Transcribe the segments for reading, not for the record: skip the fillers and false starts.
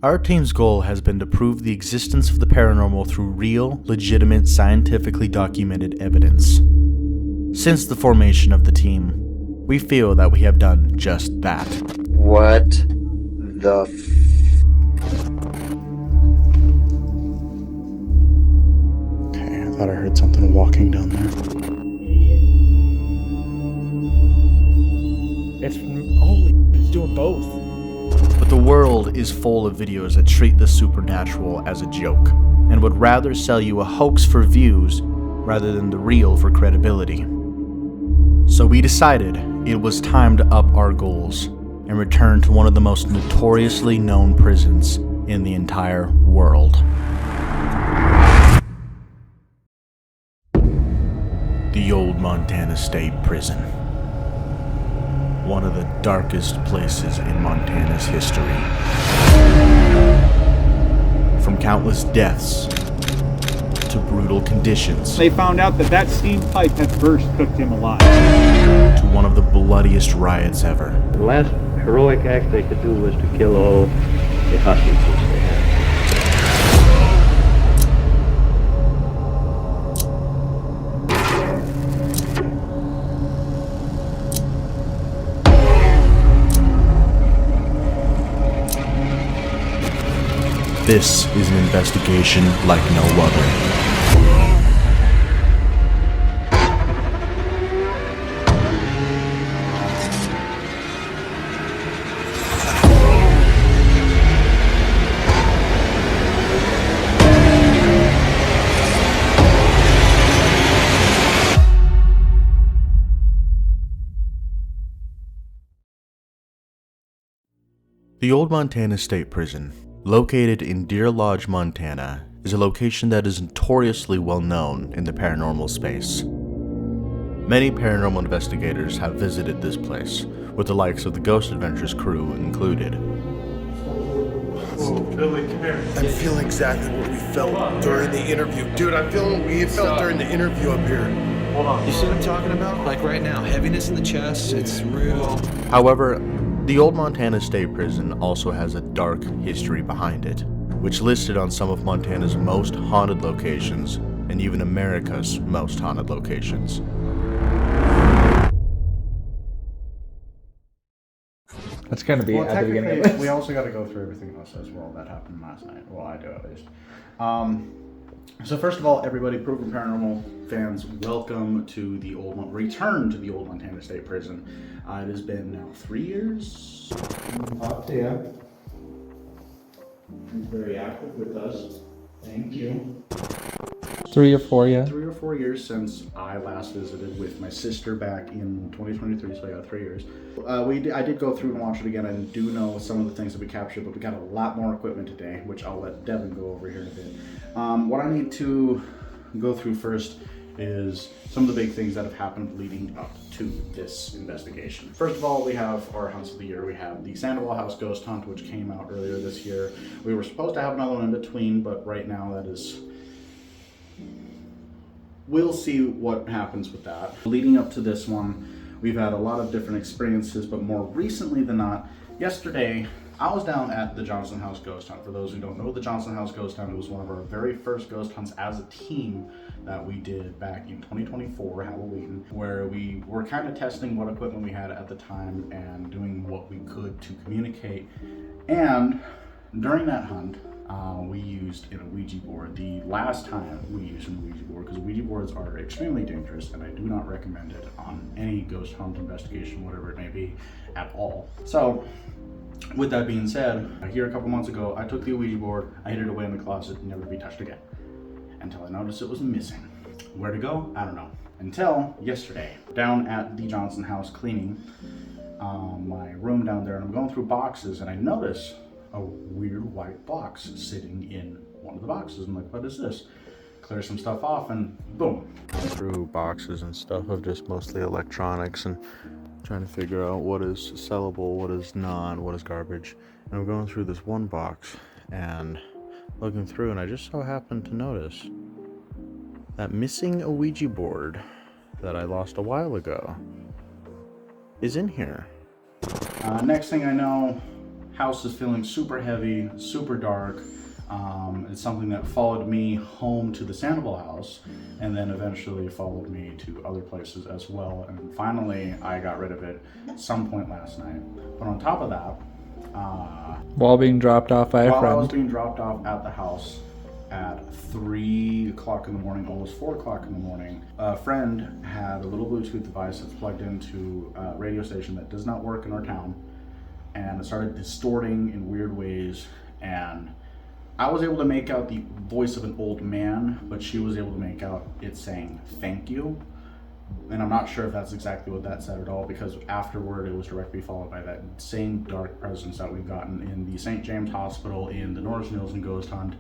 Our team's goal has been to prove the existence of the paranormal through real, legitimate, scientifically documented evidence. Since the formation of the team, we feel that we have done just that. What the Okay, I thought I heard something walking down there. It's doing both. But the world is full of videos that treat the supernatural as a joke, and would rather sell you a hoax for views rather than the real for credibility. So we decided it was time to up our goals and return to one of the most notoriously known prisons in the entire world. The old Montana State Prison. One of the darkest places in Montana's history. From countless deaths to brutal conditions, They found out that steam pipe had first cooked him alive. to one of the bloodiest riots ever. The last heroic act they could do was to kill all the hostages they had. This is an investigation like no other. The old Montana State Prison, located in Deer Lodge, Montana, is a location that is notoriously well known in the paranormal space. Many paranormal investigators have visited this place, with the likes of the Ghost Adventures crew included. Billy, come here. I'm feeling exactly what we felt during the interview. Dude, I'm feeling what we felt during the interview up here. Hold on. You see what I'm talking about? Like right now, heaviness in the chest, it's real. However, the old Montana State Prison also has a dark history behind it, which listed on some of Montana's most haunted locations, and even America's most haunted locations. That's gonna be Well, at the beginning of technically, this. we also got to go through everything else as well that happened last night. Well, I do at least. So first of all, everybody, Proving Paranormal fans, welcome to the return to the old Montana State Prison. It has been now 3 years. Yeah. He's very active with us. Thank you. 3 or 4, yeah. 3 or 4 years since I last visited with my sister back in 2023, so I got 3 years. I did go through and watch it again. I do know some of the things that we captured, but we got a lot more equipment today, which I'll let Devin go over here in a bit. What I need to go through first is some of the big things that have happened leading up to this investigation. First of all, we have our hunts of the year. We have the Sandoval House Ghost Hunt, which came out earlier this year. We were supposed to have another one in between, but right now that is... We'll see what happens with that. Leading up to this one, we've had a lot of different experiences, but more recently than not, yesterday, I was down at the Johnson House Ghost Hunt. For those who don't know the Johnson House Ghost Hunt, it was one of our very first ghost hunts as a team that we did back in 2024, Halloween, where we were kind of testing what equipment we had at the time and doing what we could to communicate. And during that hunt, we used a Ouija board. The last time we used a Ouija board, because Ouija boards are extremely dangerous and I do not recommend it on any ghost hunt investigation, whatever it may be, at all. So, with that being said, here a couple months ago, I took the Ouija board, I hid it away in the closet, and never to be touched again. Until I noticed it was missing. Where to go? I don't know. Until yesterday, down at the Johnson House cleaning my room down there, and I'm going through boxes, and I notice a weird white box sitting in one of the boxes. I'm like, what is this? Clear some stuff off, and boom. Through boxes and stuff of just mostly electronics and trying to figure out what is sellable, what is not, what is garbage. And I'm going through this one box and looking through, and I just so happened to notice that missing a Ouija board that I lost a while ago is in here. Next thing I know, house is feeling super heavy, super dark. It's something that followed me home to the Sandoval house and then eventually followed me to other places as well. And finally, I got rid of it some point last night. But on top of that, While being dropped off by a while I was friend. being dropped off at the house at 3 o'clock in the morning, almost 4 o'clock in the morning, a friend had a little Bluetooth device that's plugged into a radio station that does not work in our town, and it started distorting in weird ways, and I was able to make out the voice of an old man, but she was able to make out it saying thank you. And I'm not sure if that's exactly what that said at all, because afterward it was directly followed by that same dark presence that we've gotten in the St. James Hospital, in the Norris Nielsen Ghost Hunt.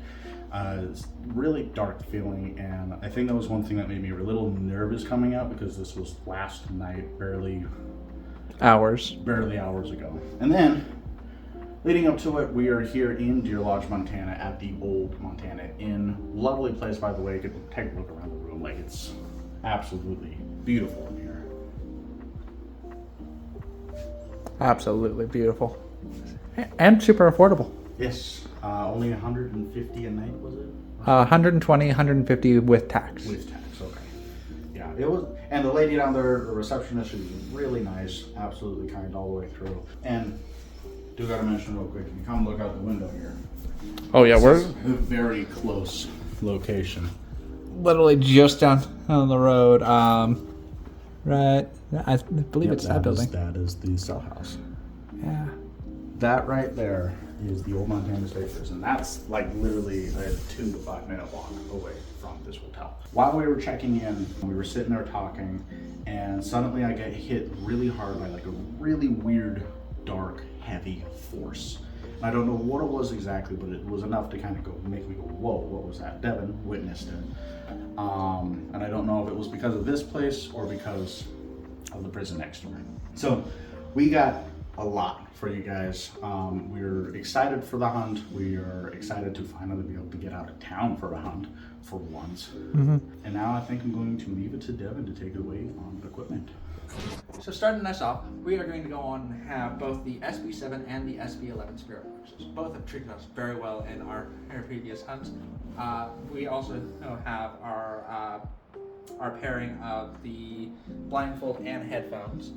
It's really dark feeling, and I think that was one thing that made me a little nervous coming out, because this was last night, barely hours ago. And then, leading up to it, we are here in Deer Lodge, Montana, at the old Montana Inn. Lovely place, by the way. You could take a look around the room. Like, it's absolutely beautiful in here. Absolutely beautiful. And super affordable. Yes, only 150 a night, was it? 120, 150 with tax. With tax, okay. Yeah, it was, and the lady down there, the receptionist, she was really nice, absolutely kind all the way through. And do gotta mention real quick, if you come look out the window here, Oh yeah, we're a very close location. literally just down on the road. Right, I believe it's that building. That is the cell house. Yeah. That right there is the old Montana State Prison. That's like literally a 2 to 5 minute walk away from this hotel. While we were checking in, we were sitting there talking, and suddenly I get hit really hard by like a really weird, dark, heavy force. I don't know what it was exactly, but it was enough to kind of make me go, whoa, what was that? Devin witnessed it. And I don't know if it was because of this place or because of the prison next door. So we got a lot for you guys. We're excited for the hunt. We are excited to finally be able to get out of town for a hunt for once. Mm-hmm. And now I think I'm going to leave it to Devin to take it away on equipment. So starting us off, we are going to go on and have both the SB7 and the SB11 spirit boxes. Both have treated us very well in our previous hunts. We also have our pairing of the blindfold and headphones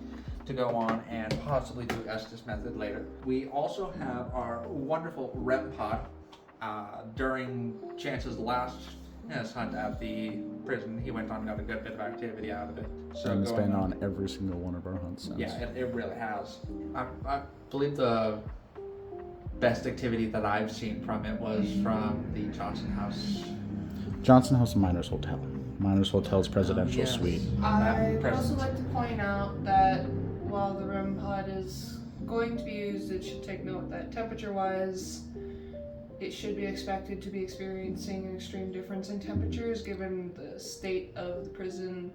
to go on and possibly do Estes method later. We also have our wonderful REM pod. During Chance's last hunt at the prison, he went on and got a good bit of activity out of it. So it's been on every single one of our hunts since. Yeah, it really has. I believe the best activity that I've seen from it was from the Johnson House. Johnson House Miners Hotel. Miners Hotel's presidential Yes. suite. I would also like to point out that while the REM pod is going to be used, it should take note that temperature-wise, it should be expected to be experiencing an extreme difference in temperatures given the state of the prison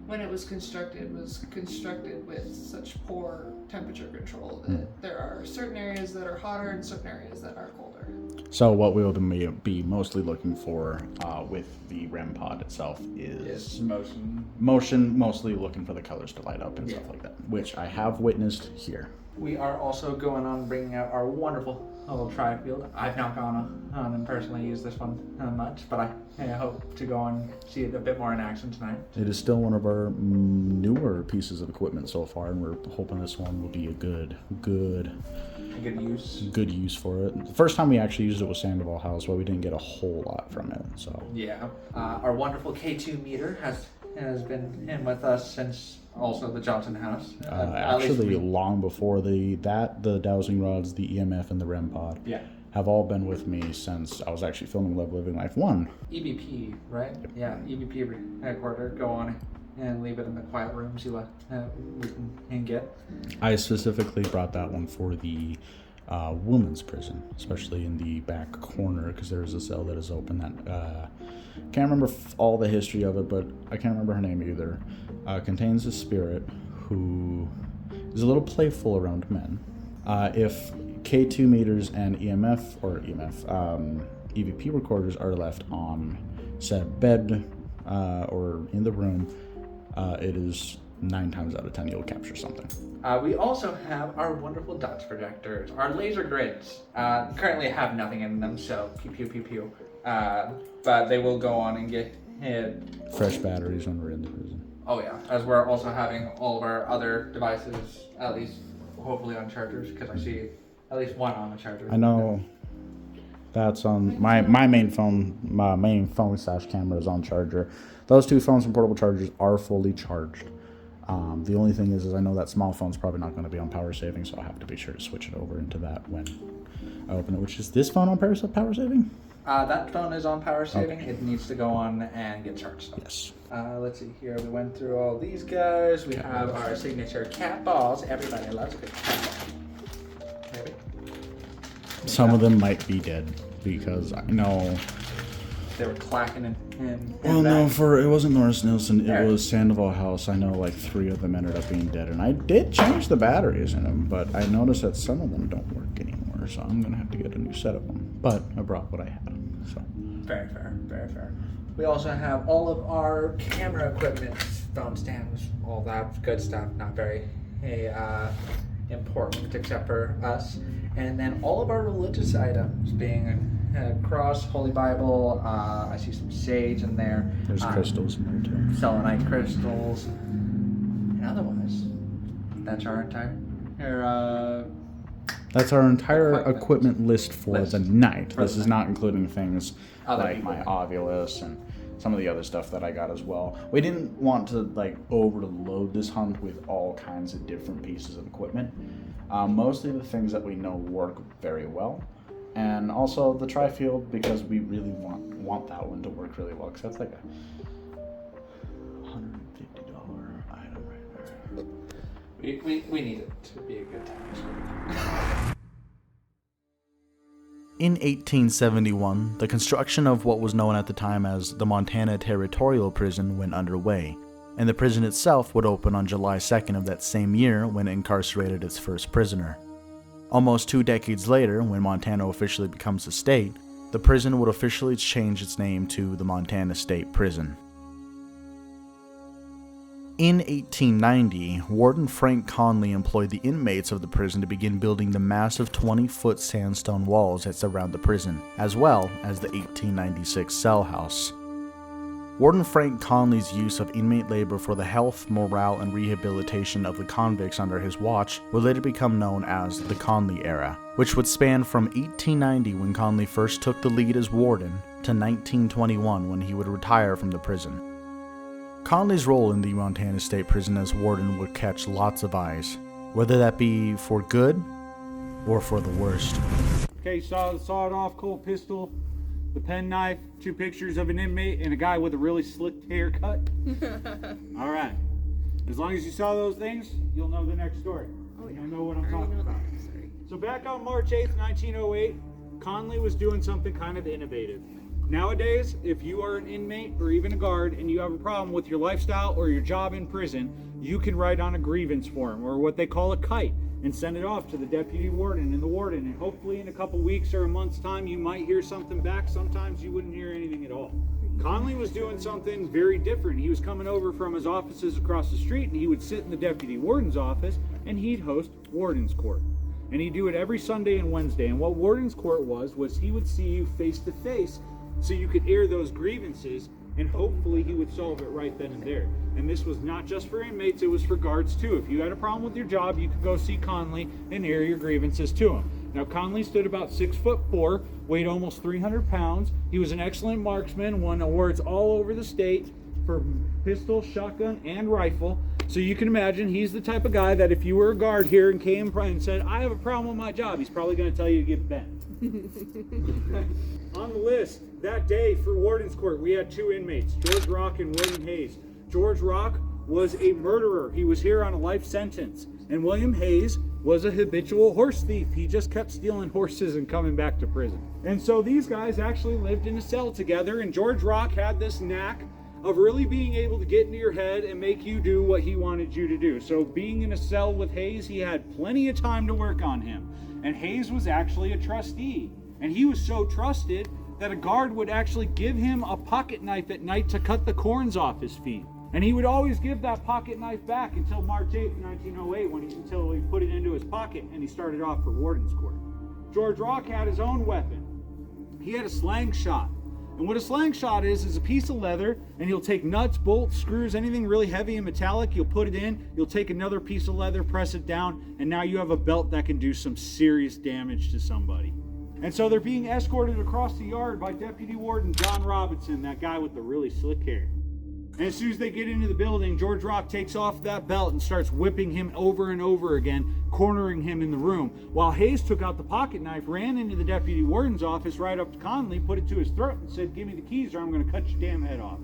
when it was constructed with such poor temperature control that there are certain areas that are hotter and certain areas that are colder. So what we will be mostly looking for with the REM pod itself is motion, mostly looking for the colors to light up and stuff like that, which I have witnessed here. We are also going on bringing out our wonderful little tri-field. I've not gone on and personally used this one much, but I hope to go on see it a bit more in action tonight. It is still one of our newer pieces of equipment so far, and we're hoping this one will be a good use for it. The first time we actually used it was Sandoval House, but we didn't get a whole lot from it. So yeah, our wonderful K2 meter has been in with us since also the Johnson House. Actually, long before the dowsing rods, the EMF, and the REM pod. Yeah. Have all been with me since I was actually filming Love Living Life 1. EVP, right? Yep. Yeah, EVP headquarter. Go on and leave it in the quiet rooms we can get. I specifically brought that one for the women's prison, especially in the back corner, because there is a cell that is open that can't remember all the history of it, but I can't remember her name either. Contains a spirit who is a little playful around men. If K2 meters and EVP recorders are left on said bed or in the room, it is 9 times out of 10 you'll capture something. We also have our wonderful dots projectors, our laser grids. Currently have nothing in them, so pew pew pew pew. But they will go on and get hit. Fresh batteries when we're in the prison. Oh yeah, as we're also having all of our other devices, at least hopefully on chargers, because I see at least one on a charger. I know that's on my main phone. My main phone / camera is on charger. Those 2 phones and portable chargers are fully charged. The only thing is I know that small phone's probably not going to be on power saving, so I'll have to be sure to switch it over into that when I open it. Which is this phone on power saving? That phone is on power saving. Okay. It needs to go on and get charged. Yes. Let's see here. We went through all these guys. We have our signature cat balls. Everybody loves a good cat ball. Maybe. Some of them might be dead because I know. They were clacking in Well, no, it wasn't Norris Nilsson. There. It was Sandoval House. I know like 3 of them ended up being dead, and I did change the batteries in them, but I noticed that some of them don't work anymore, so I'm gonna have to get a new set of them. But I brought what I had. So. Very fair, very fair. We also have all of our camera equipment, phone stands, all that good stuff, not very important except for us. And then all of our religious items, being cross, Holy Bible, I see some sage in there. There's crystals in there too. Selenite crystals. And otherwise, that's our entire... That's our entire equipment list for the night. For This the is not including things Other like people. my Ovulus and some of the other stuff that I got as well. We didn't want to like overload this hunt with all kinds of different pieces of equipment. Mostly the things that we know work very well. And also the tri-field, because we really want that one to work really well, because that's like a $150 item right there. We need it to be a good time. In 1871, the construction of what was known at the time as the Montana Territorial Prison went underway, and the prison itself would open on July 2nd of that same year when it incarcerated its first prisoner. Almost 2 decades later, when Montana officially becomes a state, the prison would officially change its name to the Montana State Prison. In 1890, Warden Frank Conley employed the inmates of the prison to begin building the massive 20-foot sandstone walls that surround the prison, as well as the 1896 cell house. Warden Frank Conley's use of inmate labor for the health, morale, and rehabilitation of the convicts under his watch would later become known as the Conley era, which would span from 1890 when Conley first took the lead as warden to 1921 when he would retire from the prison. Conley's role in the Montana State Prison as warden would catch lots of eyes, whether that be for good or for the worst. Okay, saw the sawed-off Colt pistol, the penknife, 2 pictures of an inmate, and a guy with a really slicked haircut. All right. As long as you saw those things, you'll know the next story. You'll know what I'm talking about. So back on March 8th, 1908, Conley was doing something kind of innovative. Nowadays, if you are an inmate or even a guard and you have a problem with your lifestyle or your job in prison, you can write on a grievance form, or what they call a kite, and send it off to the deputy warden and the warden, and hopefully in a couple weeks or a month's time you might hear something back. Sometimes you wouldn't hear anything at all. Conley was doing something very different. He was coming over from his offices across the street, and he would sit in the deputy warden's office and he'd host Warden's Court. And he'd do it every Sunday and Wednesday. And what Warden's Court was he would see you face to face so you could air those grievances, and hopefully he would solve it right then and there. And this was not just for inmates, it was for guards too. If you had a problem with your job, you could go see Conley and air your grievances to him. Now, Conley stood about 6'4", weighed almost 300 pounds. He was an excellent marksman, won awards all over the state for pistol, shotgun, and rifle. So you can imagine he's the type of guy that if you were a guard here and came and said, I have a problem with my job, he's probably going to tell you to get bent. On the list that day for Warden's Court, we had 2 inmates, George Rock and William Hayes. George Rock was a murderer. He was here on a life sentence. And William Hayes was a habitual horse thief. He just kept stealing horses and coming back to prison. And so these guys actually lived in a cell together, and George Rock had this knack of really being able to get into your head and make you do what he wanted you to do. So being in a cell with Hayes, he had plenty of time to work on him. And Hayes was actually a trustee. And he was so trusted that a guard would actually give him a pocket knife at night to cut the corns off his feet. And he would always give that pocket knife back until March 8th, 1908, until he put it into his pocket and he started off for Warden's Court. George Rock had his own weapon. He had a slang shot. And what a slang shot is a piece of leather, and he'll take nuts, bolts, screws, anything really heavy and metallic, you'll put it in, you'll take another piece of leather, press it down, and now you have a belt that can do some serious damage to somebody. And so they're being escorted across the yard by Deputy Warden John Robinson, that guy with the really slick hair. And as soon as they get into the building, George Rock takes off that belt and starts whipping him over and over again, cornering him in the room. While Hayes took out the pocket knife, ran into the deputy warden's office right up to Conley, put it to his throat and said, "Give me the keys or I'm going to cut your damn head off."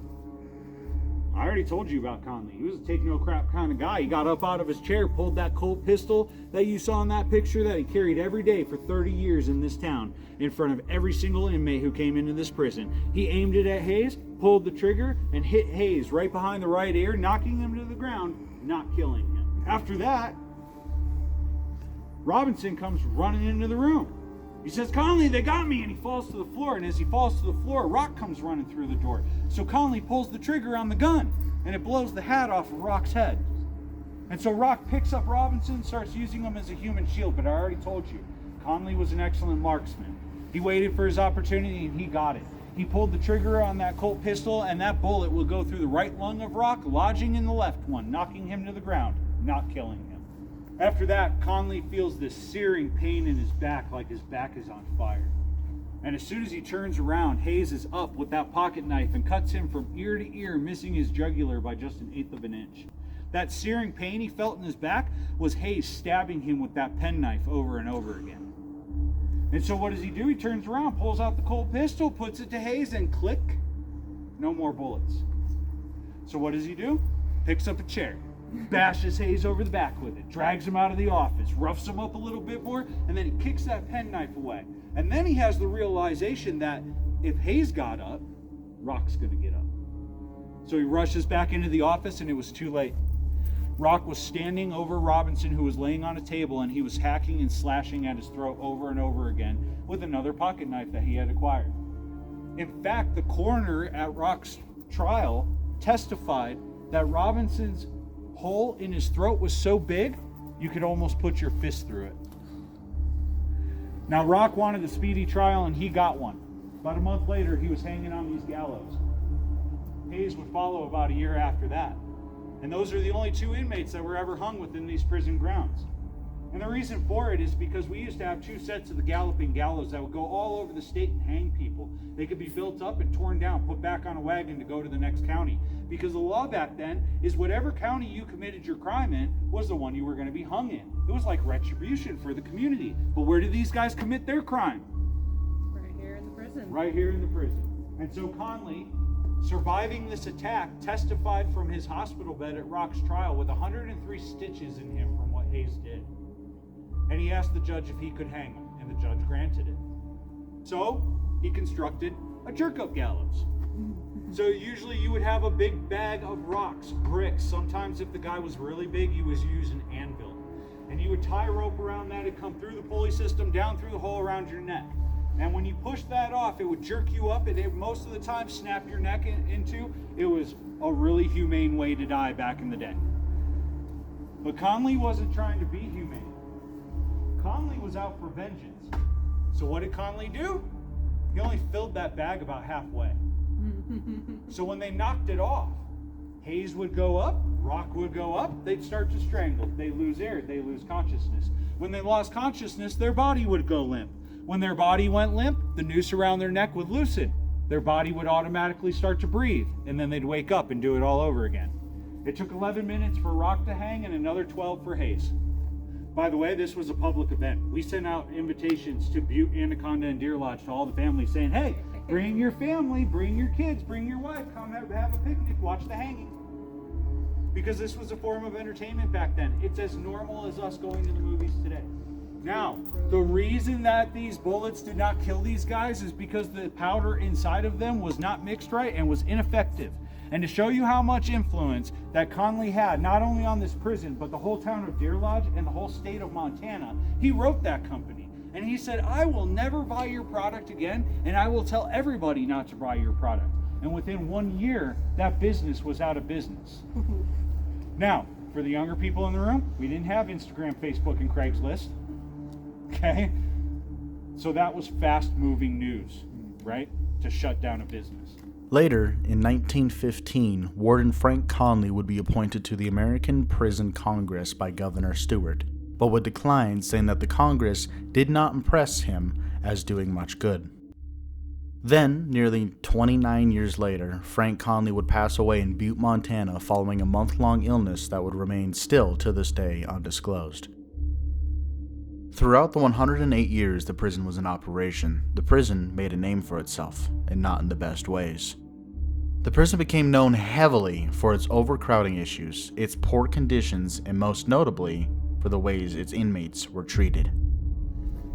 I already told you about Conley. He was a take no crap kind of guy. He got up out of his chair, pulled that Colt pistol that you saw in that picture that he carried every day for 30 years in this town in front of every single inmate who came into this prison. He aimed it at Hayes, pulled the trigger, and hit Hayes right behind the right ear, knocking him to the ground, not killing him. After that, Robinson comes running into the room. He says, "Conley, they got me," and he falls to the floor. And as he falls to the floor, Rock comes running through the door. So Conley pulls the trigger on the gun, and it blows the hat off of Rock's head. And so Rock picks up Robinson and starts using him as a human shield. But I already told you, Conley was an excellent marksman. He waited for his opportunity, and he got it. He pulled the trigger on that Colt pistol, and that bullet will go through the right lung of Rock, lodging in the left one, knocking him to the ground, not killing him. After that, Conley feels this searing pain in his back, like his back is on fire. And as soon as he turns around, Hayes is up with that pocket knife and cuts him from ear to ear, missing his jugular by just 1/8 of an inch. That searing pain he felt in his back was Hayes stabbing him with that penknife over and over again. And so what does he do? He turns around, pulls out the Colt pistol, puts it to Hayes, and click, no more bullets. So what does he do? Picks up a chair, bashes Hayes over the back with it, drags him out of the office, roughs him up a little bit more, and then he kicks that penknife away. And then he has the realization that if Hayes got up, Rock's going to get up. So he rushes back into the office, and it was too late. Rock was standing over Robinson, who was laying on a table, and he was hacking and slashing at his throat over and over again with another pocket knife that he had acquired. In fact, the coroner at Rock's trial testified that Robinson's hole in his throat was so big, you could almost put your fist through it. Now, Rock wanted a speedy trial, and he got one. About a month later, he was hanging on these gallows. Hayes would follow about a year after that. And those are the only 2 inmates that were ever hung within these prison grounds. And the reason for it is because we used to have 2 sets of the galloping gallows that would go all over the state and hang people. They could be built up and torn down, put back on a wagon to go to the next county. Because the law back then is whatever county you committed your crime in was the one you were going to be hung in. It was like retribution for the community. But where did these guys commit their crime? Right here in the prison. Right here in the prison. And so Conley, surviving this attack, testified from his hospital bed at Rock's trial with 103 stitches in him from what Hayes did. And he asked the judge if he could hang him, and the judge granted it. So he constructed a jerk-up gallows. So usually you would have a big bag of rocks, bricks. Sometimes if the guy was really big, he was using an anvil. And you would tie a rope around that, it'd come through the pulley system, down through the hole around your neck. And when you push that off, it would jerk you up, and it most of the time snap your neck into. It was a really humane way to die back in the day. But Conley wasn't trying to be humane. Conley was out for vengeance. So what did Conley do? He only filled that bag about halfway. So when they knocked it off, Hayes would go up, Rock would go up, they'd start to strangle. They'd lose air, they'd lose consciousness. When they lost consciousness, their body would go limp. When their body went limp, the noose around their neck would loosen. Their body would automatically start to breathe, and then they'd wake up and do it all over again. It took 11 minutes for Rock to hang and another 12 for Hayes. By the way, this was a public event. We sent out invitations to Butte, Anaconda, and Deer Lodge to all the families saying, "Hey, bring your family, bring your kids, bring your wife, come have a picnic, watch the hanging." Because this was a form of entertainment back then. It's as normal as us going to the movies today. Now, the reason that these bullets did not kill these guys is because the powder inside of them was not mixed right and was ineffective. And to show you how much influence that Conley had, not only on this prison, but the whole town of Deer Lodge and the whole state of Montana, he wrote that company. And he said, "I will never buy your product again, and I will tell everybody not to buy your product." and within 1 year, that business was out of business. Now, for the younger people in the room, we didn't have Instagram, Facebook, and Craigslist. Okay? So that was fast-moving news, right? To shut down a business. Later, in 1915, Warden Frank Conley would be appointed to the American Prison Congress by Governor Stewart, but would decline, saying that the Congress did not impress him as doing much good. Then, nearly 29 years later, Frank Conley would pass away in Butte, Montana, following a month-long illness that would remain still to this day undisclosed. Throughout the 108 years the prison was in operation, the prison made a name for itself, and not in the best ways. The prison became known heavily for its overcrowding issues, its poor conditions, and most notably, for the ways its inmates were treated.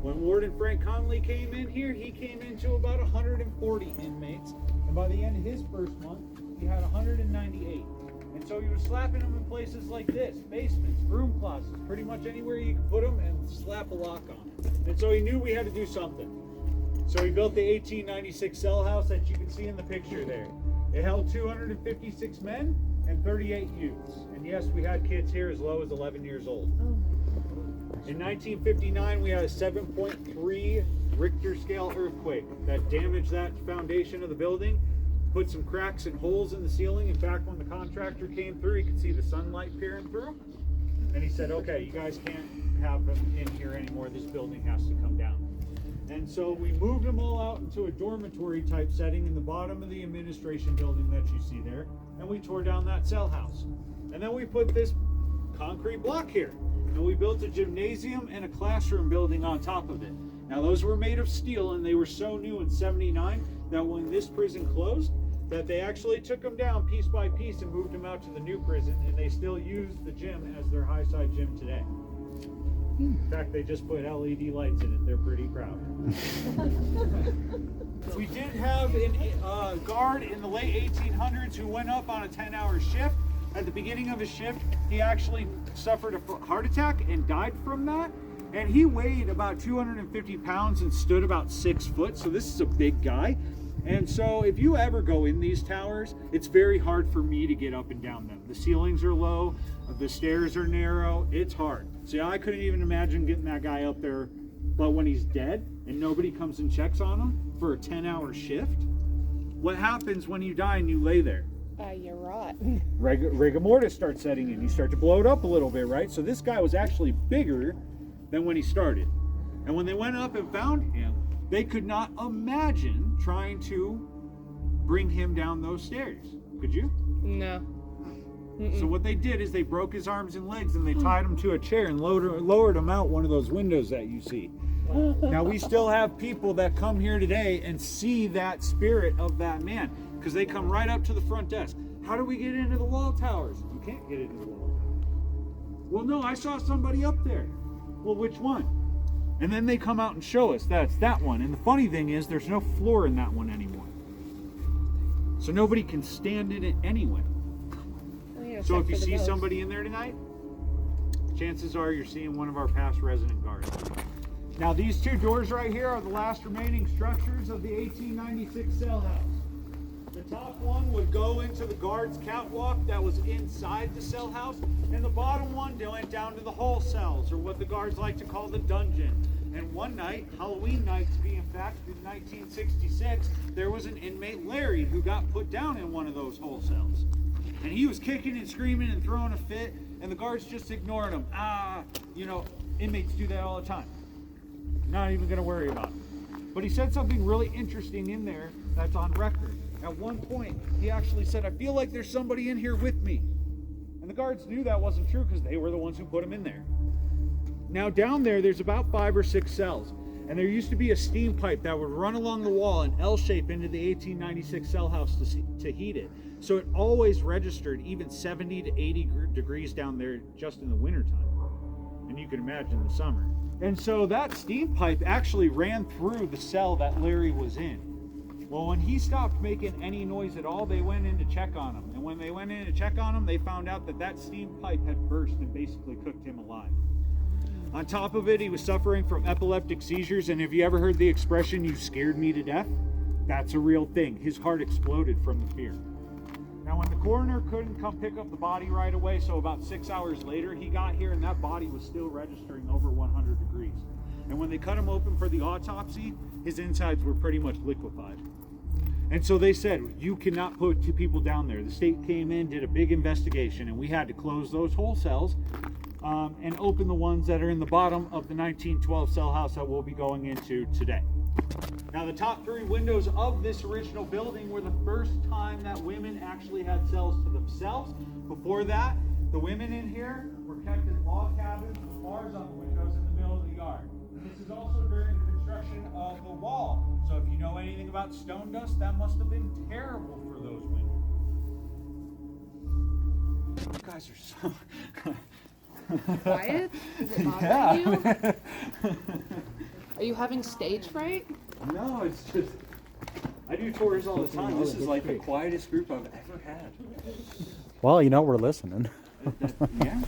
When Warden Frank Conley came in here, he came into about 140 inmates, and by the end of his first month, he had 198. And so he was slapping them in places like this, basements, broom closets, pretty much anywhere you could put them and slap a lock on. And so he knew we had to do something. So he built the 1896 cell house that you can see in the picture there. It held 256 men and 38 youths. And yes, we had kids here as low as 11 years old. In 1959, we had a 7.3 Richter scale earthquake that damaged that foundation of the building, put some cracks and holes in the ceiling. In fact, when the contractor came through, he could see the sunlight peering through. And he said, okay, you guys can't have them in here anymore. This building has to come down. And so we moved them all out into a dormitory type setting in the bottom of the administration building that you see there. And we tore down that cell house. And then we put this concrete block here. And we built a gymnasium and a classroom building on top of it. Now those were made of steel, and they were so new in '79 that when this prison closed, that they actually took them down piece by piece and moved them out to the new prison, and they still use the gym as their high side gym today. In fact, they just put LED lights in it. They're pretty proud. We did have a guard in the late 1800s who went up on a 10-hour shift. At the beginning of his shift, he actually suffered a heart attack and died from that. And he weighed about 250 pounds and stood about 6 foot. So this is a big guy. And so if you ever go in these towers, it's very hard for me to get up and down them. The ceilings are low, the stairs are narrow, it's hard. See, I couldn't even imagine getting that guy up there. But when he's dead and nobody comes and checks on him for a 10-hour shift, what happens when you die and you lay there? You're rot. Rigor mortis starts setting in. You start to blow it up a little bit, right? So this guy was actually bigger than when he started. And when they went up and found him, they could not imagine trying to bring him down those stairs. Could you? No. So what they did is they broke his arms and legs and they tied him to a chair and lowered him out one of those windows that you see. Now we still have people that come here today and see that spirit of that man, because they come right up to the front desk. How do we get into the wall towers? You can't get into the wall towers. Well, no, I saw somebody up there. Well, which one? And then they come out and show us that's that one. And the funny thing is there's no floor in that one anymore. So nobody can stand in it anyway. So if you see somebody in there tonight, chances are you're seeing one of our past resident guards. Now these two doors right here are the last remaining structures of the 1896 cell house. The top one would go into the guard's catwalk that was inside the cell house, and the bottom one went down to the hall cells, or what the guards like to call the dungeon. And one night, Halloween night to be exact, in 1966, there was an inmate, Larry, who got put down in one of those hall cells. And he was kicking and screaming and throwing a fit, and the guards just ignored him. Inmates do that all the time. Not even going to worry about it. But he said something really interesting in there that's on record. At one point, he actually said, I feel like there's somebody in here with me. And the guards knew that wasn't true because they were the ones who put him in there. Now down there's about 5 or 6 cells. And there used to be a steam pipe that would run along the wall in L shape into the 1896 cell house to heat it. So it always registered even 70 to 80 degrees down there just in the wintertime. And you can imagine the summer. And so that steam pipe actually ran through the cell that Larry was in. Well, when he stopped making any noise at all, they went in to check on him. And when they went in to check on him, they found out that steam pipe had burst and basically cooked him alive. On top of it, he was suffering from epileptic seizures. And have you ever heard the expression, you scared me to death? That's a real thing. His heart exploded from the fear. Now, when the coroner couldn't come pick up the body right away, so about 6 hours later, he got here and that body was still registering over 100 degrees. And when they cut him open for the autopsy, his insides were pretty much liquefied. And so they said, you cannot put 2 people down there. The state came in, did a big investigation, and we had to close those whole cells and open the ones that are in the bottom of the 1912 cell house that we'll be going into today. Now, the top 3 windows of this original building were the first time that women actually had cells to themselves. Before that, the women in here were kept in log cabins with bars on the windows in the middle of the yard. And this is also during the construction of the wall. So if you know anything about stone dust, that must have been terrible for those women. You guys are so... Quiet? Is it bothering you? Are you having stage fright? No, it's just, I do tours all the time. This is like the quietest group I've ever had. Well, you know, we're listening. Yeah.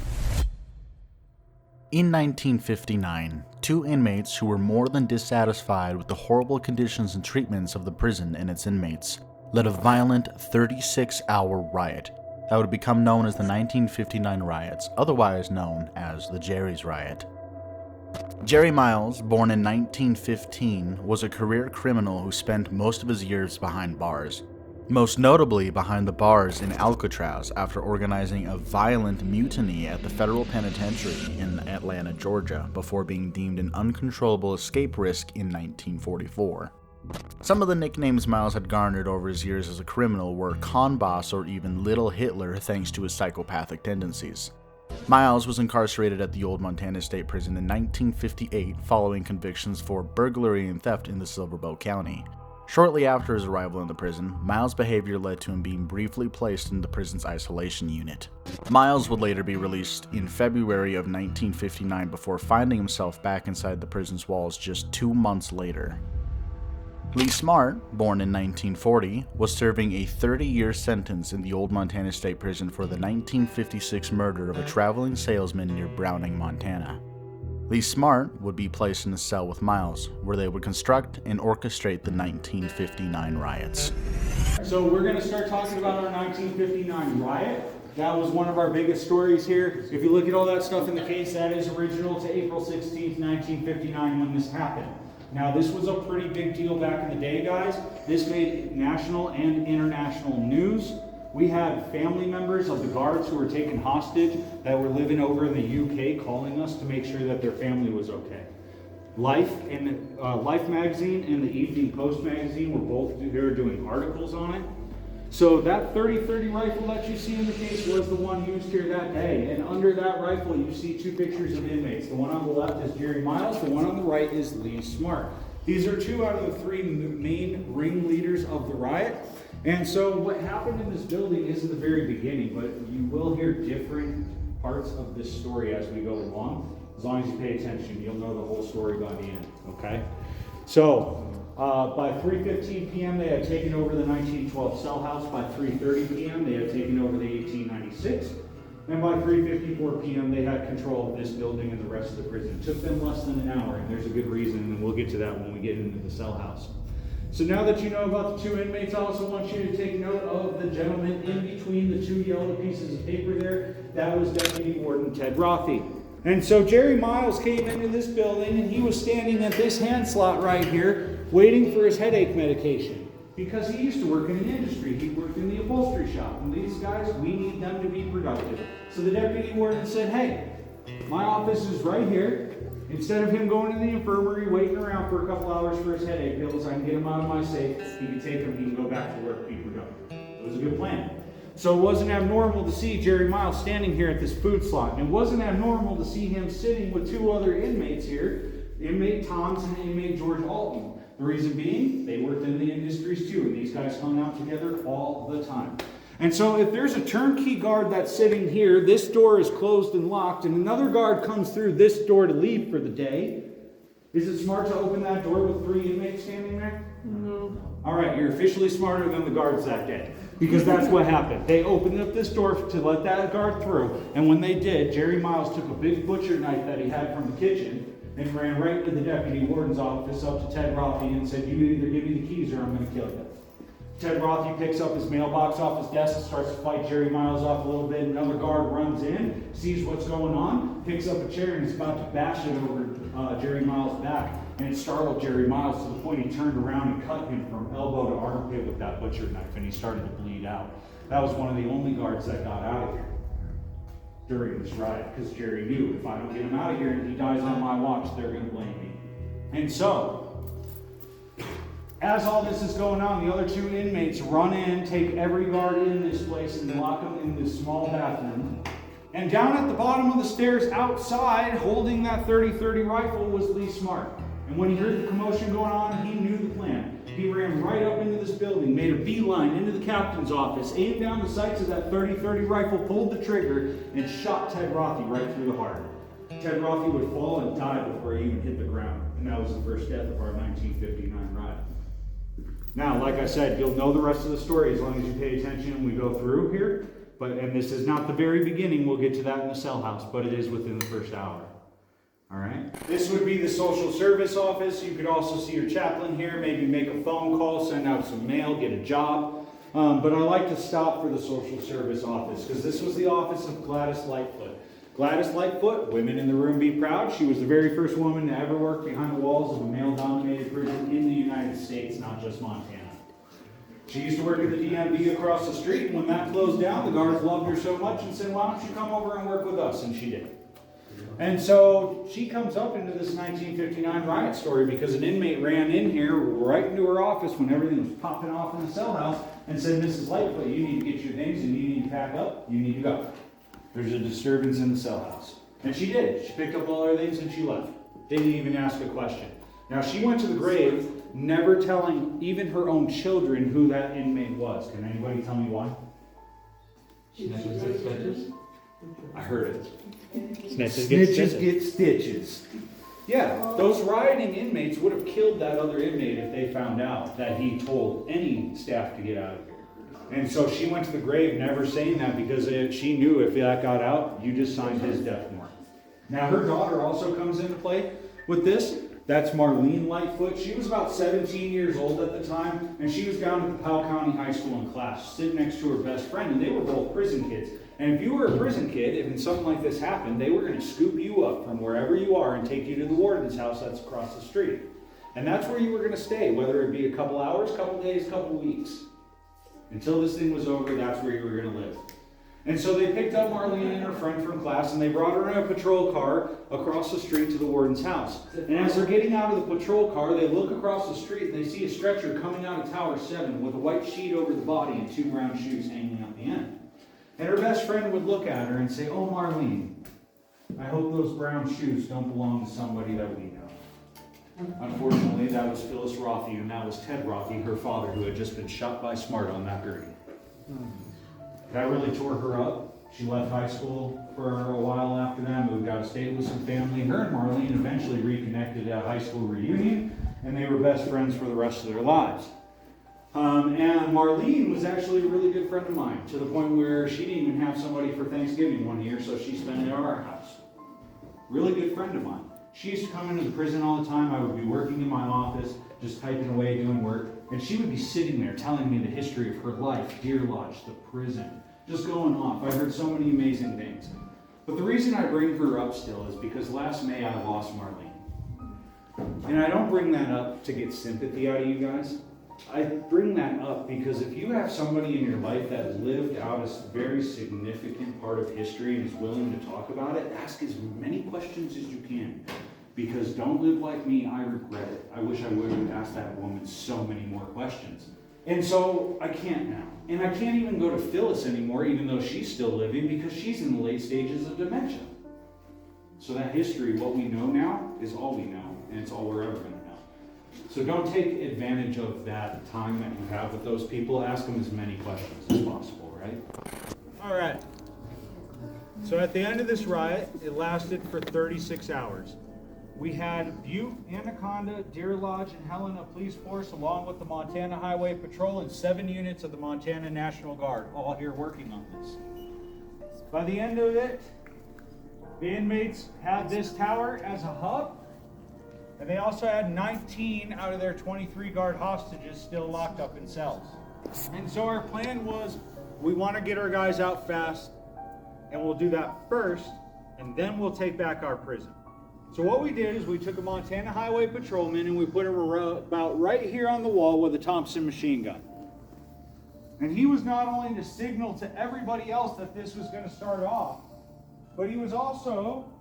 In 1959, 2 inmates who were more than dissatisfied with the horrible conditions and treatments of the prison and its inmates led a violent 36-hour riot that would become known as the 1959 Riots, otherwise known as the Jerry's Riot. Jerry Miles, born in 1915, was a career criminal who spent most of his years behind bars, most notably behind the bars in Alcatraz after organizing a violent mutiny at the federal penitentiary in Atlanta, Georgia, before being deemed an uncontrollable escape risk in 1944. Some of the nicknames Miles had garnered over his years as a criminal were Con Boss or even Little Hitler, thanks to his psychopathic tendencies. Miles was incarcerated at the old Montana State Prison in 1958 following convictions for burglary and theft in the Silver Bow County. Shortly after his arrival in the prison, Miles' behavior led to him being briefly placed in the prison's isolation unit. Miles would later be released in February of 1959 before finding himself back inside the prison's walls just 2 months later. Lee Smart, born in 1940, was serving a 30-year sentence in the old Montana State Prison for the 1956 murder of a traveling salesman near Browning, Montana. Lee Smart would be placed in a cell with Miles, where they would construct and orchestrate the 1959 riots. So we're going to start talking about our 1959 riot. That was one of our biggest stories here. If you look at all that stuff in the case, that is original to April 16th, 1959 when this happened. Now, this was a pretty big deal back in the day, guys. This made national and international news. We had family members of the guards who were taken hostage that were living over in the UK calling us to make sure that their family was okay. Life magazine and the Evening Post magazine were both here doing articles on it. So that 30-30 rifle that you see in the case was the one used here that day. And under that rifle, you see 2 pictures of inmates. The one on the left is Jerry Miles. The one on the right is Lee Smart. These are 2 out of the 3 main ringleaders of the riot. And so what happened in this building isn't the very beginning, but you will hear different parts of this story as we go along. As long as you pay attention, you'll know the whole story by the end, okay? So, by 3:15 p.m. they had taken over the 1912 cell house. By 3:30 p.m. they had taken over the 1896. And by 3:54 p.m. they had control of this building and the rest of the prison. It took them less than an hour, and there's a good reason, and we'll get to that when we get into the cell house. So now that you know about the 2 inmates, I also want you to take note of the gentleman in between the 2 yellow pieces of paper there. That was Deputy Warden Ted Rothy. And so Jerry Miles came into this building, and he was standing at this hand slot right here, waiting for his headache medication. Because he used to work in the industry. He worked in the upholstery shop. And these guys, we need them to be productive. So the deputy warden said, hey, my office is right here. Instead of him going to the infirmary, waiting around for a couple hours for his headache pills, I can get him out of my safe. He can take them, he can go back to work, be productive. It was a good plan. So it wasn't abnormal to see Jerry Miles standing here at this food slot. And it wasn't abnormal to see him sitting with 2 other inmates here, inmate Thomas and inmate George Alton. The reason being, they worked in the industries too, and these guys hung out together all the time. And so if there's a turnkey guard that's sitting here, this door is closed and locked, and another guard comes through this door to leave for the day, is it smart to open that door with 3 inmates standing there? No. All right, you're officially smarter than the guards that day, because that's what happened. They opened up this door to let that guard through, and when they did, Jerry Miles took a big butcher knife that he had from the kitchen, and ran right to the deputy warden's office up to Ted Rothy and said, "You either give me the keys or I'm going to kill you." Ted Rothy picks up his mailbox off his desk and starts to fight Jerry Miles off a little bit. Another guard runs in, sees what's going on, picks up a chair and is about to bash it over Jerry Miles' back. And it startled Jerry Miles to the point he turned around and cut him from elbow to armpit with that butcher knife, and he started to bleed out. That was one of the only guards that got out of here during this riot, because Jerry knew, if I don't get him out of here and he dies on my watch, they're going to blame me. And so, as all this is going on, the other two inmates run in, take every guard in this place, and lock them in this small bathroom. And down at the bottom of the stairs outside, holding that 30-30 rifle, was Lee Smart. And when he heard the commotion going on, he knew the plan. He ran right up into this building, made a beeline into the captain's office, aimed down the sights of that 30-30 rifle, pulled the trigger, and shot Ted Rothy right through the heart. Ted Rothy would fall and die before he even hit the ground. And that was the first death of our 1959 riot. Now, like I said, you'll know the rest of the story as long as you pay attention and we go through here. And this is not the very beginning. We'll get to that in the cell house, but it is within the first hour. All right. This would be the social service office. You could also see your chaplain here, maybe make a phone call, send out some mail, get a job. But I like to stop for the social service office because this was the office of Gladys Lightfoot. Gladys Lightfoot, women in the room be proud. She was the very first woman to ever work behind the walls of a male-dominated prison in the United States, not just Montana. She used to work at the DMV across the street, and when that closed down, the guards loved her so much and said, "Why don't you come over and work with us?" And she did. And so she comes up into this 1959 riot story because an inmate ran in here right into her office when everything was popping off in the cell house and said, "Mrs. Lightfoot, you need to get your things and you need to pack up. You need to go. There's a disturbance in the cell house." And she did. She picked up all her things and she left. Didn't even ask a question. Now she went to the grave, never telling even her own children who that inmate was. Can anybody tell me why? I heard it. Snitches get stitches. Yeah, those rioting inmates would have killed that other inmate if they found out that he told any staff to get out of here. And so she went to the grave never saying that because she knew if that got out, you just signed his death warrant. Now her daughter also comes into play with this. That's Marlene Lightfoot. She was about 17 years old at the time, and she was down at the Powell County High School in class, sitting next to her best friend, and they were both prison kids. And if you were a prison kid, and something like this happened, they were going to scoop you up from wherever you are and take you to the warden's house that's across the street. And that's where you were going to stay, whether it be a couple hours, couple days, couple weeks. Until this thing was over, that's where you were going to live. And so they picked up Marlene and her friend from class, and they brought her in a patrol car across the street to the warden's house. And as they're getting out of the patrol car, they look across the street, and they see a stretcher coming out of Tower 7 with a white sheet over the body and 2 brown shoes hanging out the end. And her best friend would look at her and say, "Oh, Marlene, I hope those brown shoes don't belong to somebody that we know." Unfortunately, that was Phyllis Rothy, and that was Ted Rothy, her father, who had just been shot by Smart on that gurney. That really tore her up. She left high school for a while after that, moved out of state with some family. Her and Marlene eventually reconnected at a high school reunion, and they were best friends for the rest of their lives. And Marlene was actually a really good friend of mine, to the point where she didn't even have somebody for Thanksgiving one year, so she spent it at our house. Really good friend of mine. She used to come into the prison all the time. I would be working in my office, just typing away, doing work, and she would be sitting there telling me the history of her life, Deer Lodge, the prison, just going off. I heard so many amazing things. But the reason I bring her up still is because last May I lost Marlene. And I don't bring that up to get sympathy out of you guys. I bring that up because if you have somebody in your life that lived out a very significant part of history and is willing to talk about it, ask as many questions as you can. Because don't live like me, I regret it. I wish I would have asked that woman so many more questions. And so I can't now. And I can't even go to Phyllis anymore, even though she's still living, because she's in the late stages of dementia. So that history, what we know now, is all we know, and it's all we're ever going to know. So don't take advantage of that time that you have with those people. Ask them as many questions as possible, right? All right. So at the end of this riot, it lasted for 36 hours. We had Butte, Anaconda, Deer Lodge, and Helena Police Force, along with the Montana Highway Patrol and 7 units of the Montana National Guard, all here working on this. By the end of it, the inmates had this tower as a hub, And they also had 19 out of their 23 guard hostages still locked up in cells. And so our plan was, we want to get our guys out fast, and we'll do that first, and then we'll take back our prison. So what we did is we took a Montana Highway patrolman and we put him about right here on the wall with a Thompson machine gun. And he was not only to signal to everybody else that this was going to start off, but he was also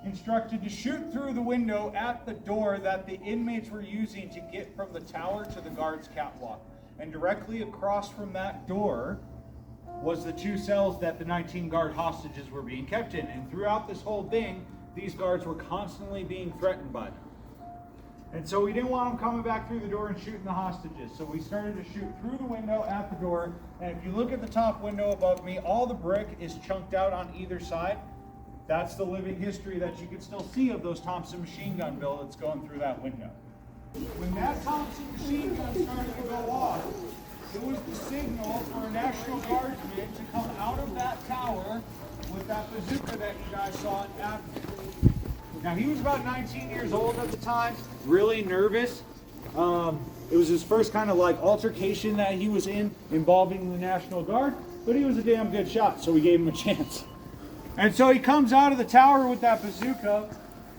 instructed to shoot through the window at the door that the inmates were using to get from the tower to the guards' catwalk. And directly across from that door was the 2 cells that the 19 guard hostages were being kept in. And throughout this whole thing, these guards were constantly being threatened by them. And so we didn't want them coming back through the door and shooting the hostages. So we started to shoot through the window at the door. And if you look at the top window above me, all the brick is chunked out on either side. That's the living history that you can still see of those Thompson machine gun bullets going through that window. When that Thompson machine gun started to go off, it was the signal for a National Guardsman to come out of that tower with that bazooka that you guys saw in Athens. Now, he was about 19 years old at the time, really nervous. It was his first kind of like altercation that he was in involving the National Guard, but he was a damn good shot, so we gave him a chance. And so he comes out of the tower with that bazooka,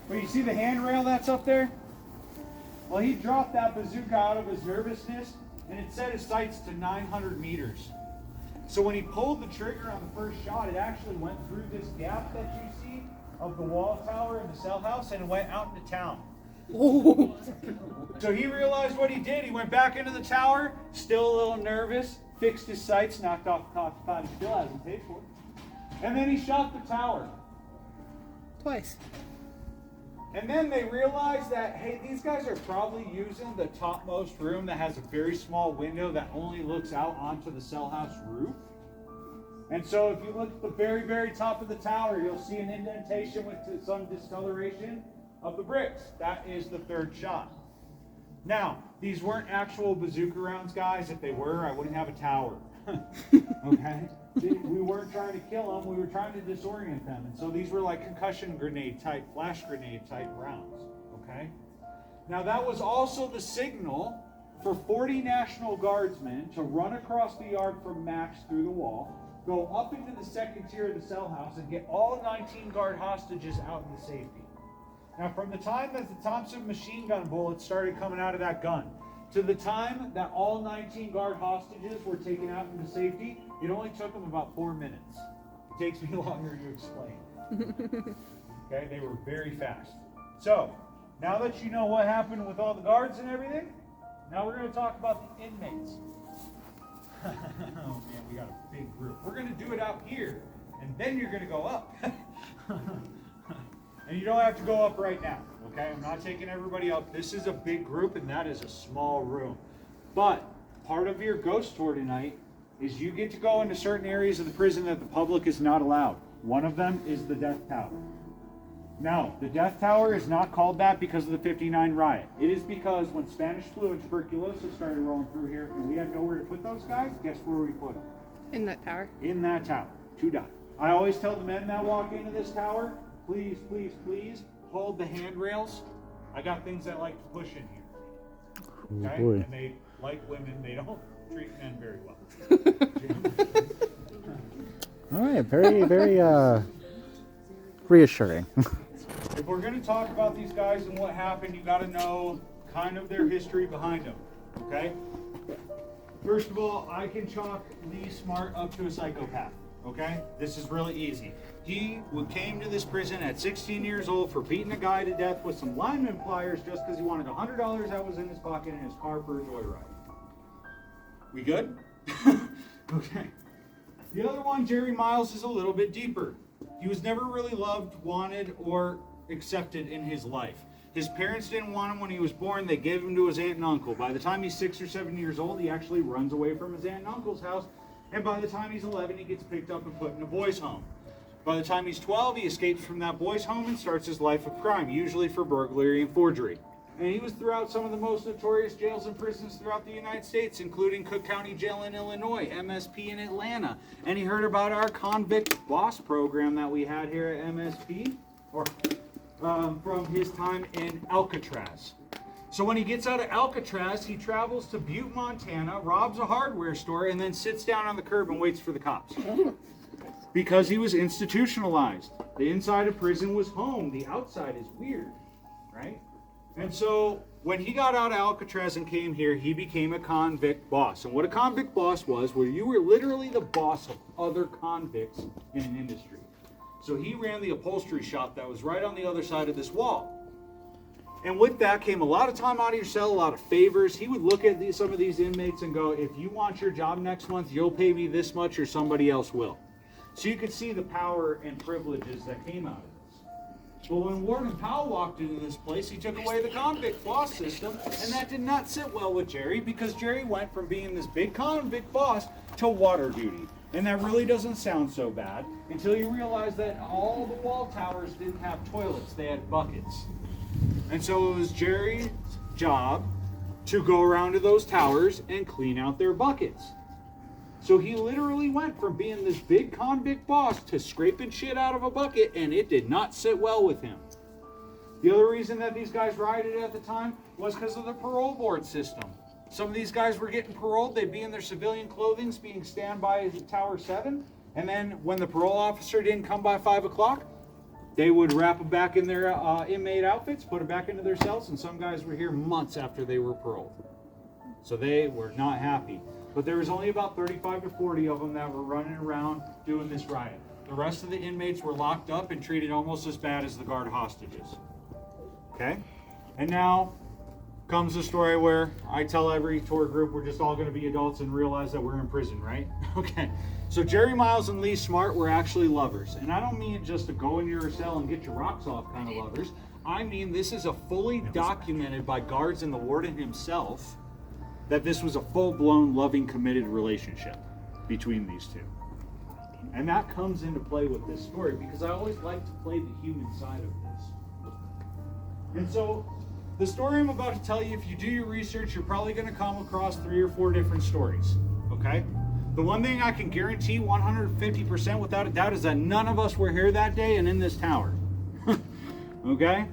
but you see the handrail that's up there? Well, he dropped that bazooka out of his nervousness, and it set his sights to 900 meters. So when he pulled the trigger on the first shot, it actually went through this gap that you see of the wall tower and the cell house, and it went out into town. So he realized what he did. He went back into the tower, still a little nervous, fixed his sights, knocked off the cock's pot, he still hasn't paid for it. And then he shot the tower. Twice. And then they realized that, hey, these guys are probably using the topmost room that has a very small window that only looks out onto the cell house roof. And so if you look at the very, very top of the tower, you'll see an indentation with some discoloration of the bricks. That is the third shot. Now, these weren't actual bazooka rounds, guys. If they were, I wouldn't have a tower. Okay? We weren't trying to kill them, we were trying to disorient them. And so these were like concussion grenade type, flash grenade type rounds. Okay? Now that was also the signal for 40 National Guardsmen to run across the yard from Max through the wall, go up into the second tier of the cell house, and get all 19 guard hostages out into safety. Now from the time that the Thompson machine gun bullets started coming out of that gun, to the time that all 19 guard hostages were taken out into safety, it only took them about 4 minutes. It takes me longer to explain. Okay, they were very fast. So, now that you know what happened with all the guards and everything, now we're going to talk about the inmates. Oh man, we got a big group. We're going to do it out here, and then you're going to go up. And you don't have to go up right now, okay? I'm not taking everybody up. This is a big group, and that is a small room. But part of your ghost tour tonight is you get to go into certain areas of the prison that the public is not allowed. One of them is the Death Tower. Now, the Death Tower is not called that because of the '59 riot. It is because when Spanish flu and tuberculosis started rolling through here and we had nowhere to put those guys, guess where we put them? In that tower. In that tower, to die. I always tell the men that walk into this tower, please, please, please, hold the handrails. I got things I like to push in here. Okay? Oh boy. And they, like women, they don't treat men very well. All right, very, very reassuring. If we're going to talk about these guys and what happened, you got to know kind of their history behind them. Okay? First of all, I can chalk Lee Smart up to a psychopath. Okay? This is really easy. He came to this prison at 16 years old for beating a guy to death with some lineman pliers just because he wanted $100 that was in his pocket in his car for a joyride. We good? Okay. The other one, Jerry Miles, is a little bit deeper. He was never really loved, wanted, or accepted in his life. His parents didn't want him when he was born. They gave him to his aunt and uncle. By the time he's 6 or 7 years old, he actually runs away from his aunt and uncle's house. And by the time he's 11, he gets picked up and put in a boys' home. By the time he's 12, he escapes from that boys' home and starts his life of crime, usually for burglary and forgery. And he was throughout some of the most notorious jails and prisons throughout the United States, including Cook County Jail in Illinois, MSP in Atlanta. And he heard about our convict boss program that we had here at MSP, or from his time in Alcatraz. So when he gets out of Alcatraz, he travels to Butte, Montana, robs a hardware store, and then sits down on the curb and waits for the cops. Because he was institutionalized. The inside of prison was home. The outside is weird, right? And so when he got out of Alcatraz and came here, he became a convict boss. And what a convict boss was, where you were literally the boss of other convicts in an industry. So he ran the upholstery shop that was right on the other side of this wall. And with that came a lot of time out of your cell, a lot of favors. He would look at some of these inmates and go, if you want your job next month, you'll pay me this much or somebody else will. So you could see the power and privileges that came out of this. But when Warden Powell walked into this place, he took away the convict boss system, and that did not sit well with Jerry, because Jerry went from being this big convict boss to water duty. And that really doesn't sound so bad until you realize that all the wall towers didn't have toilets, they had buckets. And so it was Jerry's job to go around to those towers and clean out their buckets. So he literally went from being this big convict boss to scraping shit out of a bucket, and it did not sit well with him. The other reason that these guys rioted at the time was because of the parole board system. Some of these guys were getting paroled, they'd be in their civilian clothing, being standby at Tower 7, and then when the parole officer didn't come by 5 o'clock, they would wrap them back in their inmate outfits, put them back into their cells, and some guys were here months after they were paroled. So they were not happy. But there was only about 35 to 40 of them that were running around doing this riot. The rest of the inmates were locked up and treated almost as bad as the guard hostages. Okay? And now comes the story where I tell every tour group we're just all going to be adults and realize that we're in prison, right? Okay. So Jerry Miles and Lee Smart were actually lovers. And I don't mean just to go in your cell and get your rocks off kind of lovers. I mean this is a fully documented by guards and the warden himself that this was a full-blown, loving, committed relationship between these two. And that comes into play with this story because I always like to play the human side of this. And so the story I'm about to tell you, if you do your research, you're probably going to come across 3 or 4 different stories, okay? The one thing I can guarantee 150% without a doubt is that none of us were here that day and in this tower, okay?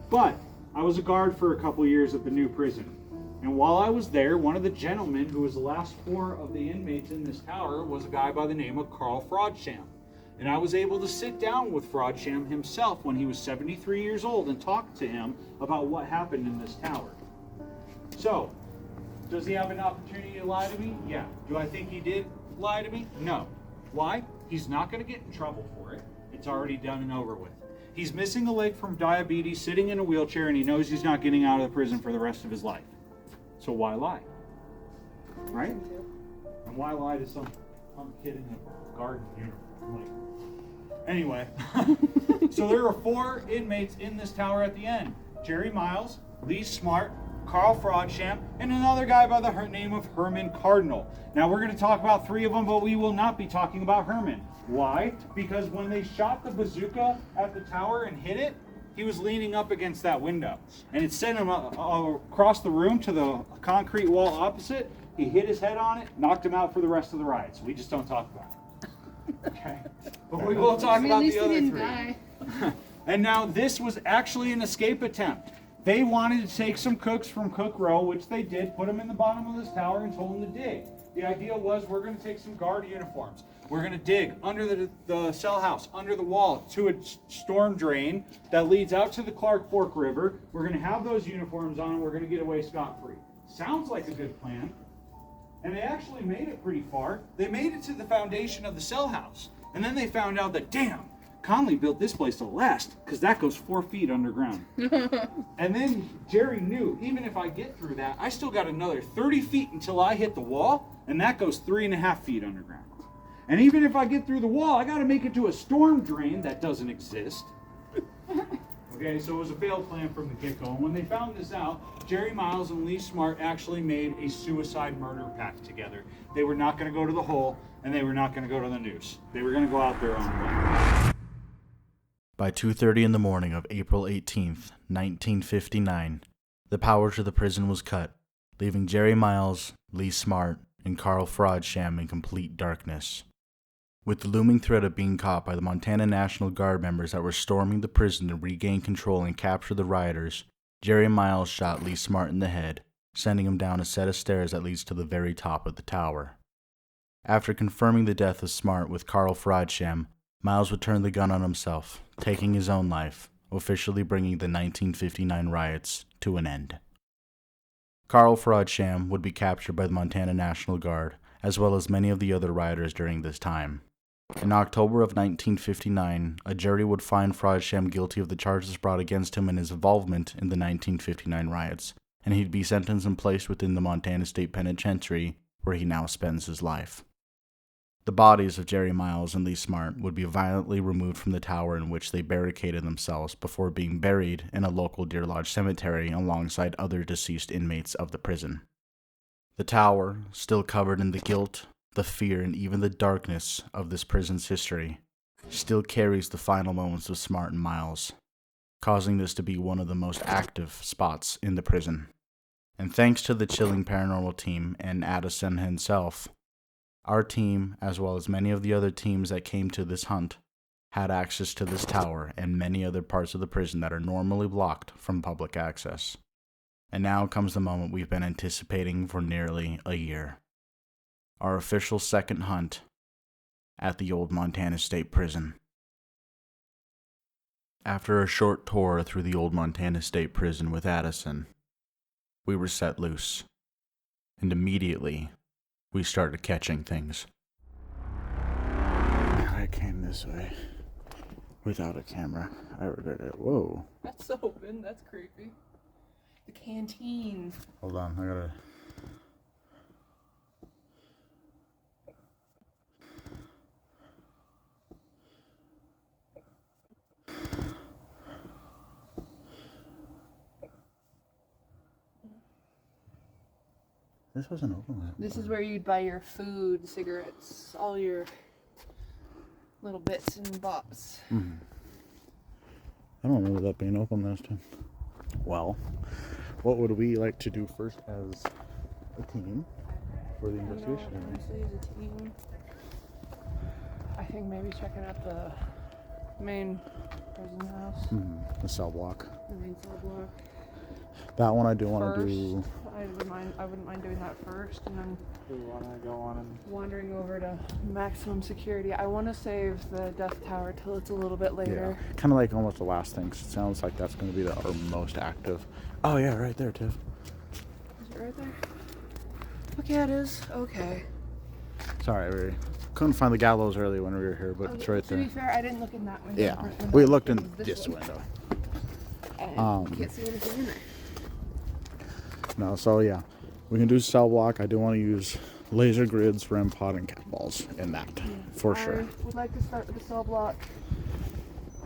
But I was a guard for a couple years at the new prison. And while I was there, one of the gentlemen who was the last 4 of the inmates in this tower was a guy by the name of Carl Frodsham. And I was able to sit down with Frodsham himself when he was 73 years old and talk to him about what happened in this tower. So, does he have an opportunity to lie to me? Yeah. Do I think he did lie to me? No. Why? He's not going to get in trouble for it. It's already done and over with. He's missing a leg from diabetes, sitting in a wheelchair, and he knows he's not getting out of the prison for the rest of his life. So why lie? Right? And why lie to some kid in a garden uniform? Anyway, so there are 4 inmates in this tower at the end. Jerry Miles, Lee Smart, Carl Frodsham, and another guy by the name of Herman Cardinal. Now we're going to talk about 3 of them, but we will not be talking about Herman. Why? Because when they shot the bazooka at the tower and hit it, he was leaning up against that window, and it sent him across the room to the concrete wall opposite. He hit his head on it, knocked him out for the rest of the ride. So we just don't talk about it. Okay, but we will talk about the other 3. And now this was actually an escape attempt. They wanted to take some cooks from Cook Row, which they did, put them in the bottom of this tower and told them to dig. The idea was we're going to take some guard uniforms. We're going to dig under the cell house, under the wall, to a storm drain that leads out to the Clark Fork River. We're going to have those uniforms on and we're going to get away scot-free. Sounds like a good plan. And they actually made it pretty far. They made it to the foundation of the cell house. And then they found out that, damn, Conley built this place to last because that goes 4 feet underground. And then Jerry knew, even if I get through that, I still got another 30 feet until I hit the wall, and that goes 3.5 feet underground. And even if I get through the wall, I got to make it to a storm drain that doesn't exist. Okay, so it was a failed plan from the get-go. And when they found this out, Jerry Miles and Lee Smart actually made a suicide murder pact together. They were not going to go to the hole, and they were not going to go to the noose. They were going to go out their own way. By 2:30 in the morning of April 18th, 1959, the power to the prison was cut, leaving Jerry Miles, Lee Smart, and Carl Frodsham in complete darkness. With the looming threat of being caught by the Montana National Guard members that were storming the prison to regain control and capture the rioters, Jerry Miles shot Lee Smart in the head, sending him down a set of stairs that leads to the very top of the tower. After confirming the death of Smart with Carl Frodsham, Miles would turn the gun on himself, taking his own life, officially bringing the 1959 riots to an end. Carl Frodsham would be captured by the Montana National Guard, as well as many of the other rioters during this time. In October of 1959, a jury would find Frodsham guilty of the charges brought against him and his involvement in the 1959 riots, and he'd be sentenced and placed within the Montana State Penitentiary, where he now spends his life. The bodies of Jerry Miles and Lee Smart would be violently removed from the tower in which they barricaded themselves before being buried in a local Deer Lodge cemetery alongside other deceased inmates of the prison. The tower, still covered in the guilt, the fear, and even the darkness of this prison's history, still carries the final moments of Smart and Miles, causing this to be one of the most active spots in the prison. And thanks to the chilling paranormal team and Addison himself, our team, as well as many of the other teams that came to this hunt, had access to this tower and many other parts of the prison that are normally blocked from public access. And now comes the moment we've been anticipating for nearly a year. Our official second hunt at the old Montana State Prison. After a short tour through the old Montana State Prison with Addison, we were set loose, and immediately we started catching things. I came this way without a camera. I regret it. Whoa. That's open. That's creepy. The canteen. Hold on, I gotta... This wasn't open. This is where you'd buy your food, cigarettes, all your little bits and bops. Mm-hmm. I don't remember that being open last time. Well, what would we like to do first as a team for the investigation? Honestly, as a team, I think maybe checking out the main prison house. The cell block. The main cell block. That one I do want to do. I wouldn't mind doing that first, and then We want to go on and wandering over to maximum security. I want to save the death tower till it's a little bit later. Yeah, kind of like almost the last thing. 'Cause it sounds like that's going to be our most active. Oh yeah, right there, Tiff. Is it right there? Okay, it is. Okay. Sorry, we couldn't find the gallows earlier when we were here, but it's right To there. be fair, I didn't look in that window. Yeah, When we I looked in it was this window. And can't see anything in there. No, so yeah, we can do cell block. I do want to use laser grids, REM pod, and cat balls in that, for sure. I would like to start with the cell block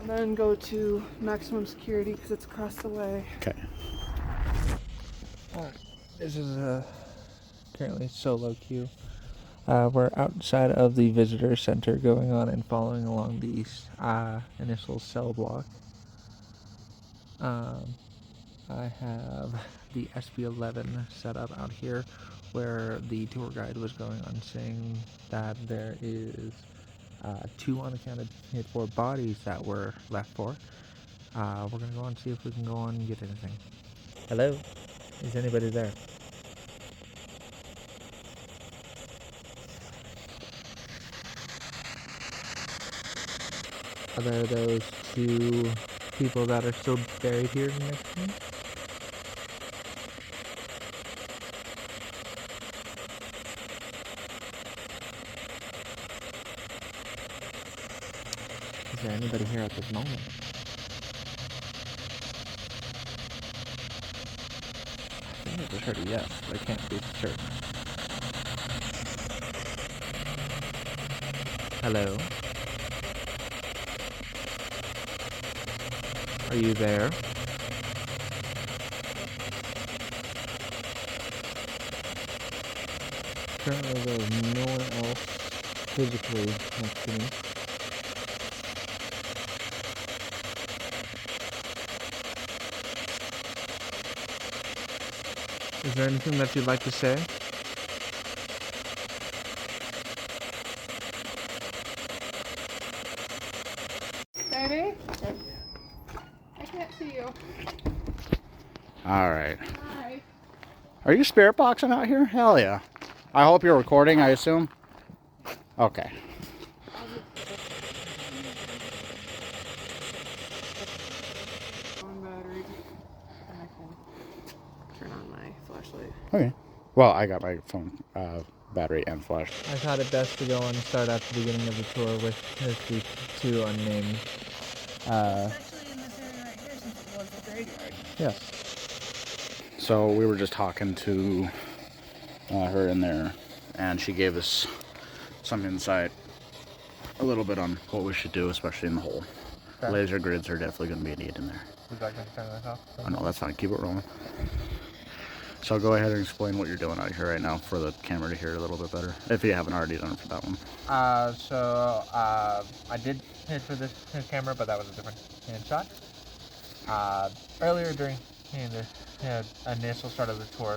and then go to maximum security because it's across the way. Okay. This is currently solo queue. We're outside of the visitor center going on and following along the initial cell block. I have the SB11 set up out here where the tour guide was going on saying that there is 2 unaccounted for bodies that were left for. We're going to go and see if we can go on and get anything. Hello? Is anybody there? Are there those 2 people that are still buried here next to me? Is there anybody here at this moment? I think I just heard a yes, but I can't be certain. Hello? Are you there? Currently there's no one else physically next to me. Is there anything that you'd like to say? Are you spirit boxing out here? Hell yeah. I hope you're recording, I assume. Okay. On battery, and I can turn on my flashlight. Okay. Well, I got my phone battery and flash. I thought it best to go and start at the beginning of the tour with the two unnamed. Especially in this area right here, since it was the graveyard. Yes. So we were just talking to her in there, and she gave us some insight, a little bit on what we should do, especially in the hole. Okay. Laser grids are definitely going to be a need in there. Would you like to turn this off? Oh, no, that's fine. Keep it rolling. So go ahead and explain what you're doing out here right now for the camera to hear a little bit better, if you haven't already done it for that one. I did hit for this camera, but that was a different shot. Earlier during the initial start of the tour,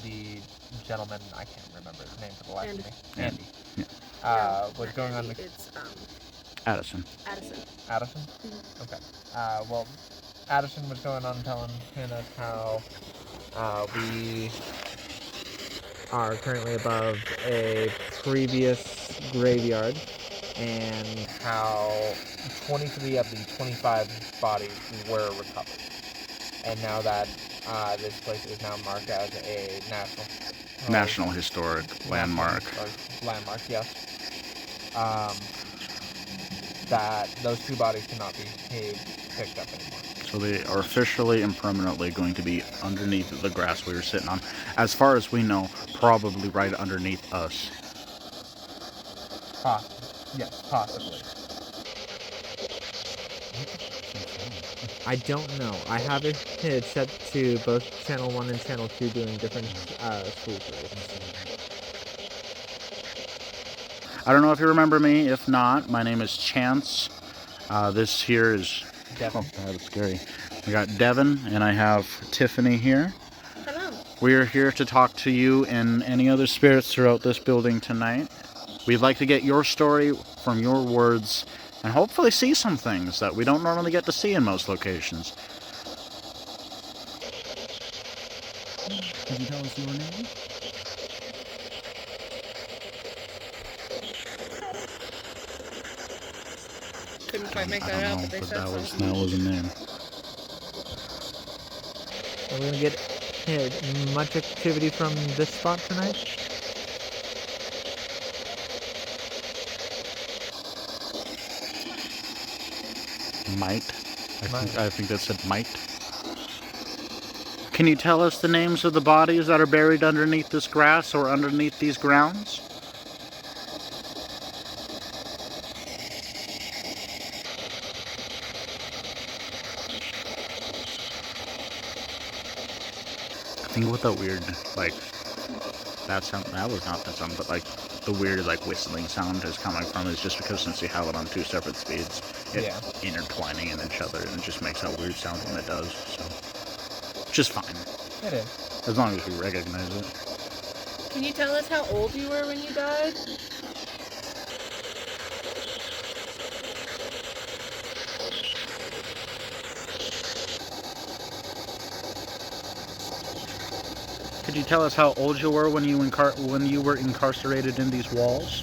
the gentleman, I can't remember his name for the life of me. Andy. Yeah. Was going on the... It's Addison. Addison? Mm-hmm. Okay. Well, Addison was going on telling us how we are currently above a previous graveyard, and how 23 of the 25 bodies were recovered. And now that this place is now marked as a National Historic Landmark. Landmark, yes. That those two bodies cannot be picked up anymore. So they are officially and permanently going to be underneath the grass we were sitting on. As far as we know, probably right underneath us. Yes, possibly. I don't know. I have it set to both Channel 1 and Channel 2 doing different swoop rates. I don't know if you remember me. If not, my name is Chance. This here is... Devin. Oh, that was scary. We got Devin, and I have Tiffany here. Hello. We are here to talk to you and any other spirits throughout this building tonight. We'd like to get your story from your words and hopefully see some things that we don't normally get to see in most locations. Could you tell us your name? Couldn't quite make that out, but they said that something. was a name. Are we going to get much activity from this spot tonight? Might. I think that said might. Can you tell us the names of the bodies that are buried underneath this grass or underneath these grounds? I think what the weird, like, that was not the sound, but like the weird like whistling sound is coming from is just because since you have it on two separate speeds, it's intertwining in each other, and it just makes that weird sound when it does. So, just fine. It is. As long as we recognize it. Can you tell us how old you were when you died? Could you tell us how old you were when you were incarcerated in these walls?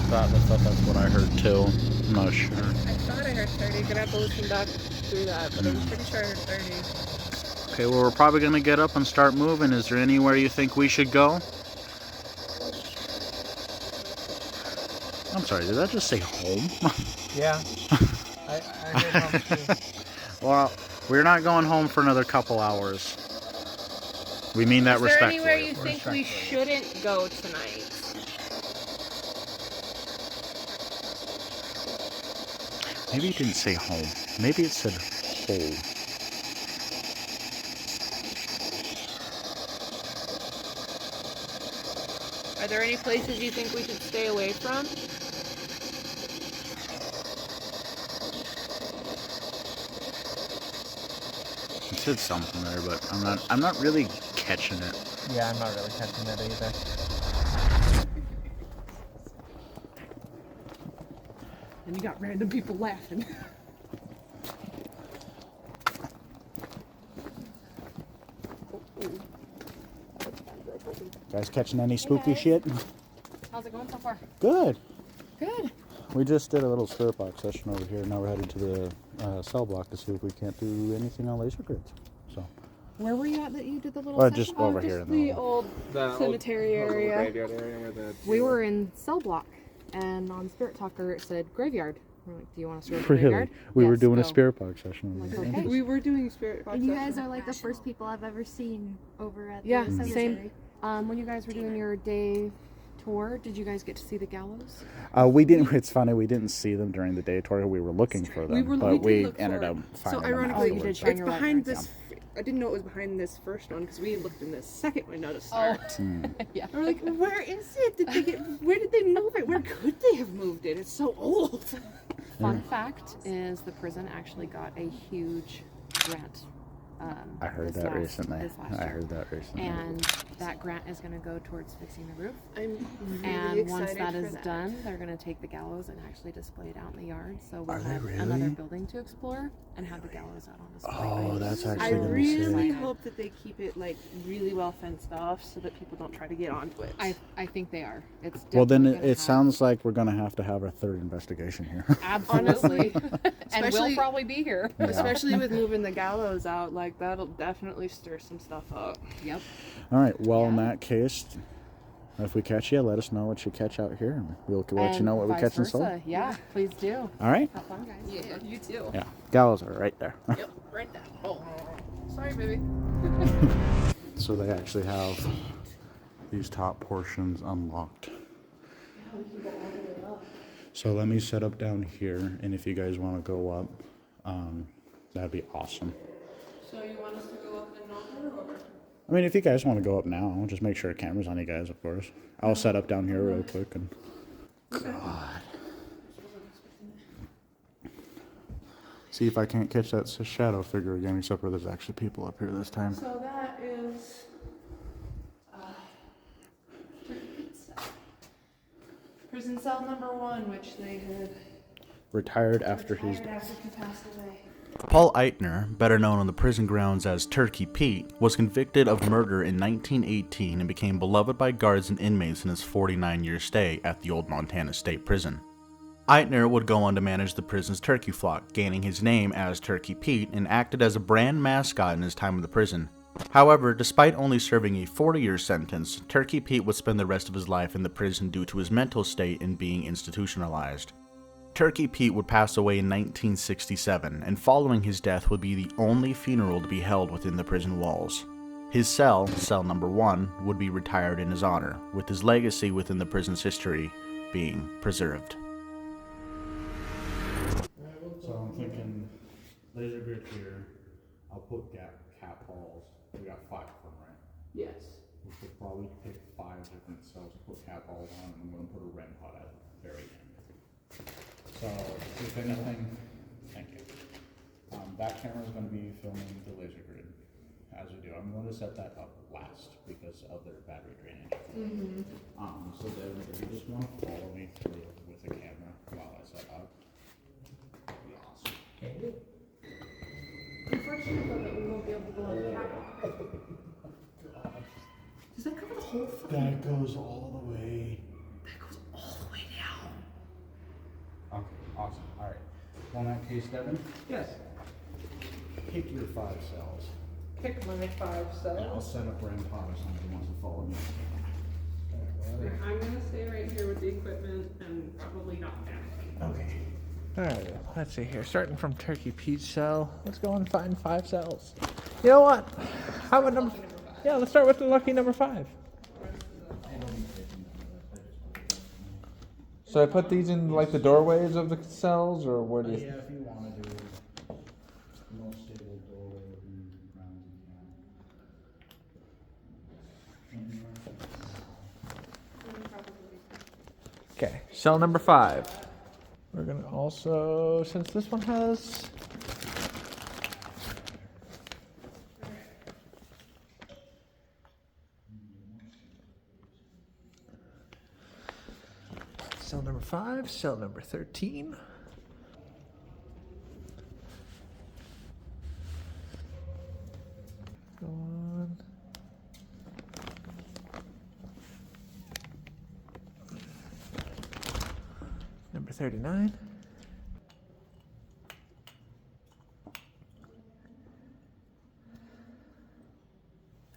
I thought that's what I heard too. I'm not sure. I thought I heard 30. Gonna have to listen back through that, but I'm pretty sure I heard 30. Okay, well, we're probably gonna get up and start moving. Is there anywhere you think we should go? I'm sorry, did that just say home? Yeah. I heard home too. Well, we're not going home for another couple hours. We mean that respectfully. Is there anywhere you think we shouldn't go tonight? Maybe it didn't say home. Maybe it said hole. Are there any places you think we should stay away from? It said something there, but I'm not really catching it. Yeah, I'm not really catching that either. and you got random people laughing. Guys catching any spooky shit? How's it going so far? Good. Good. We just did a little spirit box session over here. Now we're headed to the cell block to see if we can't do anything on laser grids. So. Where were you at that you did the little Well, session? just over here in the the old cemetery area. Graveyard area where the We were in cell block, and on Spirit Talker it said graveyard. We're like, do you want us to go to the Really? graveyard? We were Yes, doing a go. spirit box session. Like, okay. We were doing spirit box. And you guys are like the first people I've ever seen over at the Yeah, cemetery. same. When you guys were doing your day tour, did you guys get to see the gallows? We didn't. It's funny. We didn't see them during the day tour. We were looking for them, but we ended up finding So them ironically, afterwards. it's behind this. I didn't know it was behind this first one because we looked in this second window to start. Yeah. We're like, where is it? Where did they move it? Where could they have moved it? It's so old. Fun fact is the prison actually got a huge grant. I heard that recently. I heard that recently. And that grant is going to go towards fixing the roof. I'm really And excited once that for is that. done, they're going to take the gallows and actually display it out in the yard. So we'll Are they have really? another building to explore and have the gallows out on display. Oh, that's I actually gonna be sick. really hope that they keep it like really well fenced off so that people don't try to get onto it. I think they are. It's Well, then definitely it sounds like we're gonna have our third investigation here. absolutely, and we'll Especially- probably be here. Yeah. Especially with moving the gallows out, like that'll definitely stir some stuff up. Yep. All right. Well, in that case, if we catch you, let us know what you catch out here, and we'll let you And know what we vice catch in versa. Seoul. Yeah, please do. All right. Have fun, guys. Yeah, you too. Yeah. Gallows are right there. Yep, right there. Oh, sorry, baby. So they actually have these top portions unlocked. So let me set up down here, and if you guys want to go up, that'd be awesome. So you want us to go up and over, or? I mean, if you guys want to go up now, just make sure the camera's on you guys, of course. I'll set up down here real quick and. God. See if I can't catch that shadow figure again, except for there's actually people up here this time. So that is prison cell number 1, which they had Retired after his retired death. after he passed away. Paul Eitner, better known on the prison grounds as Turkey Pete, was convicted of murder in 1918 and became beloved by guards and inmates in his 49-year stay at the old Montana State Prison. Eitner would go on to manage the prison's turkey flock, gaining his name as Turkey Pete, and acted as a brand mascot in his time in the prison. However, despite only serving a 40-year sentence, Turkey Pete would spend the rest of his life in the prison due to his mental state and being institutionalized. Turkey Pete would pass away in 1967, and following his death would be the only funeral to be held within the prison walls. His cell, cell number 1, would be retired in his honor, with his legacy within the prison's history being preserved. So I'm thinking laser grid here. I'll put cat balls. We got 5 of them, right? Yes. We could probably pick 5 different cells to put cat balls on, and I'm going to put a REM pod at the very end. So if anything, thank you. That camera is going to be filming the laser grid as we do. I'm going to set that up last because of their battery drainage. So then if you just want to follow me through with the camera while I set up, that'd be awesome. Unfortunately, though, that we won't be able to go on the catwalk. Does that cover the whole fucking? That goes all the way. That goes all the way down. Okay, awesome. All right. Well, in that case, Devin, Yes. pick your 5 cells. Pick my 5 And I'll cells. set up REM pod if somebody wants to follow me. I'm gonna stay right here with the equipment and probably not down. Okay. Alright, let's see here. Starting from Turkey Pete's cell. Let's go and find 5 cells. You know what? How about number... Yeah, let's start with the lucky number 5. So I put these in like the doorways of the cells, or where do you... Yeah, if you want to do the most stable doorway looking grounds you can. Okay, cell number 5. We're gonna also, since this one has... Cell number 5, cell number 13. go on. Number 39.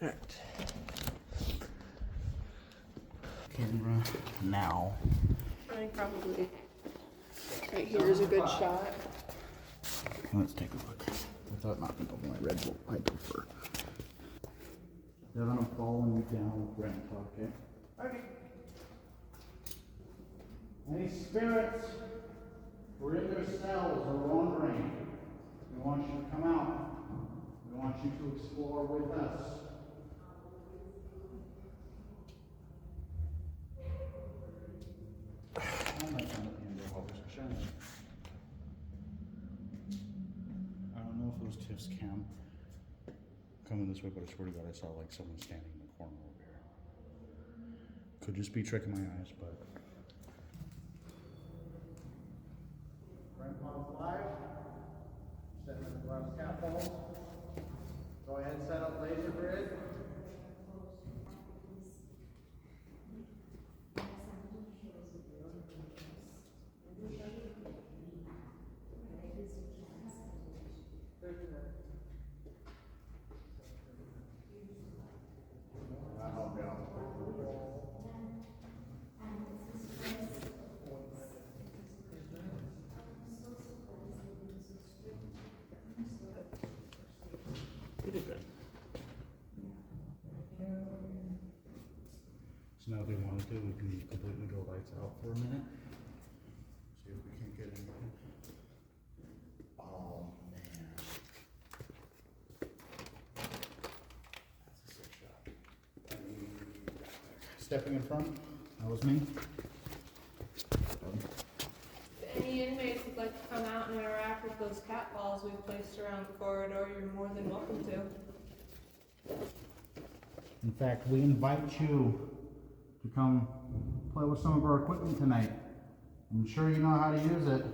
Alright. Camera now. I think probably right here is a good shot. Let's take a look. Without knocking over my Red Bull, I prefer. Then I'm following you down with Grandpa, okay? Okay. Any spirits who are in their cells or wandering, we want you to come out. We want you to explore with us. I don't know if it was Tiff's cam coming this way, but I swear to God, I saw like someone standing in the corner over here. Could just be tricking my eyes, but. Grandpa's live. Setting up the glass cat balls. Go ahead and set up laser grid. So now if we wanted to, we can completely go lights out for a minute. See if we can't get anything. Oh man. That's a sick shot. Stepping in front, that was me. If any inmates would like to come out and interact with those cat balls we've placed around the corridor, you're more than welcome to. In fact, we invite you to come play with some of our equipment tonight. I'm sure you know how to use it.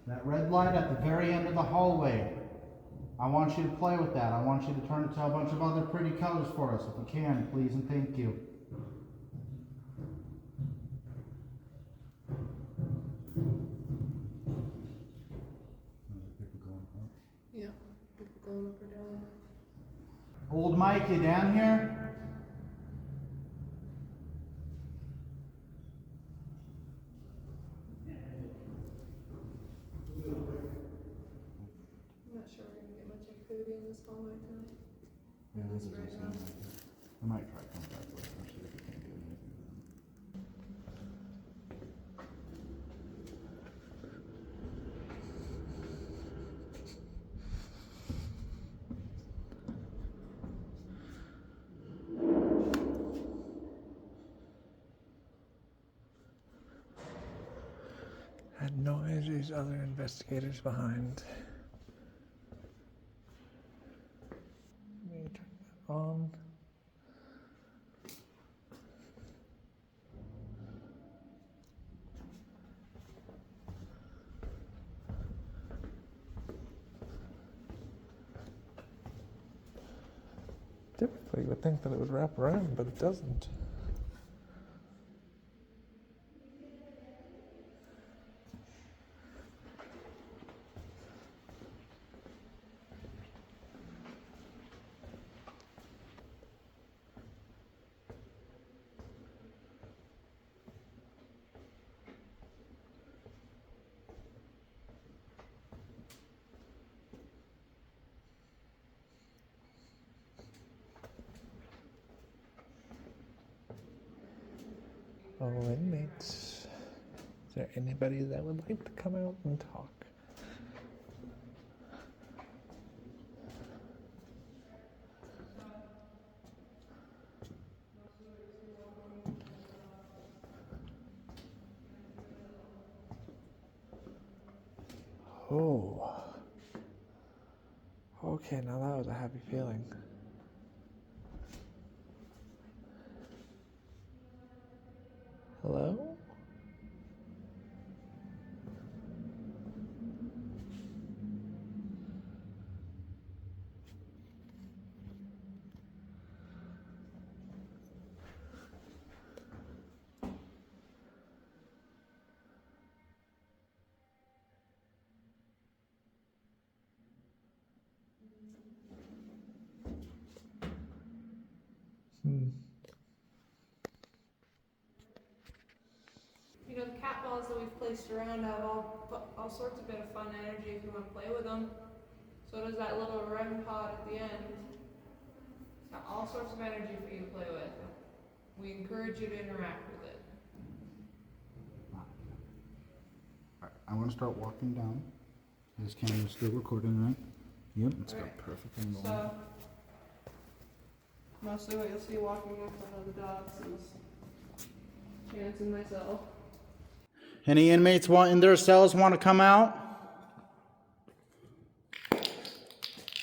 That red light at the very end of the hallway, I want you to play with that. I want you to turn it to a bunch of other pretty colors for us, if you can, please and thank you. Yeah, people going up or down. Old Mike, you down here? I'm not sure we're gonna get much activity in this hallway tonight. Yeah, this is right now. I might try to come back with them, see if we can do anything with them. Had noise, these other investigators behind. Let me turn that on. Typically, you would think that it would wrap around, but it doesn't. All inmates. Is there anybody that would like to come out and talk? Oh. Okay, now that was a happy feeling. Hello? we've placed around have all sorts of bit of fun energy if you want to play with them. So does that little REM pod at the end. It's got all sorts of energy for you to play with. We encourage you to interact with it. Alright, I'm going to start walking down. This camera's still recording, right? Yep, it's got perfect angle. So, mostly what you'll see walking in front of the dogs is Chance and myself. Any inmates in their cells want to come out?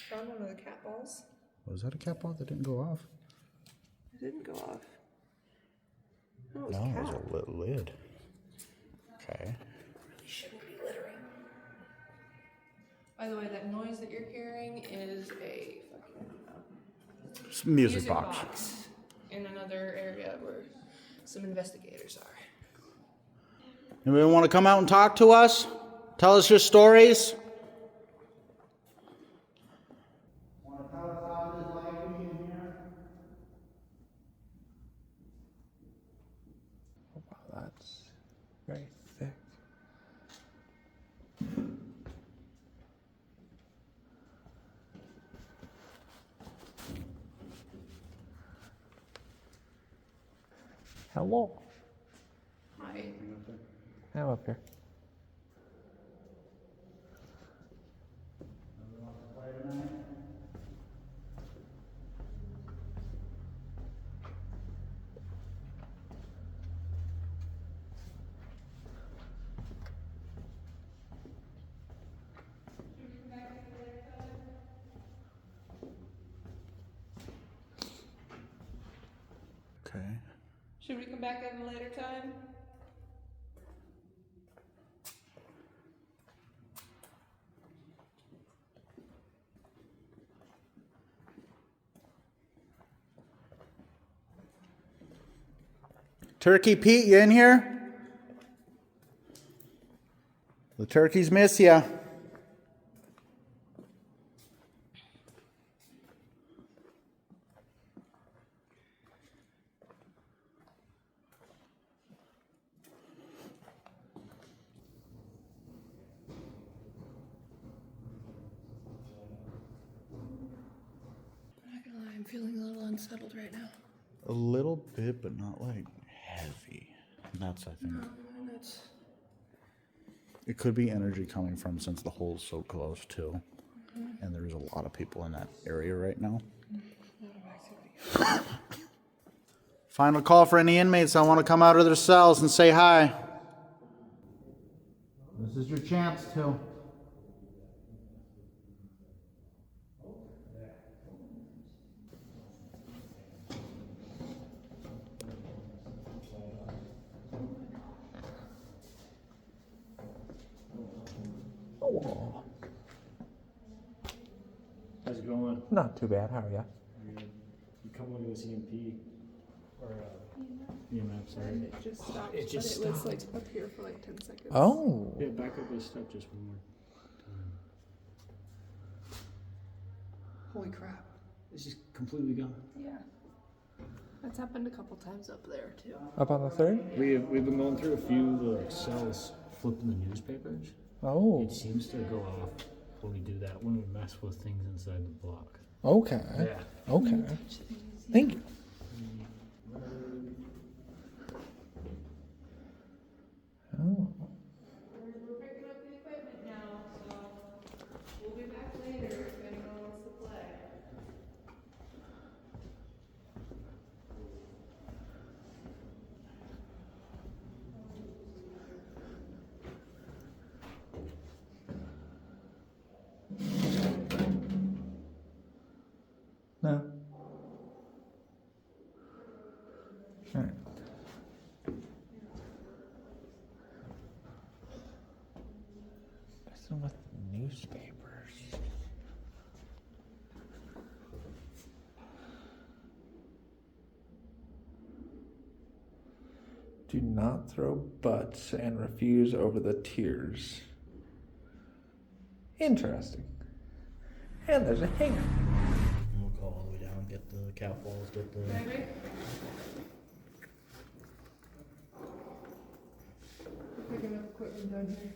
Found one of the cat balls. Was that a cat ball that didn't go off? It didn't go off. No, it was No, it was a lid. Okay. You shouldn't be littering. By the way, that noise that you're hearing is a fucking Music box. in another area where some investigators are. Anybody want to come out and talk to us? Tell us your stories? Want to tell us how it is like being here? Oh, wow, that's very thick. Hello. Hi. I'm up here. Okay. Should we come back at a later time? Turkey Pete, you in here? The turkeys miss ya. I'm not gonna lie, I'm feeling a little unsettled right now. A little bit, but not like heavy. And that's, I think. No, and that's... It could be energy coming from since the hole's so close too. And there's a lot of people in that area right now. Final call for any inmates that want to come out of their cells and say hi. This is your chance to. Oh. How's it going? Not too bad. How are ya? You come on to this EMP or EMF, sorry. And it just stopped, It just but it was stopped. like up here for like 10 seconds. Oh. Yeah, back up this step just one more time. Holy crap. It's just completely gone. Yeah. That's happened a couple times up there too. Up on the third? We've been going through a few cells flipping the newspapers. Oh. It seems to go off when we do that, when we mess with things inside the block. Okay. Yeah. Okay. Thank you. Oh. We're picking up the equipment now, so we'll be back later if anyone wants to play. No. All right. Messing with newspapers. Do not throw butts and refuse over the tears. Interesting. And there's a hanger. We'll go all the way down, get the cat balls, get the... Maybe? We're picking up equipment down here.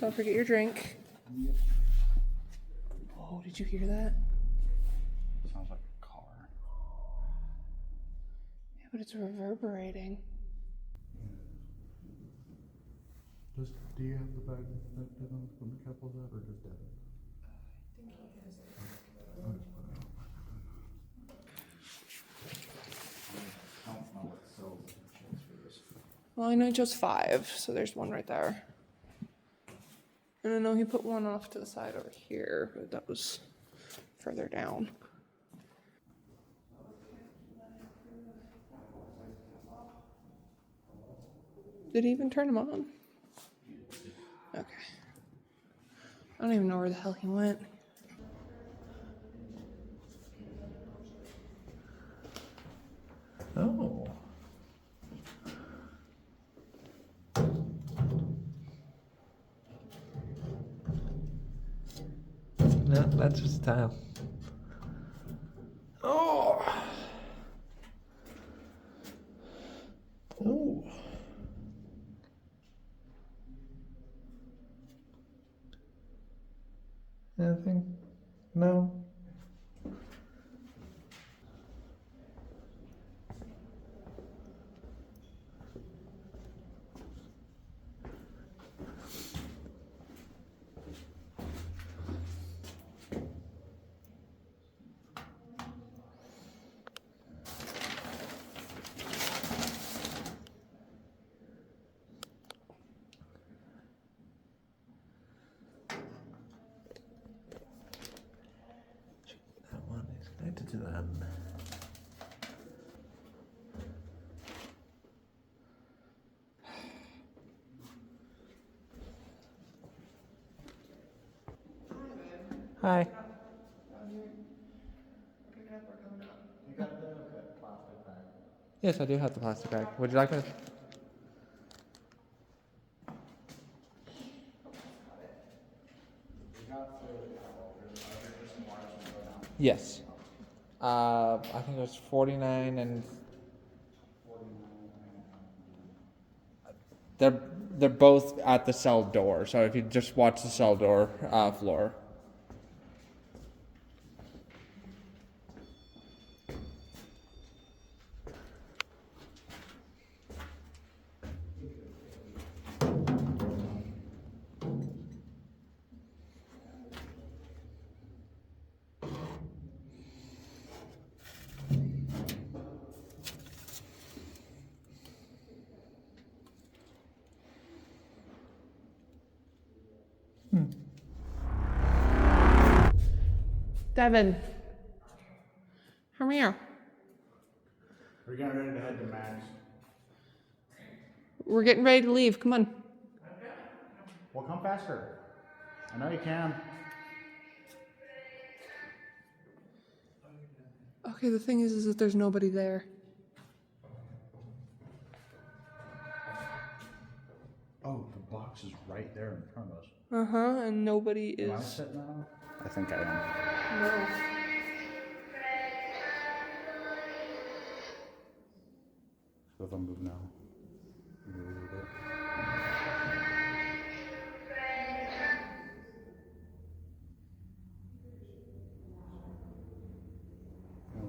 Don't forget your drink. Oh, did you hear that? Sounds like a car. Yeah, but it's reverberating. Do you have the bag that Devin from the couples at, or just Devin? I think he has it. I'll just put it on. I don't know what sells for this. Well, I know just 5, so there's one right there. And I know he put one off to the side over here, but that was further down. Did he even turn them on? Okay. I don't even know where the hell he went. Oh. No, that's just time. Oh. Oh. Anything? No. That one is connected to that. Hi. You got the plastic bag. Yes, I do have the plastic bag. Would you like me to? Yes. I think it was 49 and they're both at the cell door. So if you just watch the cell door floor. Devin. Come here. We're getting ready to head to Max. We're getting ready to leave. Come on. Well, come faster. I know you can. Okay, the thing is that there's nobody there. Oh, the box is right there in front of us. Uh-huh, and nobody is... Am I sitting on? I think I am. No. So if I move now, maybe a little bit.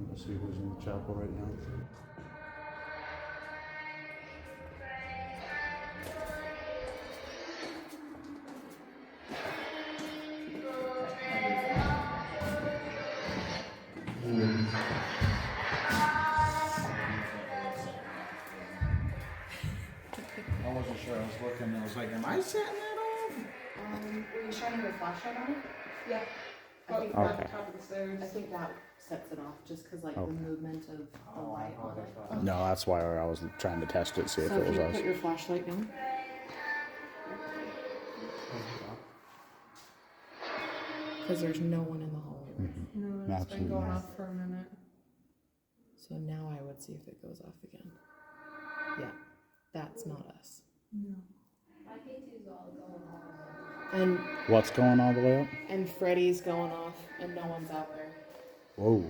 Let's see who's in the chapel right now. I wasn't sure. I was looking and I was like, am I setting that off? Were you shining your flashlight on it? Yeah. I think Okay. that, top of the stairs. I think that sets it off just because like Okay. the movement of the light on it. No, that's why I was trying to test it, see if So it if was you us. put your flashlight down. Because there's no one in the hallway. No, it's been going off for a minute. So now I would see if it goes off again. Yeah, that's not us. No. My K2's all going on. And What's going all the way up? and Freddy's going off and no one's out there. Whoa.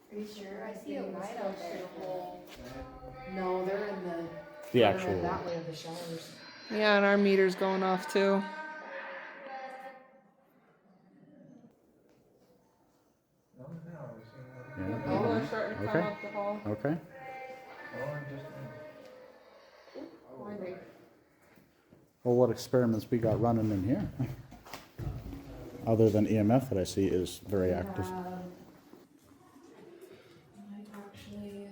Are you sure? I see a light out there. No, they're in the The further actual. that way of the showers. Yeah, and our meter's going off too. Yeah. People are starting to come Okay. up the hall. Okay. Why they? Well, what experiments we got running in here? Other than EMF that I see is very active. Might actually,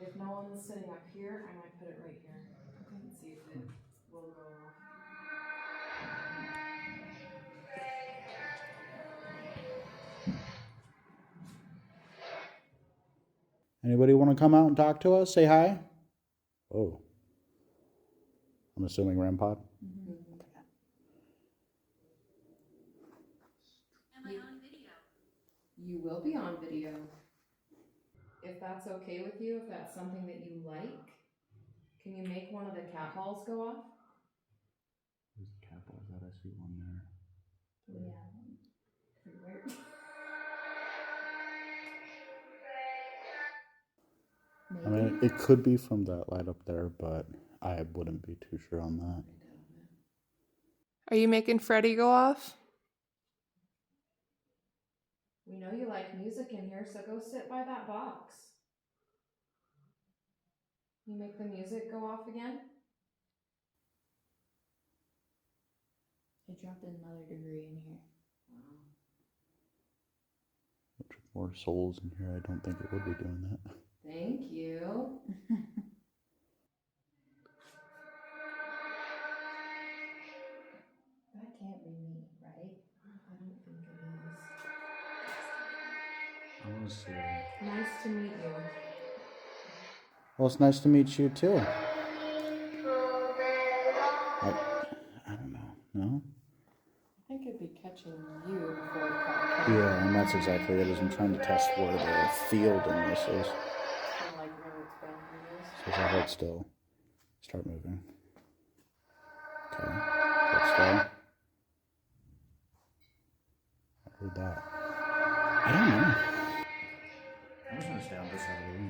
if no one's sitting up here, I might put it right here. Okay. And see if it will go off. Anybody want to come out and talk to us? Say hi. Oh. I'm assuming REM pod. Am I on video? You will be on video. If that's okay with you, if that's something that you like, can you make one of the cat balls go off? There's the cat balls that I see one there. Yeah. Pretty weird. I mean, it could be from that light up there, but I wouldn't be too sure on that. Are you making Freddy go off? We know you like music in here, so go sit by that box. You make the music go off again? I dropped another degree in here. Wow. More souls in here, I don't think it would be doing that. Thank you. That can't be me, right? I don't think it is. I want to see. Nice to meet you. Well, it's nice to meet you too. I don't know. No? I think it'd be catching you before it caught Ken. Yeah, and that's exactly it. Is I'm trying to test where the field in this is. And like where its boundary is. So if I hold still, start moving. Okay, hold still. I heard that. I don't know. I'm just gonna stay on this side of the room.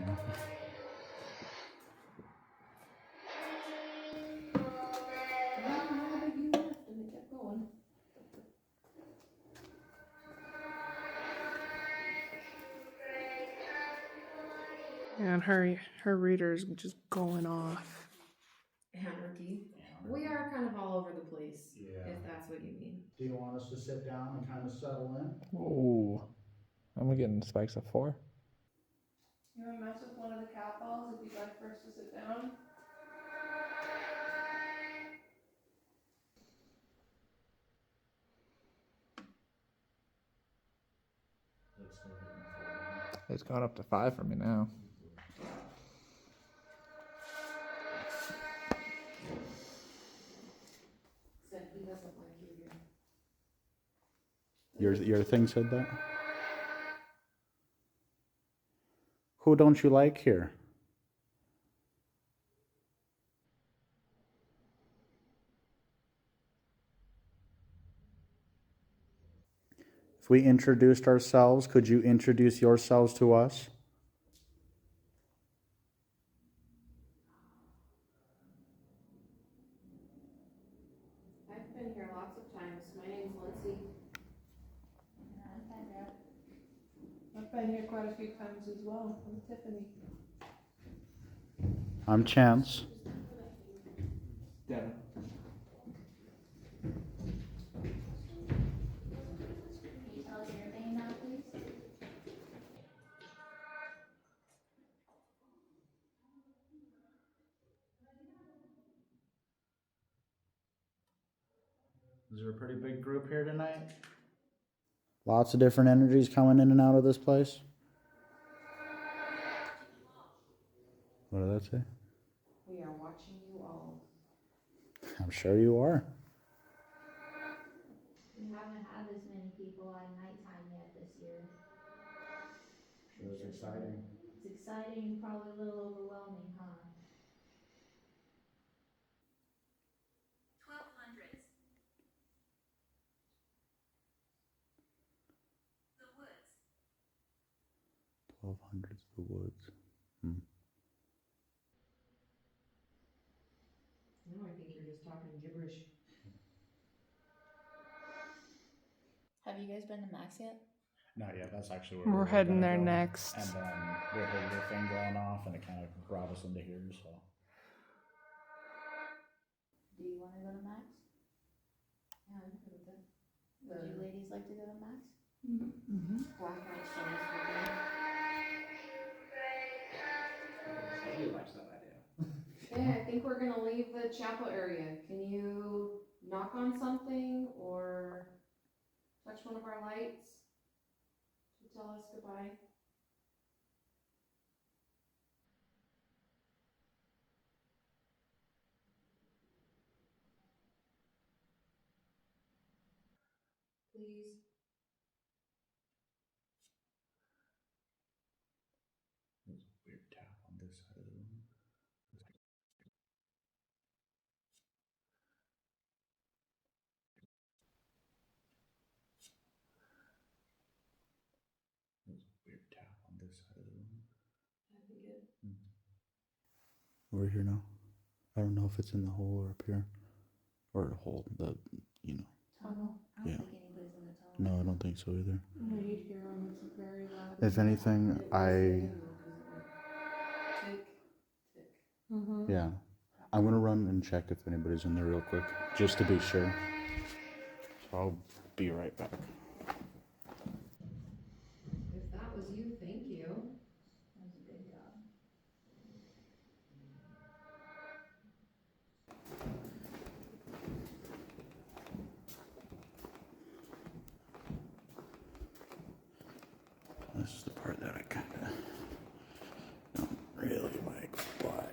You left and it kept going. And her reader's just going off. Anarchy. We are kind of all over the place, if that's what you mean. Do you want us to sit down and kind of settle in? Ooh. I'm getting spikes of 4. You want to mess with one of the cat balls if you'd like for us to sit down? It's gone up to 5 for me now. Said he doesn't like you here. Your thing said that? Who don't you like here? If we introduced ourselves, could you introduce yourselves to us? I've been here lots of times. My name's Lindsay. I've been here quite a few times as well. I'm Tiffany. I'm Chance. Devin. Can you tell us your name now, please? Is there a pretty big group here tonight? Lots of different energies coming in and out of this place. What did that say? We are watching you all. I'm sure you are. We haven't had this many people at nighttime yet this year. Sure, it's exciting. It's exciting and probably a little overwhelming, huh? 1200s. The woods. 1200s, the woods. Hmm. No, I think you're just talking gibberish. Have you guys been to Max yet? Not yet. That's actually where We're we were heading gonna there go. next. And then we heard the thing going off, and it kind of brought us into here. So. Do you want to go to Max? Yeah, I'm good with it. Would you ladies like to go to Max? Blackout stars for them. I do like that idea. Okay, I think we're gonna leave the chapel area. Can you knock on something or touch one of our lights to tell us goodbye? Please. There's a weird tap on this side of the room. There's a weird tap on this side of the room. I think it. We're here now. I don't know if it's in the hole or up here. Or the hole, Tunnel? I don't Yeah. think anybody's in the tunnel. No, I don't think so either. We'd hear them. It's very loud. If anything, yeah. I'm gonna run and check if anybody's in there real quick, just to be sure. So I'll be right back. If that was you, thank you. That was a good job. This is the part that I kinda don't really like, but...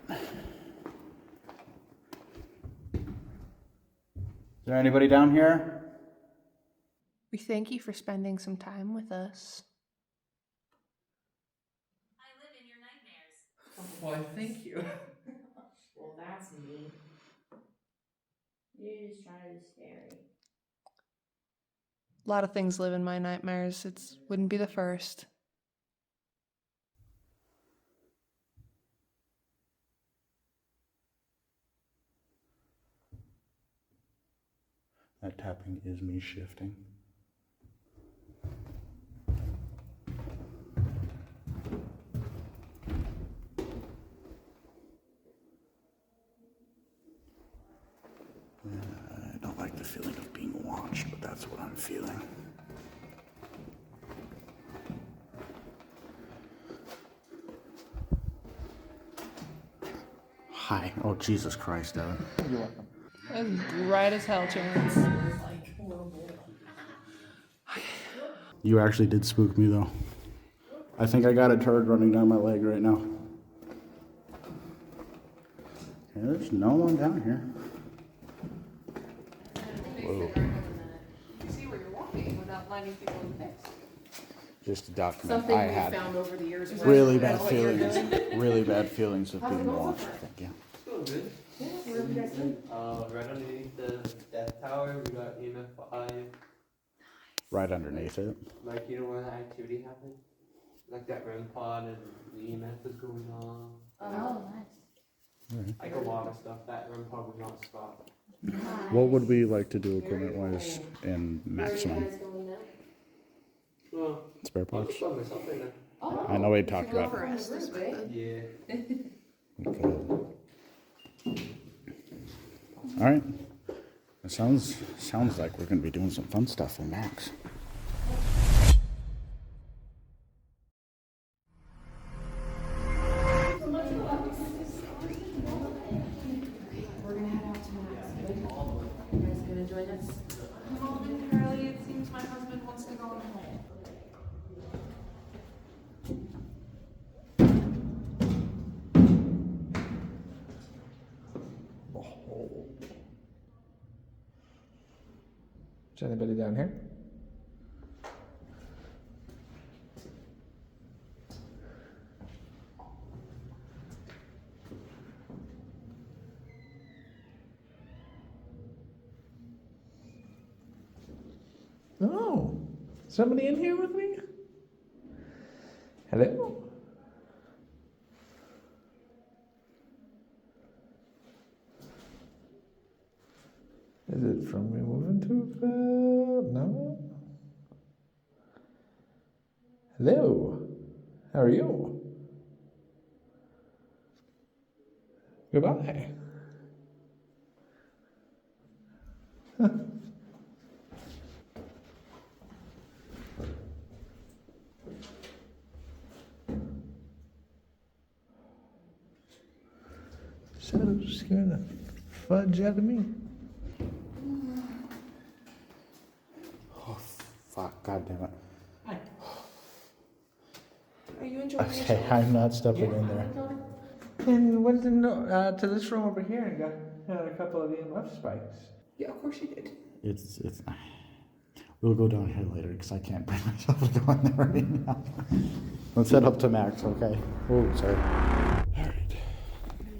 Is there anybody down here? We thank you for spending some time with us. I live in your nightmares. Why, thank you. Well, that's mean. You're just trying to be scary. A lot of things live in my nightmares. It wouldn't be the first. That tapping is me shifting. I don't like the feeling of being watched, but that's what I'm feeling. Hi. Oh, Jesus Christ, Evan. You're welcome. That's bright as hell, Chance. You actually did spook me, though. I think I got a turd running down my leg right now. Yeah, there's no one down here. Whoa. You can see where you're walking without letting people in the face. Just to document, Something I we had found over the years. really bad feelings. Really bad feelings of being watched. Thank you. Doing good. Yeah, where have you guys been? Right underneath the death tower, we got EMF 5. Right underneath it. Like, you know where the activity happened? Like that REM pod and the EMF was going on. Oh, nice. Like a lot of stuff. That REM pod would not stop. What would we like to do equipment-wise in Where are you maximum? guys going now? Well, Spare I'll parts? just by myself right now. Oh, I know we you talked should go about for it. us this way. Yeah. Okay. All right. It sounds like we're gonna be doing some fun stuff in Max. We're gonna head out to Max. You guys gonna join us? Mom and Carly, it seems my husband wants to go on home. Is anybody down here? Oh, somebody in here with me? Hello? from me moving too fast. No. Hello. How are you? Goodbye. Shadows scaring the fudge out of me. Oh, fuck. God damn it. Are you enjoying Okay, yourself? I'm not stepping in there. And went to this room over here and got a couple of EMF spikes. Yeah, of course you did. It's. We'll go down here later because I can't bring myself to go in there right now. Let's head up to Max, okay? Oh, sorry. All right.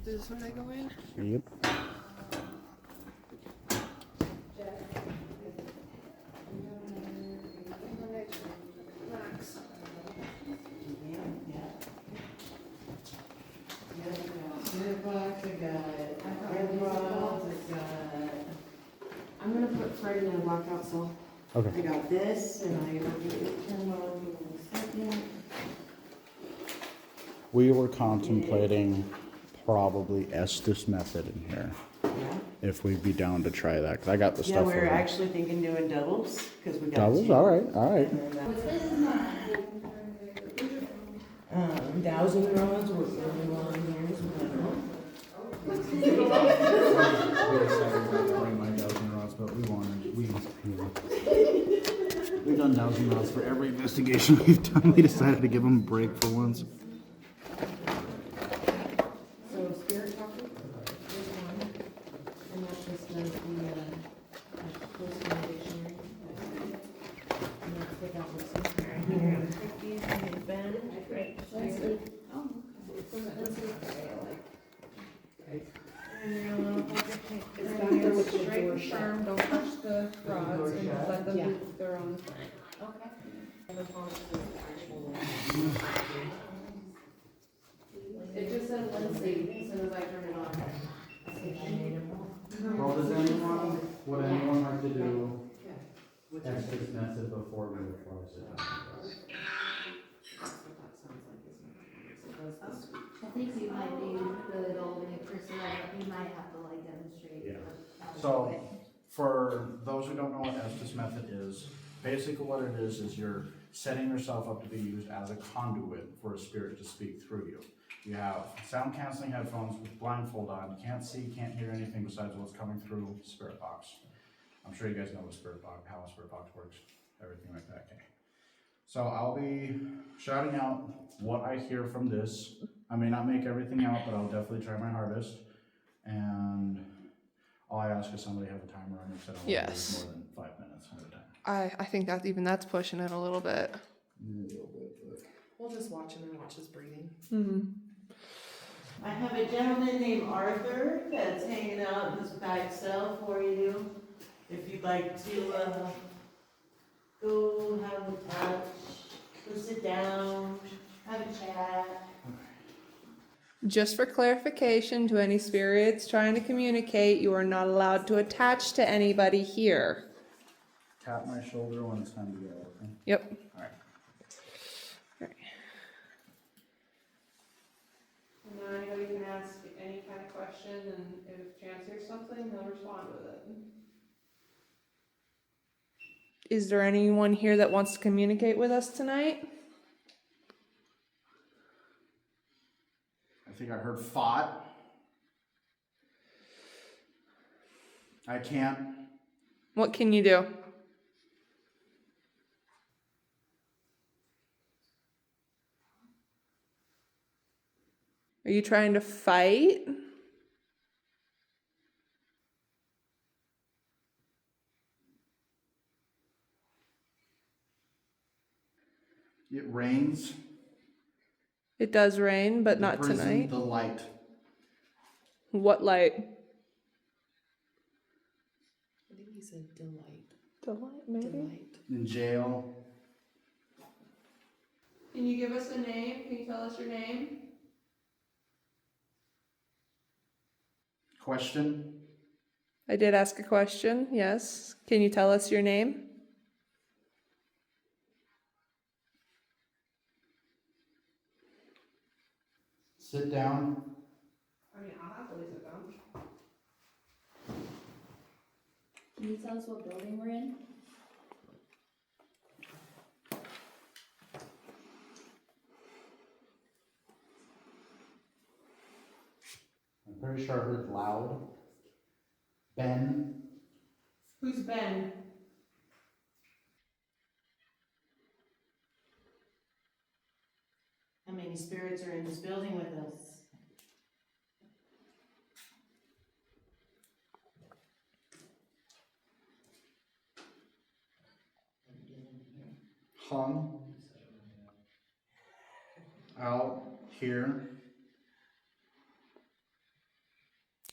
This is where I go in? Yep. Max. I'm gonna put Fred in a blackout cell. Okay. I got this, and I will turn on in a second. We were contemplating probably Estes method in here. Yeah. If we'd be down to try that, because I got the Yeah, stuff. we're over. actually thinking doing doubles, because we got Doubles? two. All right, all right. Dowsing rods were really long here as well. We're excited about playing my dowsing rods, but we've done dowsing rods for every investigation we've done. We decided to give them a break for once. So spirit talker, there's one, and that just does the postman dictionary. And that's what that looks like. Alright, here, I'm gonna take these and the bend, right, spirit. Oh, let's see what they like. It's down here with straight and firm, don't touch the rods, and let them do their own thing. Okay. It just said Lindsay as soon as I turn it on. Well, would anyone like to do Estes method before we close it? I think you might be good old me personally, but you might have to like demonstrate. Yeah. So, for those who don't know what Estes method is, basically what it is you're setting yourself up to be used as a conduit for a spirit to speak through you. You have sound canceling headphones with blindfold on. You can't see, can't hear anything besides what's coming through spirit box. I'm sure you guys know what spirit box, how a spirit box works, everything like that. Okay. So I'll be shouting out what I hear from this. I may not make everything out, but I'll definitely try my hardest. And all I ask is somebody have a timer on it, so I don't want to lose more than 5 minutes at a time. I think that's pushing it a little bit. A little bit, but We'll just watch him and watch his breathing. Mm-hmm. I have a gentleman named Arthur that's hanging out in this back cell for you. If you'd like to go have a touch, go sit down, have a chat. Just for clarification to any spirits trying to communicate, you are not allowed to attach to anybody here. tap my shoulder when it's time to go, okay? Yep. All right. And now anybody can ask any kind of question, and if Chance hears something, he'll respond with it. Is there anyone here that wants to communicate with us tonight? I think I heard fought. I can't. What can you do? Are you trying to fight? It rains. It does rain, but It not brings in tonight. the light. What light? I think he said delight. Delight, maybe? Delight. In jail. Can you give us a name? Can you tell us your name? Question. I did ask a question, yes. Can you tell us your name? Sit down. I mean, I'll happily sit down. Can you tell us what building we're in? I'm pretty sure I heard loud. Ben. Who's Ben? How many spirits are in this building with us? Hung. Out here.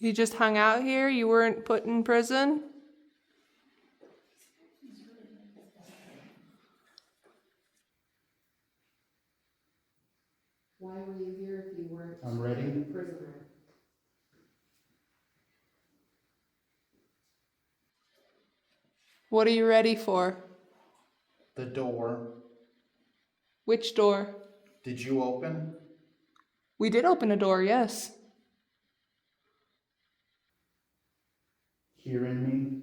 You just hung out here? You weren't put in prison? Why were you here if you weren't I'm ready. a prisoner? What are you ready for? The door. Which door? Did you open? We did open a door, yes. Hearing me?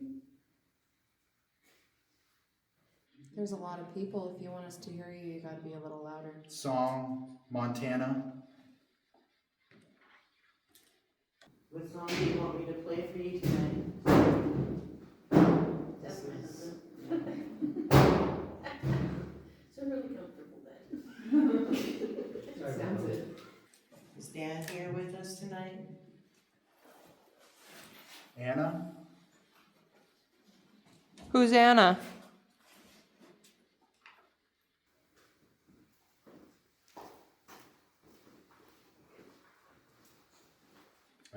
There's a lot of people. If you want us to hear you, you gotta be a little louder. Song. Montana. What song do you want me to play for you tonight? That's my husband. It's a really comfortable bed. Sounds good. Is Dan here with us tonight? Anna? Who's Anna?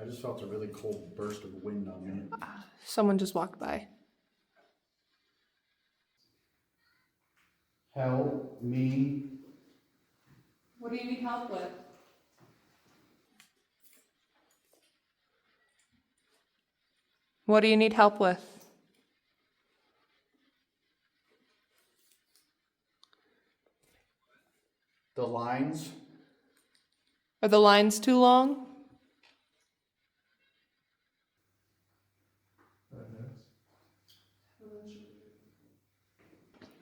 I just felt a really cold burst of wind on me. Someone just walked by. Help me. What do you need help with? What do you need help with? The lines. Are the lines too long?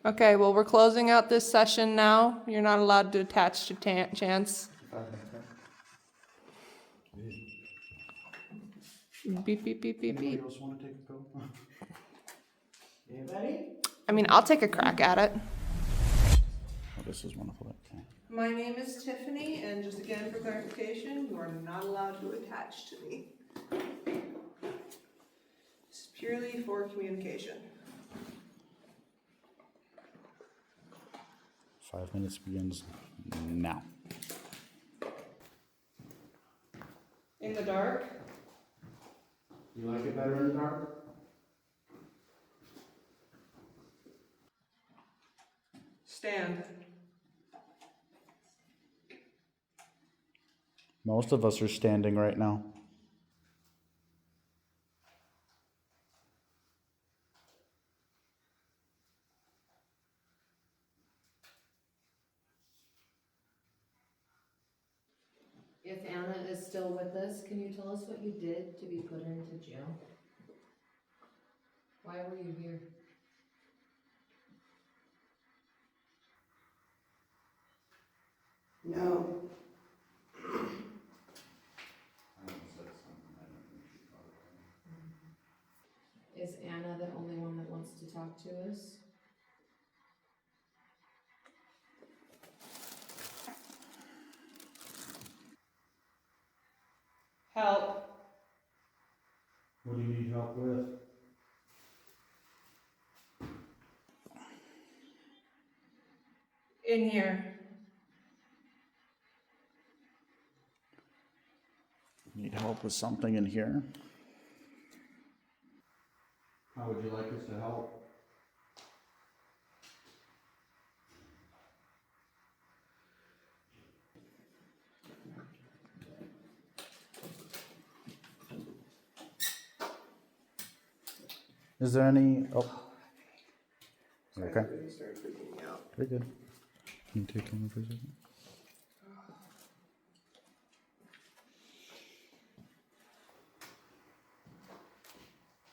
Okay, well, we're closing out this session now. You're not allowed to attach to Chance. Beep, beep, beep, beep, Anybody beep. else want to take a pill? Anybody? I mean, I'll take a crack at it. Oh, this is wonderful. Okay. My name is Tiffany, and just again for clarification, you are not allowed to attach to me. It's purely for communication. 5 minutes begins now. In the dark? You like it better in the dark? Stand. Most of us are standing right now. If Anna is still with us, can you tell us what you did to be put into jail? Why were you here? No. Is Anna the only one that wants to talk to us? Help. What do you need help with? In here. Need help with something in here? How would you like us to help? Is there any? Oh. Okay. Start freaking me out. Very good. Can you take camera for a second?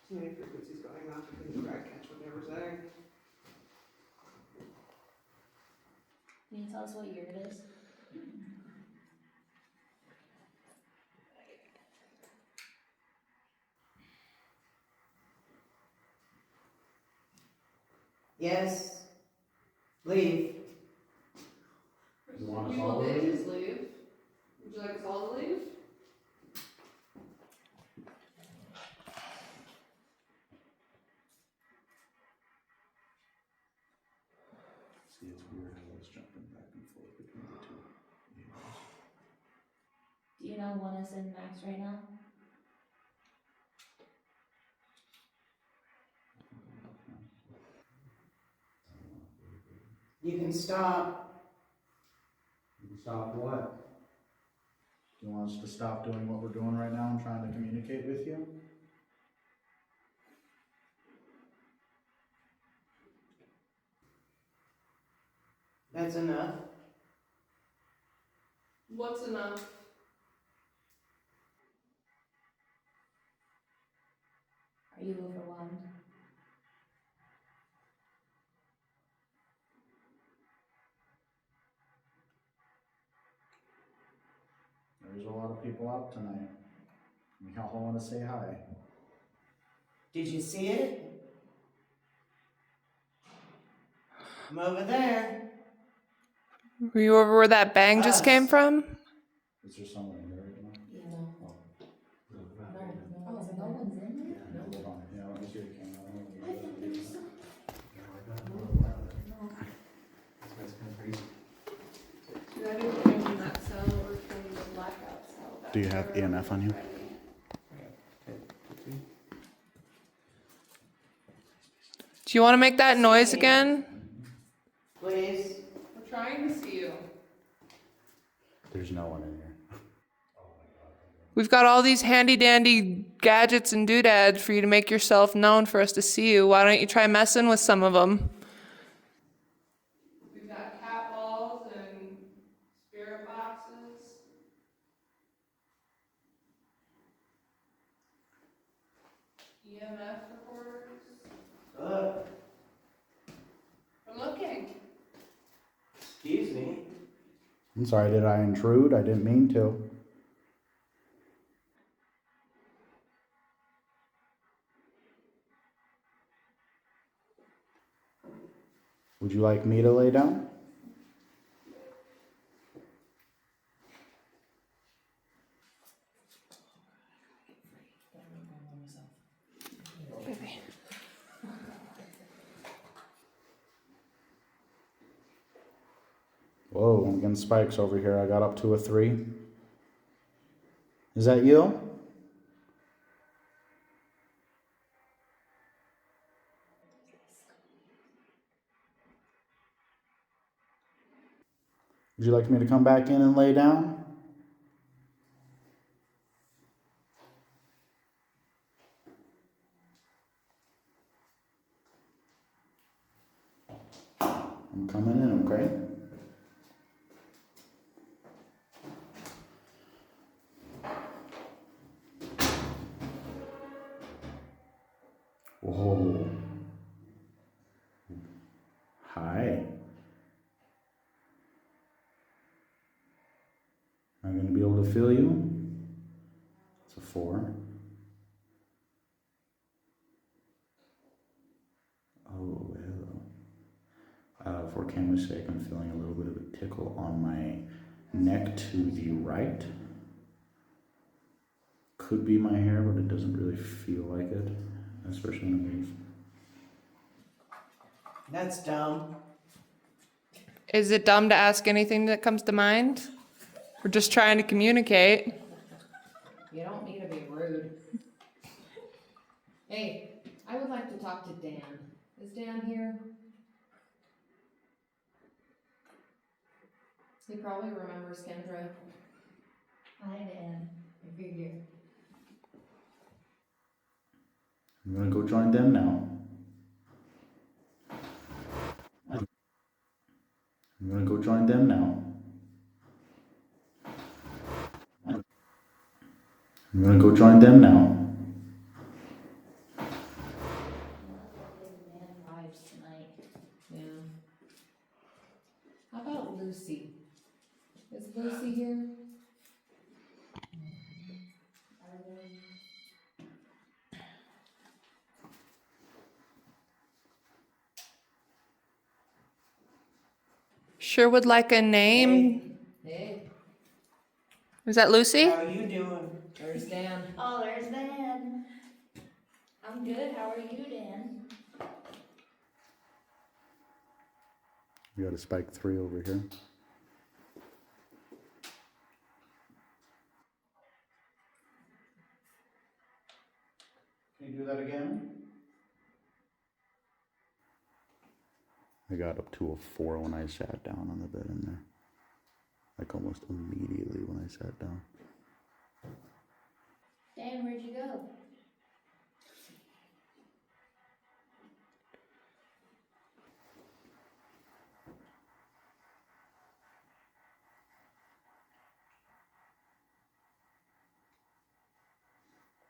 Too many frequencies going off because you try to catch what they were saying. Can you tell us what year it is? Yes. Leave. You want us You all will to leave? just leave. Would you like us all to leave? See, it's weird how it's jumping back and forth between the two. Do you know one is in max right now? You can stop. Stop what? Do you want us to stop doing what we're doing right now and trying to communicate with you? That's enough. What's enough? Are you overwhelmed? There's a lot of people out tonight. We all want to say hi. Did you see it? I'm over there. Were you over where that bang just came from? Is there someone in there right now? No. Oh. No, no one's in there? Yeah, hold on. Yeah, let me see the camera. I thought there was some. That's kind of crazy. Should I be putting in that cell or putting the blackout cell back Do you have there? EMF on you? Do you want to make that noise again? Please. We're trying to see you. There's no one in here. We've got all these handy dandy gadgets and doodads for you to make yourself known for us to see you. Why don't you try messing with some of them? We've got cat balls and spirit boxes. EMF recorders. Look. I'm looking. Excuse me. I'm sorry, did I intrude? I didn't mean to. Would you like me to lay down? Whoa, I'm getting spikes over here. I got up to a 3. Is that you? Would you like me to come back in and lay down? I'm coming in, okay? Whoa. Hi. Am I going to be able to feel you? It's a 4. Oh, hello. For camera's sake, I'm feeling a little bit of a tickle on my neck to the right. Could be my hair, but it doesn't really feel like it, especially when I move. That's dumb. Is it dumb to ask anything that comes to mind? We're just trying to communicate. You don't need to be rude. Hey, I would like to talk to Dan. Is Dan here? He probably remembers Kendra. Hi, Dan. If you're here. I'm gonna go join them now. I'm gonna go join them now. I'm gonna go join them now. Vibes tonight. Yeah. How about Lucy? Is Lucy here? Sure would like a name. Hey. Is that Lucy? How you doing? Where's Dan? Oh, there's Dan. I'm good. How are you, Dan? We got a spike 3 over here. Can you do that again? I got up to a 4 when I sat down on the bed in there. Like almost immediately when I sat down. Dan, where'd you go?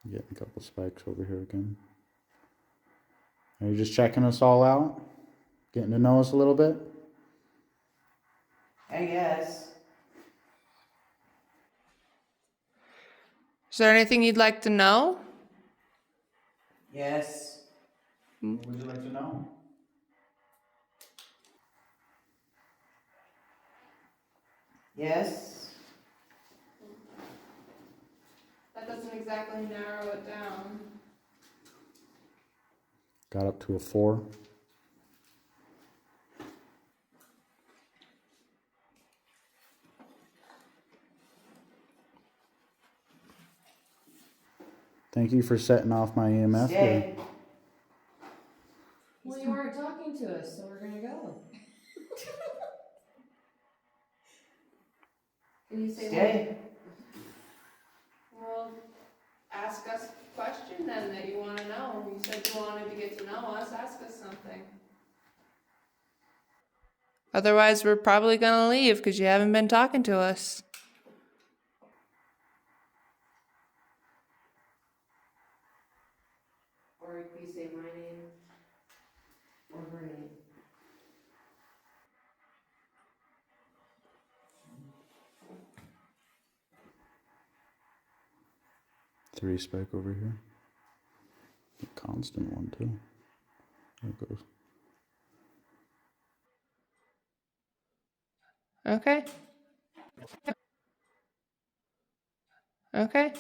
Getting a couple spikes over here again. Are you just checking us all out? Getting to know us a little bit? I guess. Is there anything you'd like to know? Yes. What would you like to know? Yes. That doesn't exactly narrow it down. Got up to a 4. Thank you for setting off my EMF here. Well, you weren't talking to us, so we're gonna go. Can you say Stay. Well, ask us a question then that you want to know. You said you wanted to get to know us. Ask us something. Otherwise, we're probably going to leave because you haven't been talking to us. Or if you say my name or her name. Three spike over here. A constant one too. There it goes. Okay. Okay.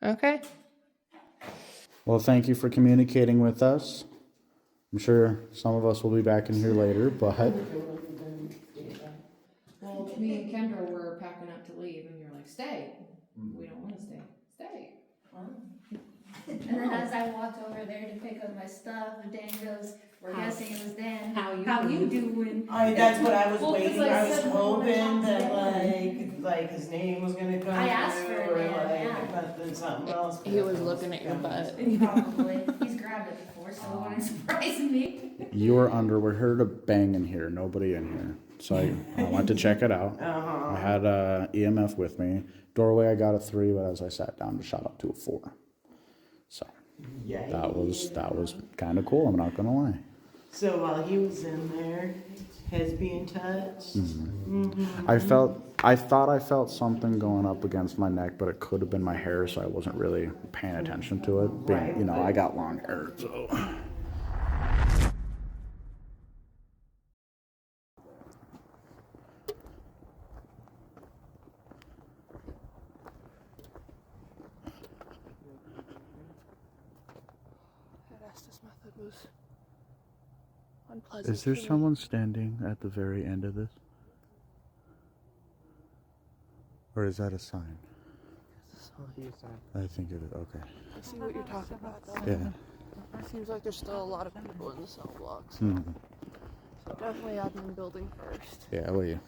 Okay. Well, thank you for communicating with us. I'm sure some of us will be back in here later, but Well, me and Kendra were packing up to leave, and you're like, stay. We don't want to stay. Stay. And then as I walked over there to pick up my stuff, Dan goes, we're guessing it was Dan. How you doing? That's what I was Well, 'cause waiting. I I was said we wanna hoping talk that to like his name was gonna come I asked through, for it, or Dan, like but then something else. He was looking at your butt. Probably. He's grabbed it before, so it wouldn't surprise me. you were under. We heard a bang in here. Nobody in here. So I went to check it out. I had EMF with me. Doorway, I got a 3, but as I sat down, it shot up to a 4. So that was kind of cool. I'm not gonna lie. So while he was in there, heads being touched. I thought I felt something going up against my neck, but it could have been my hair, so I wasn't really paying attention to it. Being, I got long hair, so. This method was unpleasant. Is there someone standing at the very end of this? Or is that a sign? I think it is. Okay. I see what you're talking about, though. Yeah. It seems like there's still a lot of people in the cell blocks. Hmm. So definitely admin building first. Yeah, well, you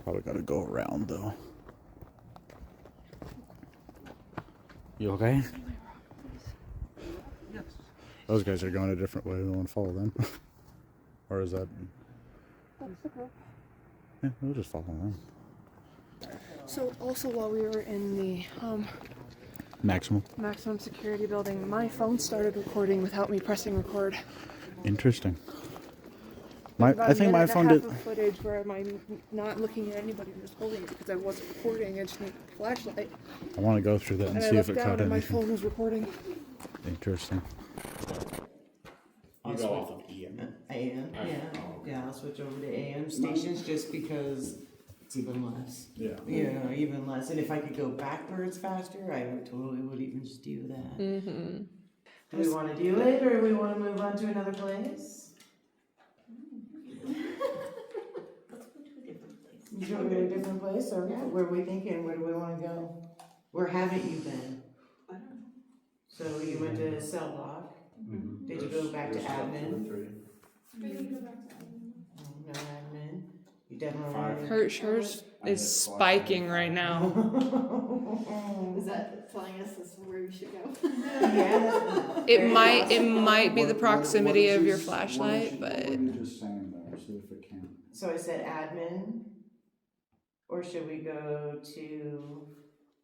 probably got to go around, though. You okay? Yes. Those guys are going a different way. We want to follow them. Or is that... Yeah, we'll just follow them. So also while we were in the Maximum security building, my phone started recording without me pressing record. Interesting. I think my phone did footage where I'm not looking at anybody and just holding it because I wasn't recording. I just need a flashlight. I want to go through that and see if it caught anything. My phone was recording. Interesting. You go off of AM? AM, yeah. Yeah, I'll switch over to AM stations just because it's even less. Yeah. You know, even less. And if I could go backwards faster, I would even just do that. Mm-hmm. Do we want to do it, or do we want to move on to another place? You want to go to a different place, or where are we thinking? Where do we want to go? Where haven't you been? I don't know. So you went to cell block. Mm-hmm. Did you go back to admin? No admin. You definitely. Hers is spiking right now. Is that telling us this is where we should go? Yeah. It might be the proximity of your flashlight, but. What were you just saying there? See if it can. So I said admin. Or should we go to,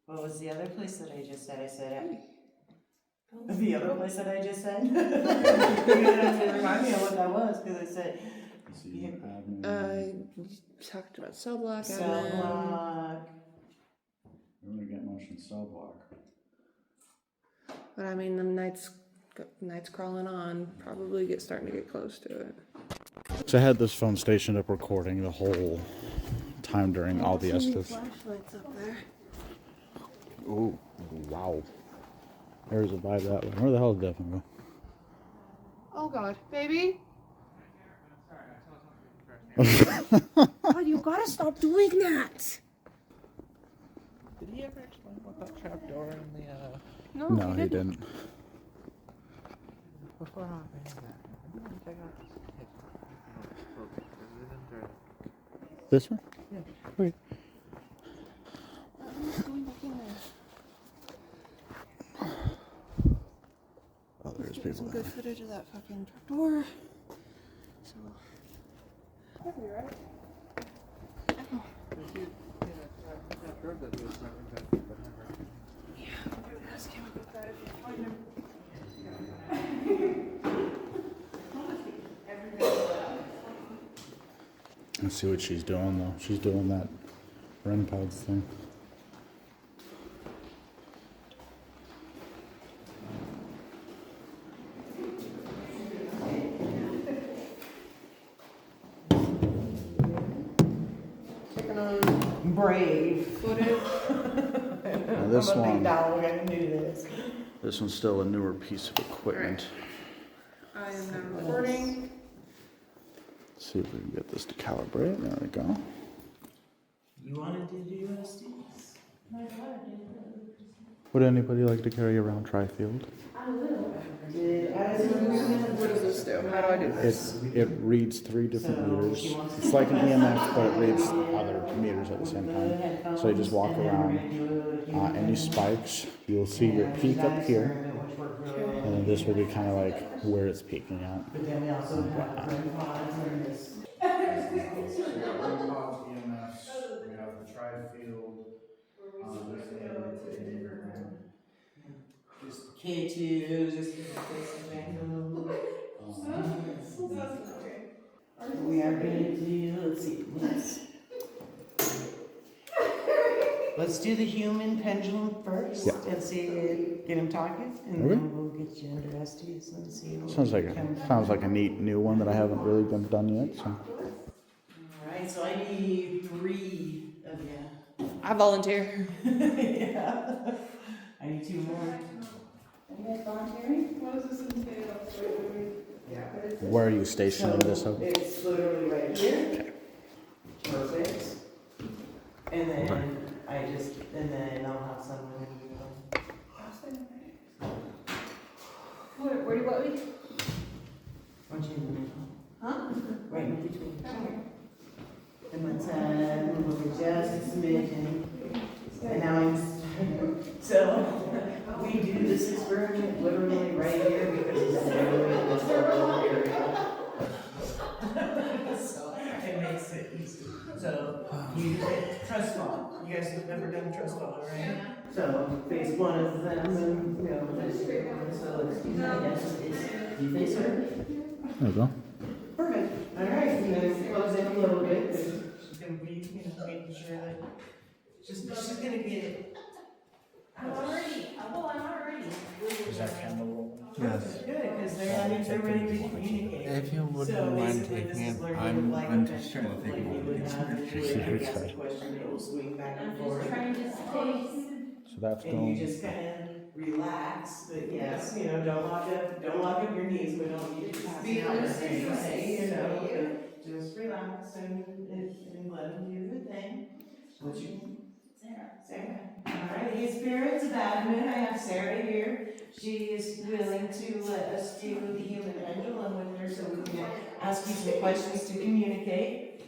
what was the other place that I just said? I said, the other place that I just said? You're gonna have to remind me of what that was, because I said. Talked about cell block. Cell block. We're gonna get motion cell block. But I mean, the night's crawling on. Probably starting to get close to it. So I had this phone stationed up recording the whole time during all the Estes. Flashlights up there. Oh, wow. There's a vibe that way. Where the hell did that one go? Oh God, baby. God, you gotta stop doing that. Did he ever explain what that trap door in the No, he didn't. Before hopping in there, I didn't check out this one? Yeah. Wait. Going back in there. Oh, there's Get people. some good footage of that fucking trap door. So. That'll be right. Oh. Yeah, I'm gonna ask him about that if you find him. Let's see what she's doing though. She's doing that REM pods thing. Checking on Brave footage. Now this I'm a big one. dog, I can do this. This one's still a newer piece of equipment. I am now recording. Let's see if we can get this to calibrate. There we go. You wanted to do USDs? My God, Would anybody like to carry around Tri-Field? I will. What does this do? How do I do this? It reads 3 different meters. It's like an EMF, but it reads other meters at the same time. So you just walk around any spikes. You'll see your peak up here, and then this will be kind of like where it's peaking at. But then we also have pods and this. So we got REM pods, EMFs. We have the Tri-Field. Just K2, just we are going to do, let's see, let's do the human pendulum first and see, get him talking, and then we'll get you into Estes and see what Sounds like a neat new one that I haven't really done yet. So. Alright, so I need 3 of you. I volunteer. Yeah. I need 2 more. Are you guys volunteering? What does this entail? Yeah. Where are you stationing this up? It's literally right here. Perfect. And then I'll have someone. Where do you want me? Want you in the middle? Huh? Right in between. And let's move over just a smidgen. And now so we this experiment literally right here because it's literally in this little area. So it makes it easy. So you trust fall. You guys have never done trust fall, right? Yeah. So face one of them and this one. So let's do that. Yes, you face her. There we go. Perfect. All right. And then close in a little bit. She's gonna be, making sure that she's gonna get. I'm already. Is that camera rolling? Yes. Good, because they're ready to communicate. If you wouldn't mind taking it, I'm just trying to think about it. Trying to stay. So that's And going. you just kind of relax, but yes, don't lock up your knees, we don't need you to pass out or anything, just relax and let them do the thing. What's your name? Sarah. Alright, hey spirits of admin, I have Sarah here. She is willing to let us do the human pendulum with her so we can ask you some questions to communicate.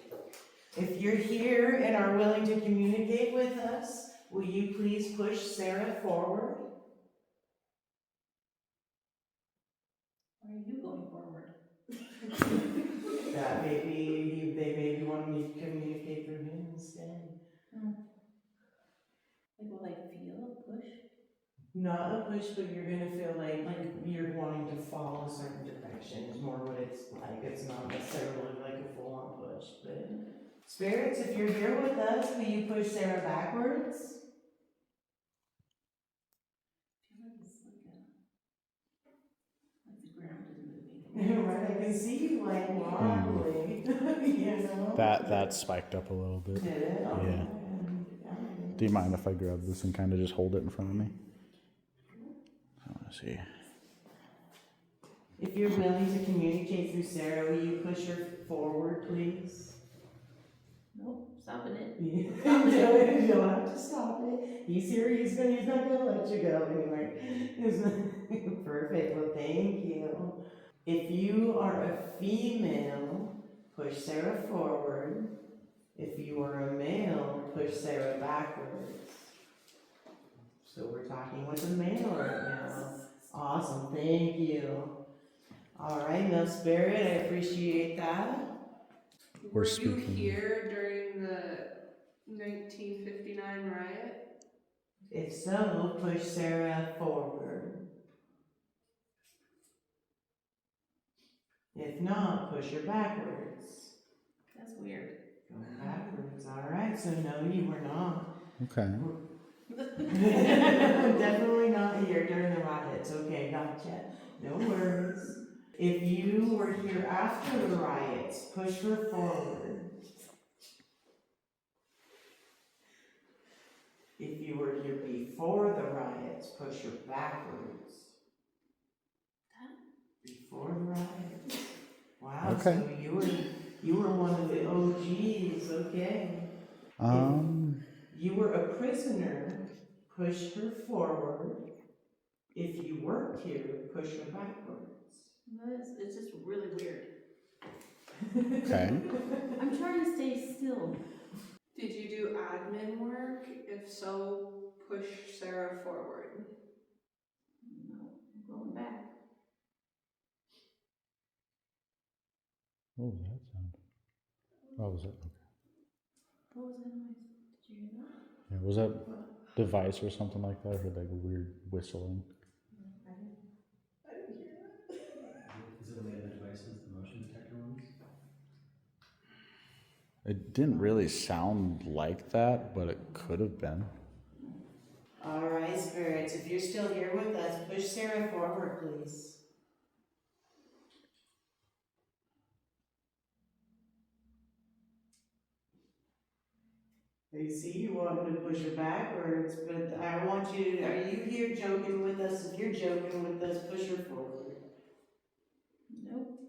If you're here and are willing to communicate with us, will you please push Sarah forward? Why are you going forward? That they may be wanting me to communicate through him instead. Like, will I feel a push? Not a push, but you're gonna feel like you're wanting to fall a certain direction is more what it's like. It's not necessarily like a full-on push, but spirits, if you're here with us, will you push Sarah backwards? I feel like it's like the ground is moving. Right, I can see you like wobbly, That spiked up a little bit. Did it? Oh, Yeah. Do you mind if I grab this and kind of just hold it in front of me? I want to see. If you're willing to communicate through Sarah, will you push her forward, please? Nope, stopping it. You don't have to stop it. He's here, he's not gonna let you go anywhere. Perfect, well thank you. If you are a female, push Sarah forward. If you are a male, push Sarah backwards. So we're talking with a male right now. Awesome, thank you. Alright, now Spirit, I appreciate that. Were you here during the 1959 riot? If so, push Sarah forward. If not, push her backwards. That's weird. Going backwards, alright, so no, you were not. Okay. Definitely not here during the riots. Okay, gotcha. No worries. If you were here after the riots, push her forward. If you were here before the riots, push her backwards. Before the riots. Wow, Okay. So you were one of the OGs, okay. You were a prisoner, push her forward. If you worked here, push her backwards. It's just really weird. Okay. I'm trying to stay still. Did you do admin work? If so, push Sarah forward. No, I'm going back. What was that sound? Oh, was it? Okay. What was that noise? Did you hear that? Yeah, was that device or something like that? I heard like a weird whistling. I didn't hear that. Is it the way the devices, the motion detector ones? It didn't really sound like that, but it could have been. Alright, spirits, if you're still here with us, push Sarah forward, please. I see you wanting to push her backwards, but I want you to, are you here joking with us? If you're joking with us, push her forward. Nope.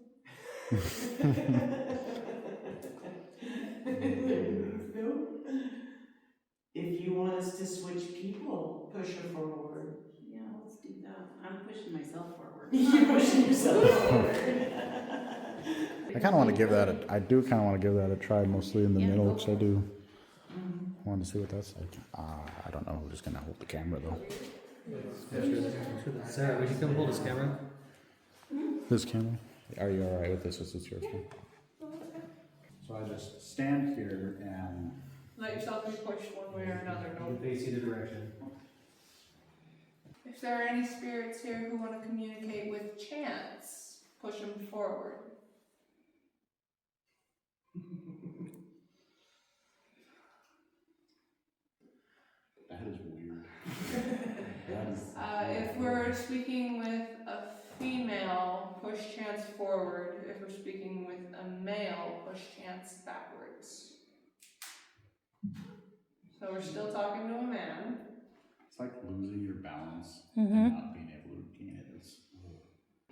Nope. If you want us to switch people, push her forward. Yeah, let's do that. I'm pushing myself forward. You're pushing yourself forward. I kind of want to give that I do kind of want to give that a try, mostly in the middle, because I do want to see what that's like. I don't know. I'm just going to hold the camera, though. Sarah, would you come hold this camera? This camera? Are you alright with this? Is this yours? So I just stand here and Let yourself be pushed one way or another. You Don't. can face either direction. If there are any spirits here who want to communicate with chants, push them forward. that is weird. That is If we're speaking with a female, push chants forward. If we're speaking with a male, push chants backwards. So we're still talking to a man. It's like losing your balance Mhm. and not being able to regain it.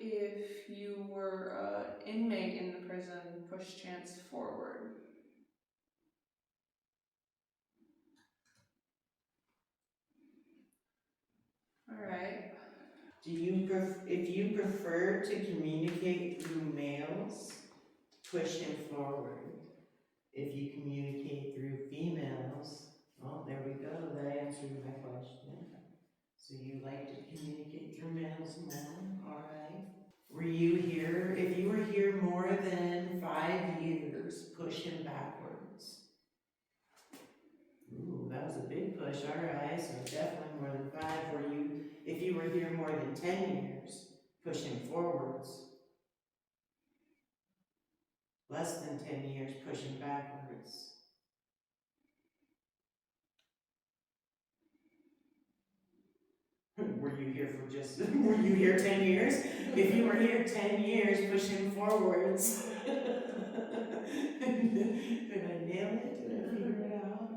If you were an inmate in the prison, push chants forward. Alright. If you prefer to communicate through males, push him forward. If you communicate through females, oh, there we go, that answered my question. So you like to communicate through males more, alright. Were you here, if you were here more than 5 years, push him backwards. Ooh, that was a big push, alright, so definitely more than 5. If you were here more than 10 years, push him forwards. Less than 10 years, push him backwards. Were you here for were you here 10 years? If you were here 10 years, push him forwards. Did I nail it? Did I figure it out?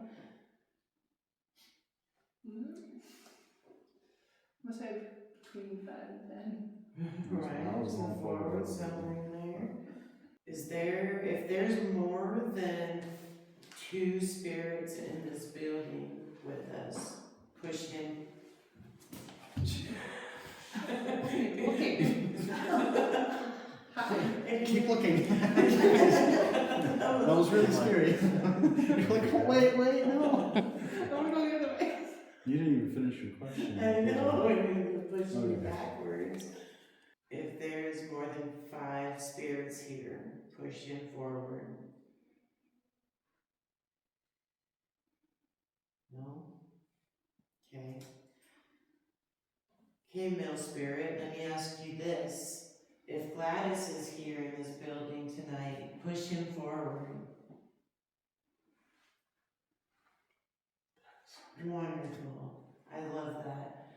I'm gonna say between 5 and 10. Right, so forward, somewhere in there. If there's more than 2 spirits in this building with us, push him. Keep looking. That was really scary. You're like, oh, wait, no. I'm gonna go the other way. You didn't even finish your question. I know, I'm gonna push you Okay. backwards. If there's more than 5 spirits here, push him forward. No? Okay. Okay, male spirit, let me ask you this. If Gladys is here in this building tonight, push him forward. Wonderful. I love that.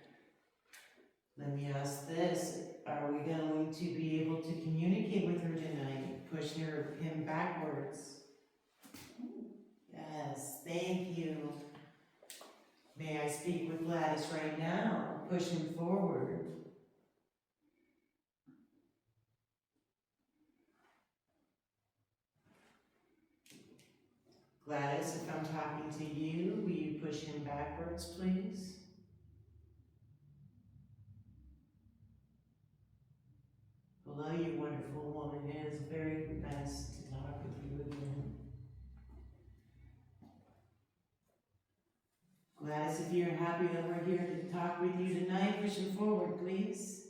Let me ask this. Are we going to be able to communicate with her tonight? Push him backwards. Yes, thank you. May I speak with Gladys right now? Push him forward. Gladys, if I'm talking to you, will you push him backwards, please? Hello, you wonderful woman. It is very nice to talk with you again. Gladys, if you're happy that we're here to talk with you tonight, push him forward, please.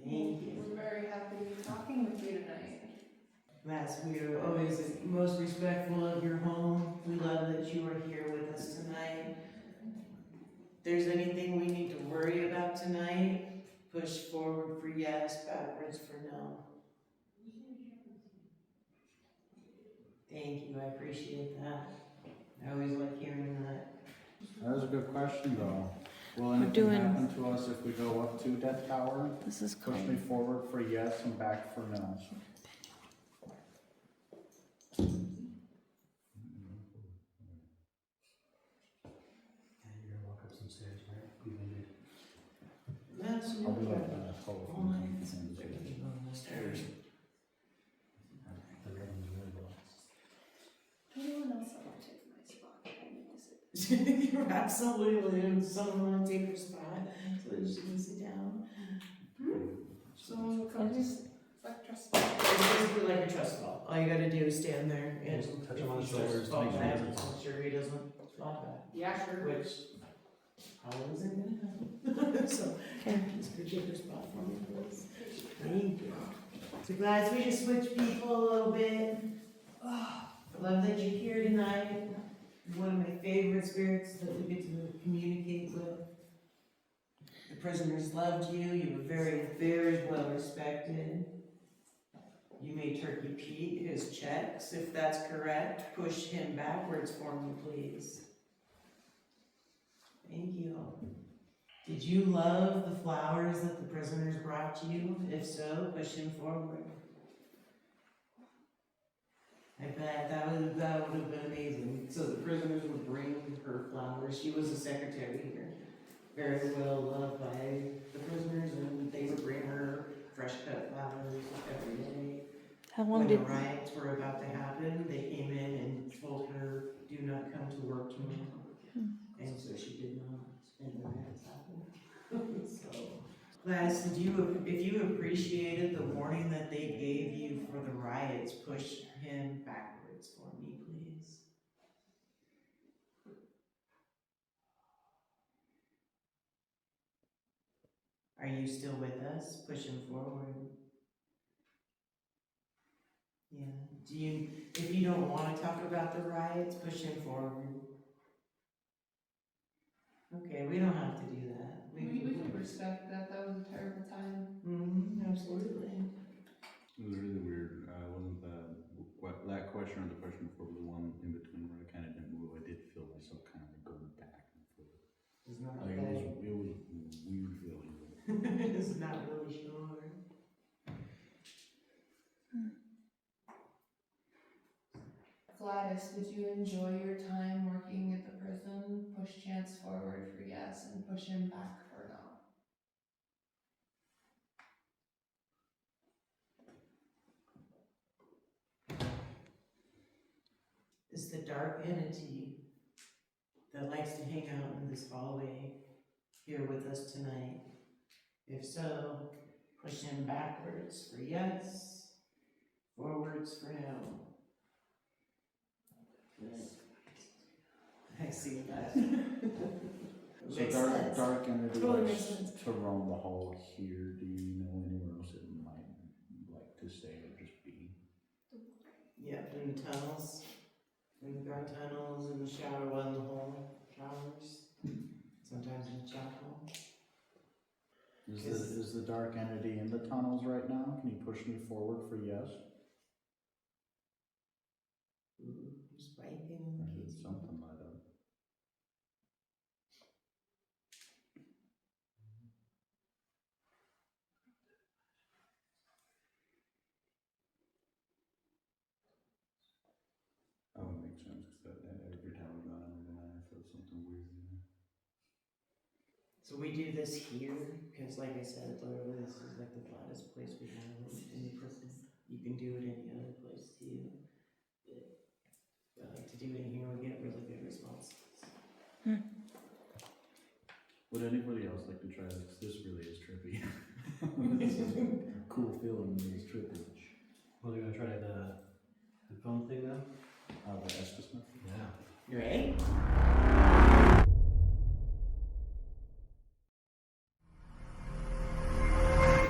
Thank you. We're very happy to be talking with you tonight. Gladys, we are always most respectful of your home. We love that you are here with us tonight. If there's anything we need to worry about tonight, push forward for yes, backwards for no. Thank you, I appreciate that. I always like hearing that. That was a good question, though. Will anything happen to us if we go up to Death Tower? This is Push me forward for yes and back for no. You're gonna walk up some stairs, right? You made it. That's I'll be like that. stairs. The railing's really low. Anyone else want to take my spot? I need to sit. You're absolutely, and someone want to take your spot so that you can sit down. Someone will come just like trust me. It's basically like a trust fall. All you gotta do is stand there and Just touch him on the if he shoulders to falls make sure he back, doesn't fall. make sure he doesn't Yeah, sure. Which, how is it gonna happen? So, just could get your spot for me, please. Thank you. So guys, we just switch people a little bit. Love that you're here tonight. One of my favorite spirits that we get to communicate with. The prisoners loved you. You were very, very well respected. You made Turkey Pete his checks, if that's correct. Push him backwards for me, please. Thank you. Did you love the flowers that the prisoners brought you? If so, push him forward. I bet that would have been amazing. So the prisoners would bring her flowers. She was a secretary here. Very well loved by the prisoners, and they would bring her fresh cut flowers every day. How long when did- the riots were about to happen, they came in and told her, "Do not come to work tomorrow." And so she did not, and the riots happened. So, class, if you appreciated the warning that they gave you for the riots, push him backwards for me, please. Are you still with us? Push him forward. Yeah. If you don't want to talk about the riots, push him forward. Okay, we don't have to do that. We can respect that. That was a terrible time. Absolutely. It was really weird. Wasn't that question or the question before the one in between where I kind of didn't move? I did feel myself kind of going back and forth. It's not like okay. it was weird feeling. It's not really sure. Gladys, did you enjoy your time working at the prison? Push Chance forward for yes and push him back for no. Is the dark entity that likes to hang out in this hallway here with us tonight? If so, push him backwards for yes, forwards for no. I see that. So Makes dark, sense. dark energy Totally likes makes sense. to roam the hall here. Do you know anywhere else it might like to stay or just be? Yep, in the tunnels, in the guard tunnels, in the shower, well, in the hall showers, sometimes in the chapel. Is the dark entity in the tunnels right now? Can you push me forward for yes? Ooh, who's writing? I did something light up. Oh, it makes sense because every time I've gone over there, I feel something weird in there. So we do this here, because like I said, literally this is like the flattest place we have in the prison. You can do it any other place too. But I like to do it in here, we get really good responses. Would anybody else like to try this? 'Cause this really is trippy. This is a cool feeling, but it's trippy. Well, they're gonna try the phone thing now? The Estes method? Yeah. You ready?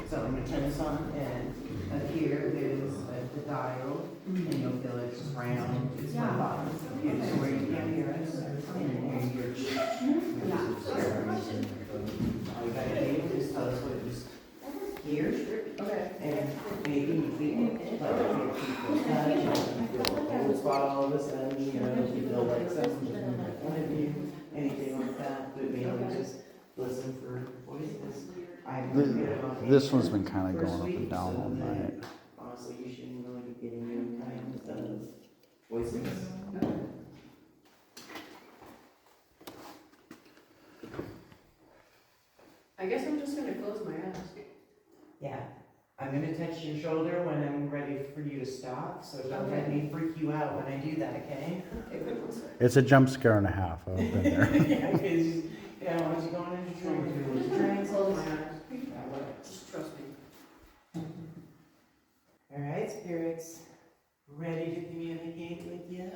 So I'm gonna turn this on, and up here is the dial, and you'll feel it's round, it's my bottom. Here's where you can hear us, and here you're. All you gotta do is tell us what it is here, and maybe you feel like your people touch, and you feel a cold spot all of a sudden, you know, you feel like something's in front of you, anything like that, but maybe just listen for voices. This one's been kind of going up and down all night. Honestly, you shouldn't really be getting any kind of voices. I guess I'm just gonna close my eyes. Yeah, I'm gonna touch your shoulder when I'm ready for you to stop, so don't let me freak you out when I do that, okay? Okay, wait one second. It's a jump scare and a half. I've been there. Yeah, because, yeah, once you go on into training, Try and close my eyes. Just trust me. All right, spirits, ready to communicate with you?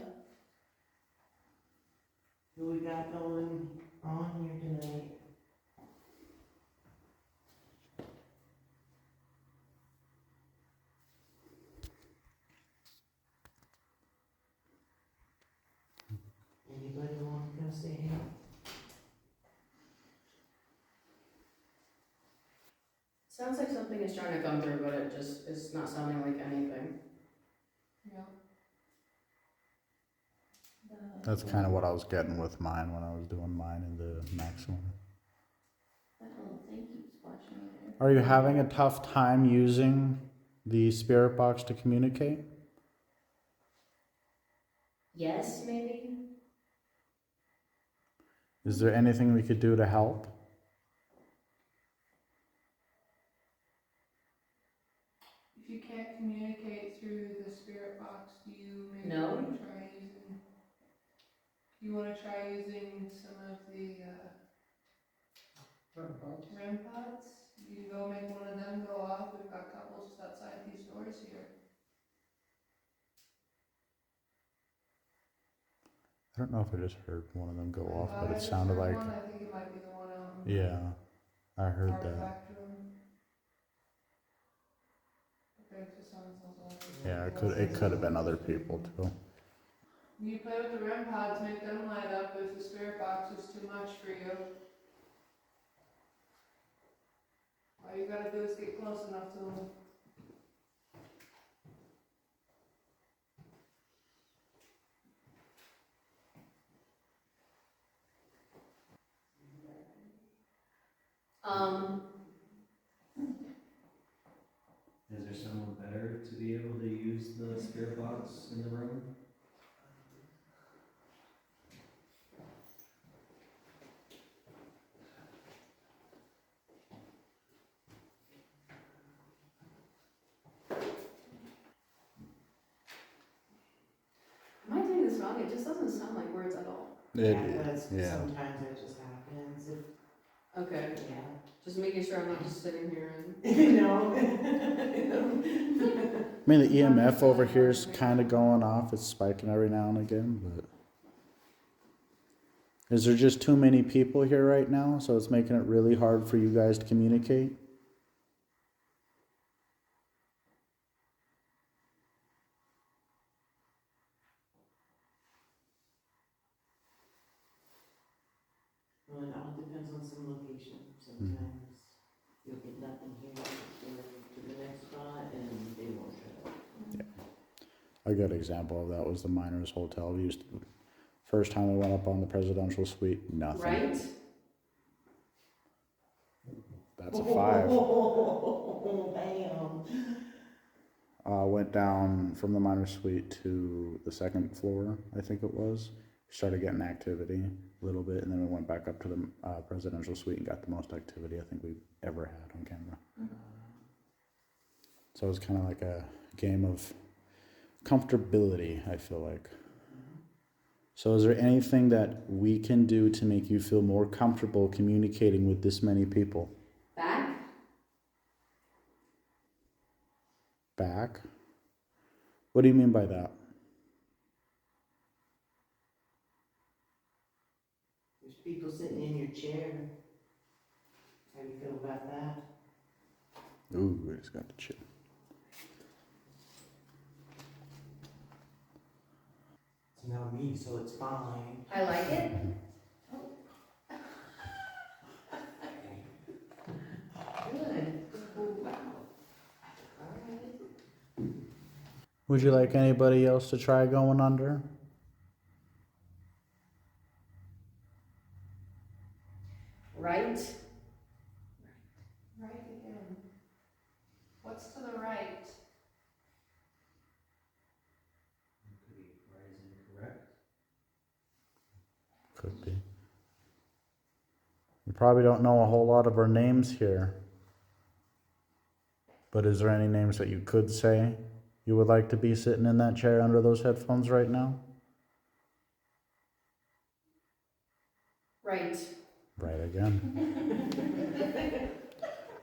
Who we got going on here tonight? Anybody want to come say hey? Sounds like something is trying to come through, but it just is not sounding like anything. Yeah. That's kind of what I was getting with mine when I was doing mine in the maximum. That little thing keeps flashing there. Are you having a tough time using the spirit box to communicate? Yes, maybe? Is there anything we could do to help? If you can't communicate through the spirit box, do you maybe No. want to try using? You want to try using some of the REM pods? You can go make one of them go off. We've got a couple just outside these doors here. I don't know if I just heard one of them go off, I but it just sounded heard like, one. I think it might be the one out in yeah, I heard that. artifact room. Okay, so sounds like Yeah, it could have been other people too. you play with the REM pods, make them light up if the spirit box is too much for you. All you gotta do is get close enough to them. Is there someone better to be able to use the spirit box in the room? Am I doing this wrong? It just doesn't sound like words at all. Yeah. Sometimes it just happens. Okay. Yeah. Just making sure I'm not just sitting here and... No. I mean, the EMF over here is kind of going off. It's spiking every now and again, but is there just too many people here right now, so it's making it really hard for you guys to communicate? Well, it all depends on some location. Sometimes you'll get nothing here, you'll go to the next spot, and they won't shut up. A good example of that was the Miners Hotel. We used to, first time we went up on the presidential suite, nothing. Right? That's a 5. Bam. Went down from the Miners suite to the second floor, I think it was. Started getting activity a little bit, and then we went back up to the presidential suite and got the most activity I think we've ever had on camera. So it was kind of like a game of comfortability, I feel like. So is there anything that we can do to make you feel more comfortable communicating with this many people? Back? Back? What do you mean by that? There's people sitting in your chair. How do you feel about that? Ooh, I just got to chill. It's not me, so it's fine. I like it. Good. Wow. Alright. Would you like anybody else to try going under? Right? Right again. What's to the right? Could be right is incorrect. Could be. You probably don't know a whole lot of our names here. But is there any names that you could say you would like to be sitting in that chair under those headphones right now? Right. Right again.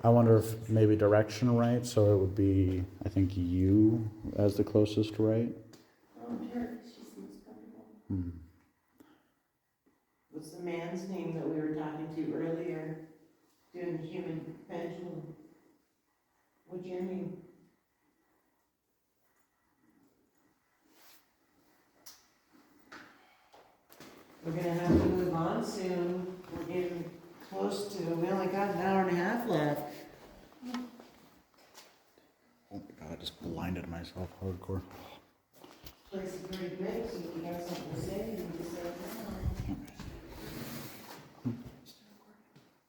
I wonder if maybe direction right, so it would be, I think, you as the closest right. Oh, sure. She's the most comfortable. What's the man's name that we were talking to earlier? Doing human pendulum. What's your name? We're gonna have to move on soon. We're getting close to, we only got an hour and a half left. Oh my god, I just blinded myself hardcore. Place is pretty big, so if you got something to say, you can just say it now.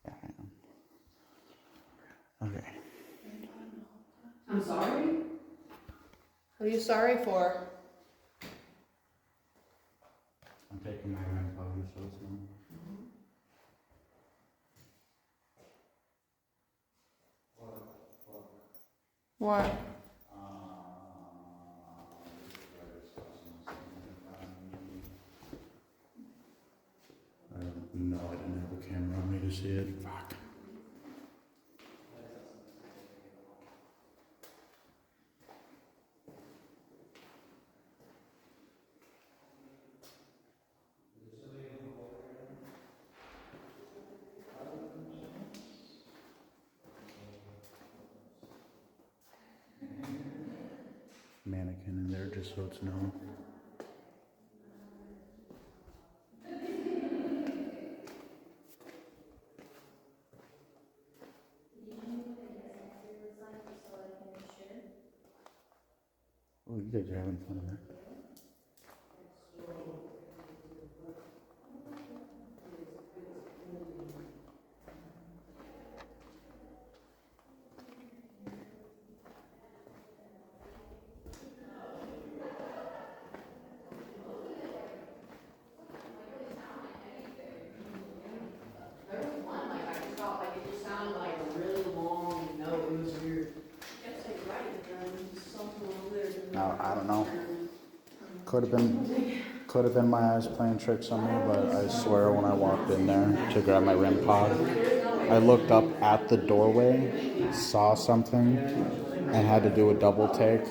Yeah, I am. Okay. I'm sorry? What are you sorry for? I'm taking my grandpa so it's not. What? No, I didn't have a camera on me to see it. Fuck. Mannequin in there just so it's known. Oh, you guys are having fun in there. There was one, like, I just felt like it just sounded like a really long note. It was weird. Yes, I right, but then just something over there. Now, I don't know. Could have been my eyes playing tricks on me, but I swear when I walked in there to grab my REM pod, I looked up at the doorway, saw something, and had to do a double take.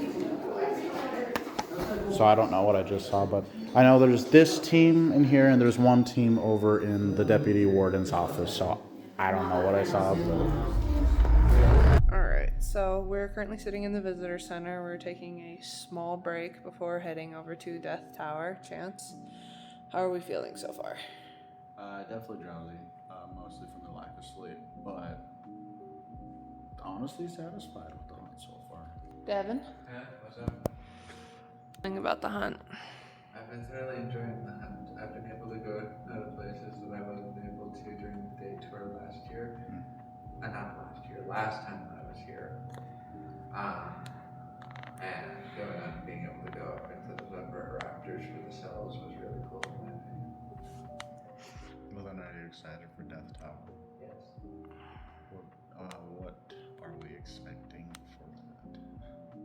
So I don't know what I just saw, but I know there's this team in here and there's one team over in the deputy warden's office, so I don't know what I saw, but... Alright, so we're currently sitting in the visitor center. We're taking a small break before heading over to Death Tower. Chance, how are we feeling so far? Definitely drowsy, mostly from the lack of sleep, but honestly satisfied with the hunt so far. Devin? Yeah, what's up? Thing about the hunt. I've been thoroughly enjoying the hunt. I've been able to go out of places that I wasn't able to during the day tour last year. Not last year, last time I was here. And going out and being able to go up into the rafters for the cells was really cool in my opinion. Well, then are you excited for Death Tower? Yes. What are we expecting for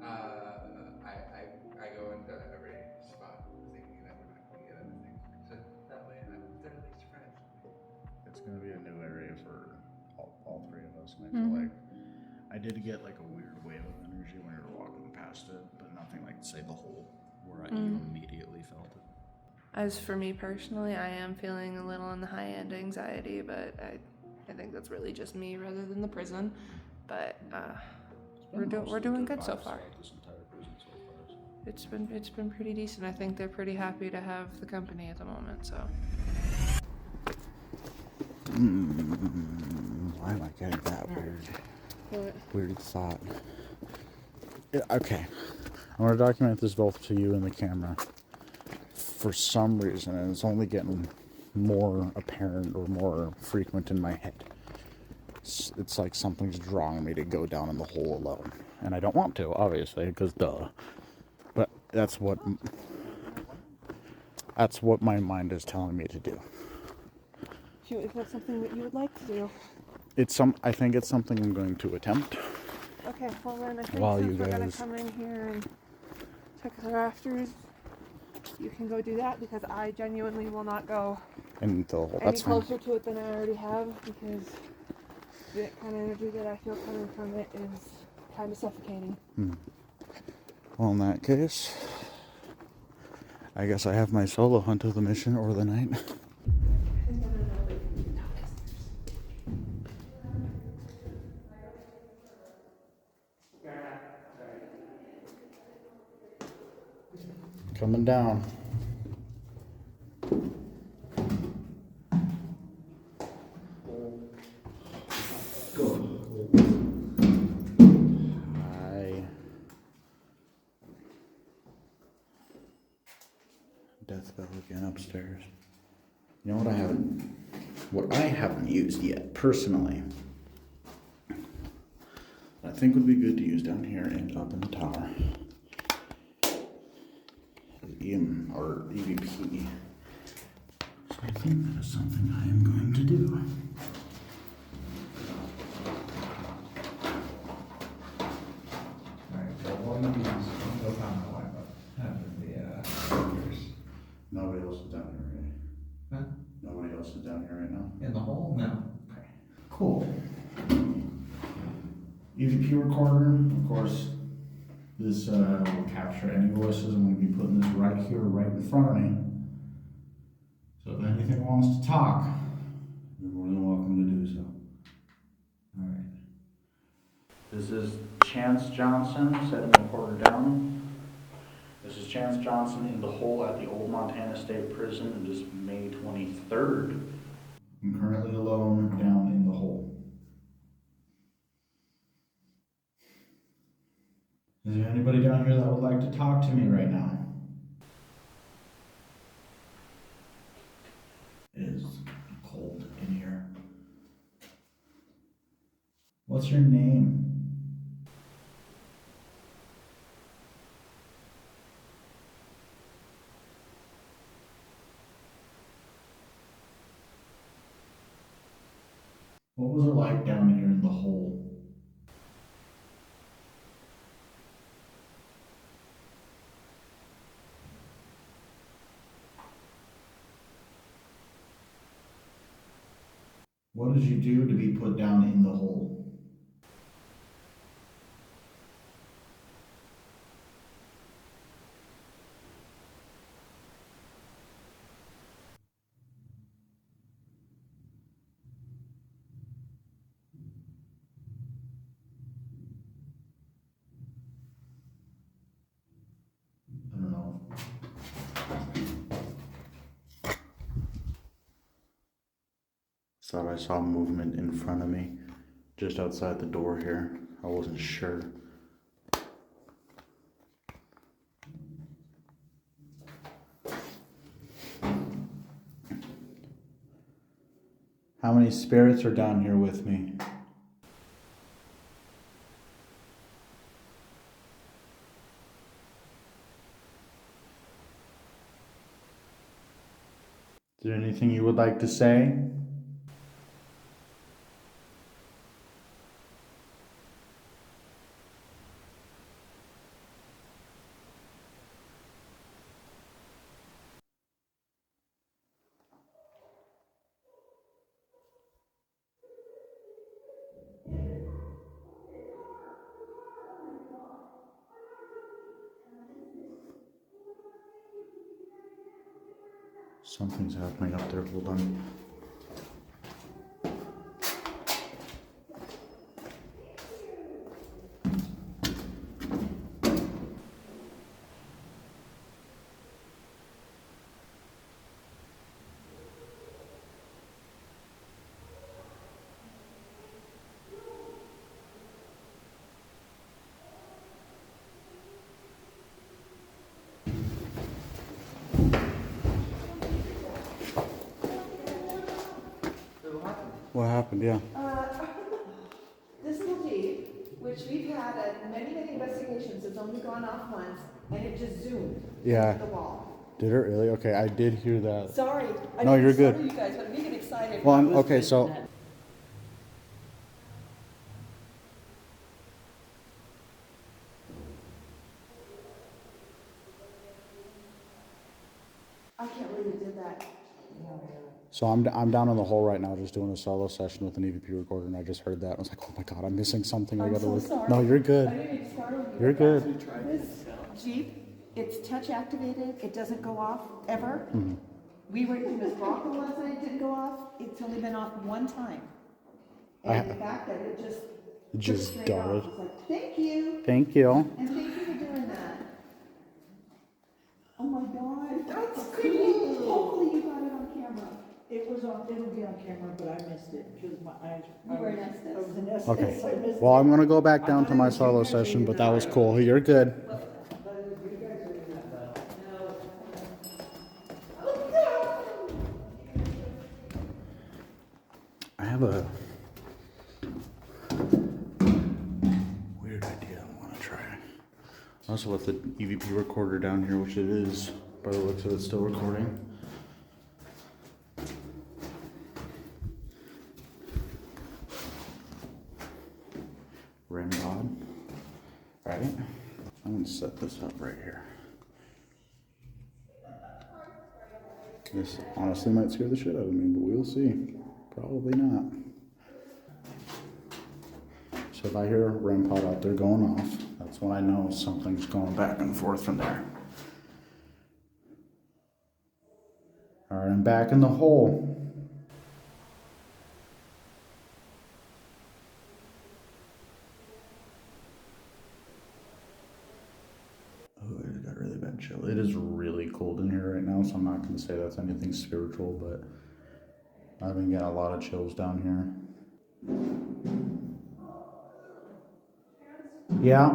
that? I go into every spot thinking that we're not going to get anything. So that way I'm thoroughly surprised. It's going to be a new area for all three of us, and I feel like I did get like a weird wave of energy when we were walking past it, but nothing like, say, the hole where you immediately felt it. As for me personally, I am feeling a little on the high end anxiety, but I think that's really just me rather than the prison. But we're doing good so far. It's been pretty decent. I think they're pretty happy to have the company at the moment. So. Why am I getting that weird? What? Weird thought. Okay, I want to document this both to you and the camera. For some reason, and it's only getting more apparent or more frequent in my head. It's like something's drawing me to go down in the hole alone, and I don't want to, obviously, because duh. But that's what my mind is telling me to do. Is that something that you would like to do? I think it's something I'm going to attempt. Okay, well then I think While since you we're gonna guys- come in here and check the rafters, you can go do that because I genuinely will not go And the hole. any That's fine. closer to it than I already have because the kind of energy that I feel coming from it is kind of suffocating. Well, in that case, I guess I have my solo hunt of the mission or the night. Coming down. Hi. Death bell again upstairs. You know what I haven't used yet, personally, I think would be good to use down here and up in the tower. Or EVP. So I think that is something I am going to do. Nobody else is down here, right? Huh? Nobody else is down here right now? In the hole? No. Okay. Cool. EVP recorder, of course, this will capture any voices. I'm going to be putting this right here, right in front of me. So if anything wants to talk, you're more than welcome to do so. Alright. This is Chance Johnson, setting the recorder down. This is Chance Johnson in the hole at the old Montana State Prison. It is May 23rd. I'm currently alone down in the hole. Is there anybody down here that would like to talk to me right now? It is cold in here. What's your name? What was it like down here in the hole? What did you do to be put down in the hole? I don't know. Thought I saw movement in front of me, just outside the door here. I wasn't sure. How many spirits are down here with me? Is there anything you would like to say? Something's happening up there, hold on. What happened? Yeah. This little Jeep, which we've had at many investigations, it's only gone off once, and it just zoomed into the wall. Did it really? Okay, I did hear that. Sorry. No, you're good. You guys, but we get excited. Well, okay, so. I can't believe you did that. So I'm down in the hole right now, just doing a solo session with an EVP recorder, and I just heard that. I was like, oh my god, I'm missing something. I gotta look. Sorry. No, you're good. I didn't even start with you. You're good. This Jeep, it's touch activated. It doesn't go off ever. Mm-hmm. We went to Miss Brockle last night. It didn't go off. It's only been off one time. And the fact that it just straight darted. off. It's like, thank you. Thank you. And thank you for doing that. Oh It was on, it'll be on camera, but I missed it because I were in Estes. I was in Estes. Okay. I missed Well, it. I'm gonna go back down to my solo session, but that was cool. You're good. I have a weird idea I want to try. I also left the EVP recorder down here, which it is, by the looks of it, still recording. REM pod. Right? I'm going to set this up right here. This honestly might scare the shit out of me, but we'll see. Probably not. So if I hear a REM pod out there going off, that's when I know something's going back and forth from there. Alright, I'm back in the hole. Oh, it got really bad chill. It is really cold in here right now, so I'm not going to say that's anything spiritual, but I've been getting a lot of chills down here. Yeah?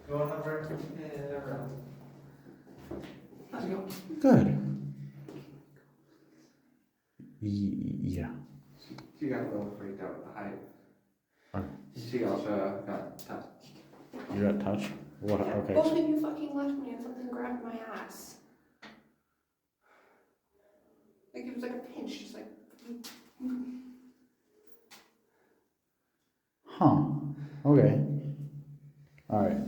Phone number? How's it going? Good. Yeah. She got a little freaked out with the height. Okay. She also got touched. You got touched? What? Okay. Both of you fucking left me and something grabbed my ass. Like it was like a pinch, just like. Huh. Okay. Alright.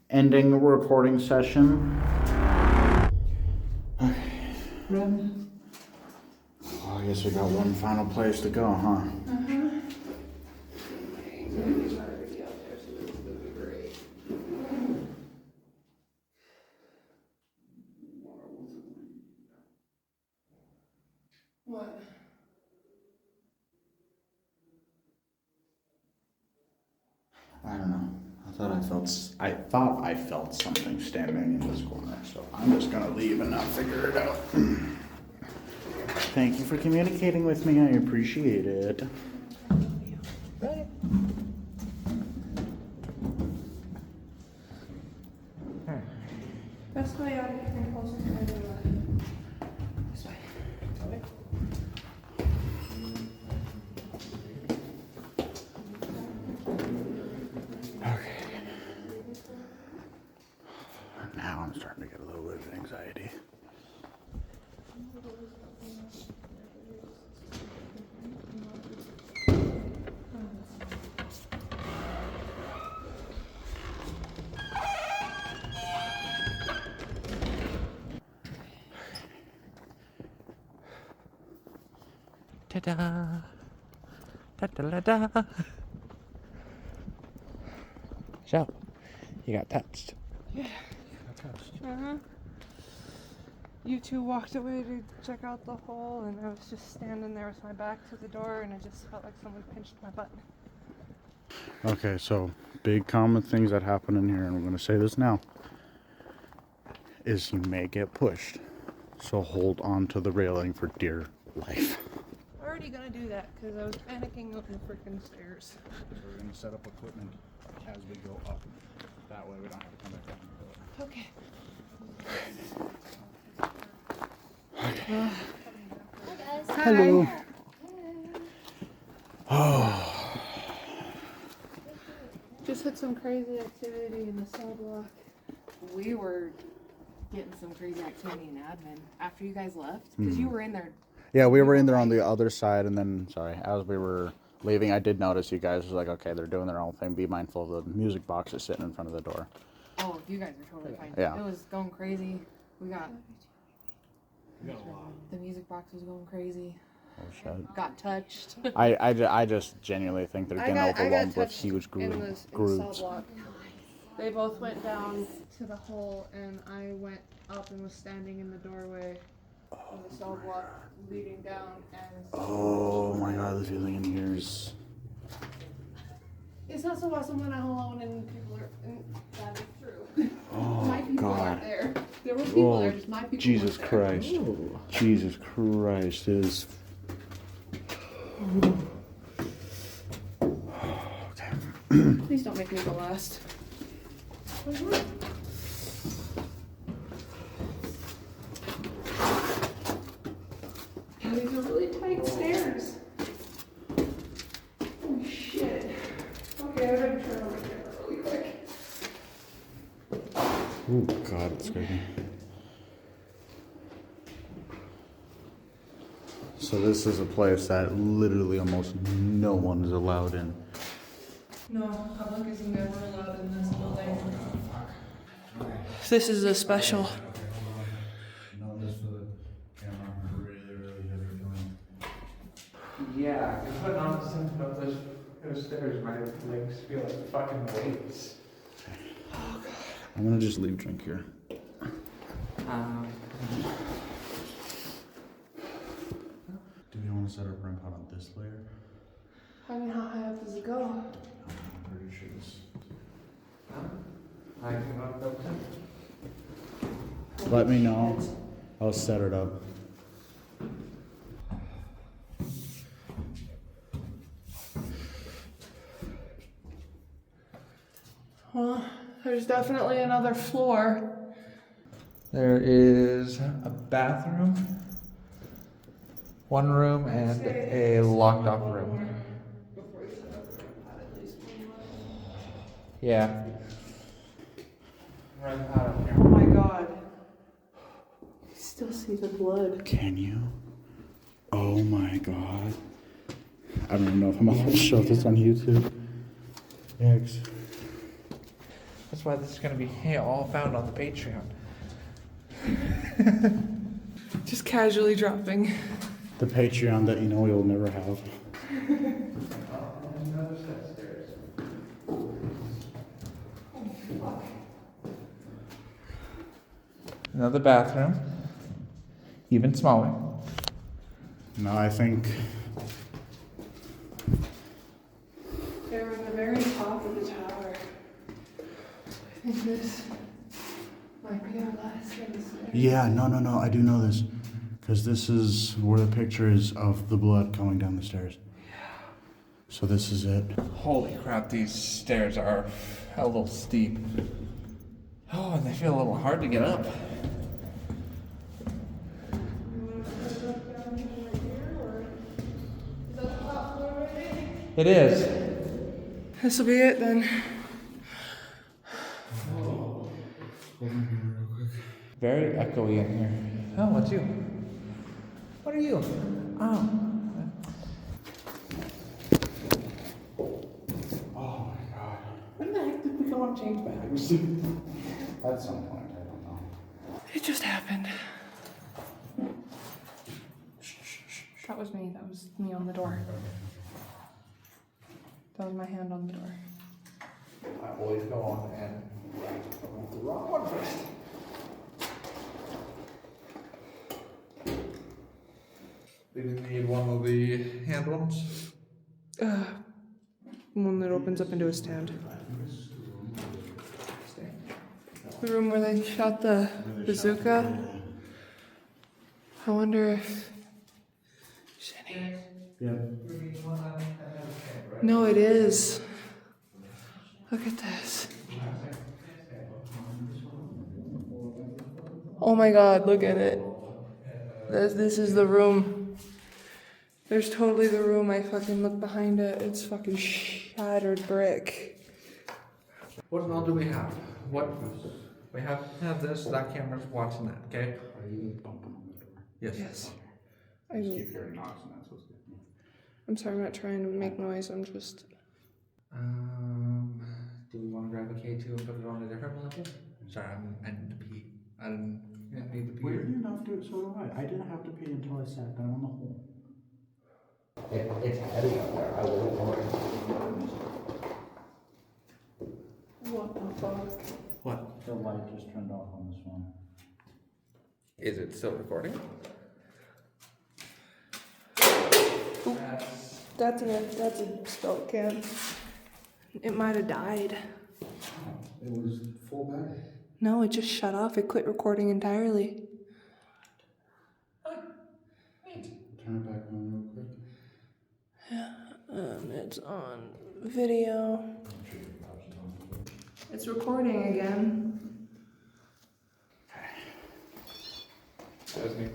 Ending the recording session. Okay. Run. Oh, I guess we got one final place to go, huh? What? I don't know. I thought I felt something standing in this corner, so I'm just gonna leave and not figure it out. Thank you for communicating with me. I appreciate it. Best way out of here, closer to the this way. Now I'm starting to get a little bit of anxiety. Ta-da! Ta-da-da-da! So, you got touched. Yeah. You two walked away to check out the hole, and I was just standing there with my back to the door, and I just felt like someone pinched my butt. Okay, so big common things that happen in here, and I'm going to say this now, is you may get pushed. So hold on to the railing for dear life. Already gonna do that because I was panicking up the freaking stairs. So we're going to set up equipment as we go up. That way we don't have to come back down. Okay. Hi guys. Hello. Oh. Just had some crazy activity in the cell block. We were getting some crazy activity in admin after you guys left, because you were in there. Yeah, we were in there on the other side, and then, sorry, as we were leaving, I did notice you guys was like, okay, they're doing their own thing. Be mindful of the music boxes sitting in front of the door. Oh, you guys are totally fine. Yeah. It was going crazy. We got the music box was going crazy. Oh, shit. Got touched. I just genuinely think they're getting overwhelmed with huge in the grooves. cell block. They both went down to the hole, and I went up and was standing in the doorway of the cell block leading down. And Oh my god, the feeling in here is... it's not so awesome when I'm alone and people are. And that is true. Oh people God. out there. There were people Oh, there, just my people Jesus weren't there. Christ. Jesus Christ. It is. Please don't make me go last. Yeah, these are really tight stairs. Holy shit. Okay, I better turn on my camera really quick. Oh, God, it scared me. So this is a place that literally almost no one is allowed in. No, public is never allowed in this building. This is a special. No, this for the camera. Really, really heavy feeling. Yeah, because putting on the something up those stairs, my legs feel like fucking weights. I'm gonna just leave drink here. Do we want to set our REM pod on this layer? I mean, how high up does it go? I'm pretty sure this. I cannot go to. Let me know. I'll set it up. Well, there's definitely another floor. There is a bathroom, one room, and a locked off room. Yeah. Oh my god. You still see the blood. Can you? Oh my God. I don't even know if I'm allowed to show this on YouTube. Yikes. That's why this is going to be all found on the Patreon. Just casually dropping. The Patreon that you know you'll never have. Another bathroom, even smaller. No, I think. They were at the very top of the tower. I think this might be our last set of stairs. Yeah, no. I do know this. Because this is where the picture is of the blood coming down the stairs. Yeah. So this is it. Holy crap, these stairs are a little steep. Oh, and they feel a little hard to get up. It is. This will be it then. Very echoey in here. Oh, what's you? What are you? Oh. Oh my God. When the heck did we go and change bags? At some point, I don't know. It just happened. That was me. That was me on the door. That was my hand on the door. I always go on and the wrong one first. Do you need one of the hand ones? One that opens up into a stand. The room where they shot the bazooka. I wonder if there's any. Yeah. No, it is. Look at this. Oh my god, look at it. This is the room. There's totally the room. I fucking look behind it. It's fucking shattered brick. What all do we have? What we have this, that camera's watching that, okay? Are you bumping on the door? Yes. I keep hearing knocks and that's what's good. I'm sorry, I'm not trying to make noise. I'm just. Do we want to grab a K2 and put it on a different blanket? Sorry, I need to pee. I didn't need to pee. Weirdly enough, dude, so do I. I didn't have to pee until I sat down on the hole. It's heavy up there. I wouldn't worry. What the fuck? What? The light just turned off on this one. Is it still recording? That's a spelt can. It might have died. It was full bag. No, it just shut off. It quit recording entirely. Turn it back on real quick. Yeah, it's on video. It's recording again. That was me.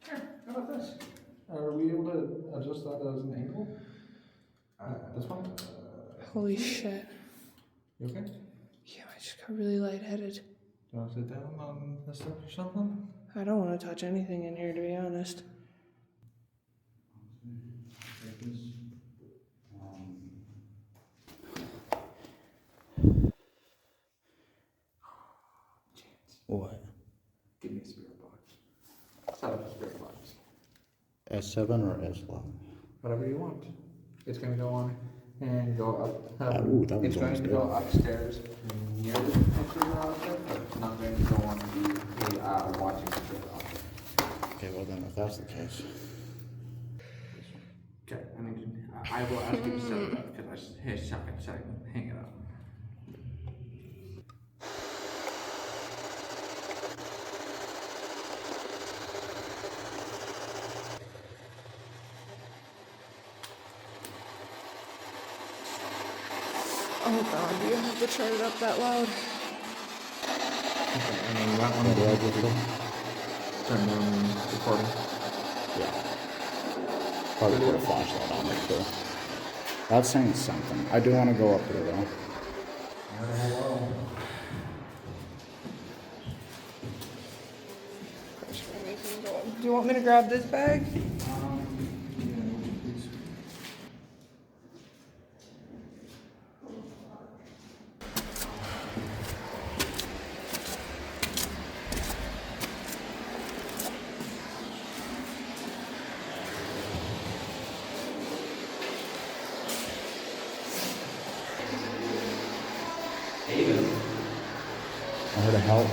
Here, how about this? Are we able to adjust that as an angle? This one? Holy shit. You okay? Yeah, I just got really lightheaded. Do you want to sit down on this stuff or something? I don't want to touch anything in here, to be honest. What? Give me a spirit box. Set up a spirit box. S7 or S11? Whatever you want. It's going to go on and go up. Ooh, that it's one's going almost to good. go upstairs near the picture object, but it's not going to go on the watching picture object. Okay, well then, if that's the case. Okay, I will ask you to set it up because his second segment, hang it up. Oh god, do you have to turn it up that loud? Okay, and then that one will turn on recording. Yeah. Probably put a flashlight on it too. That's saying something. I do want to go up there though. Do you want me to grab this bag? I'm here to help.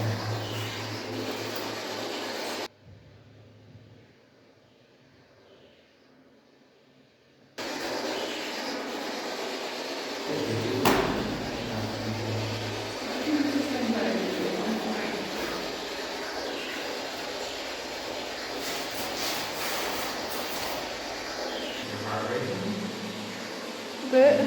A bit.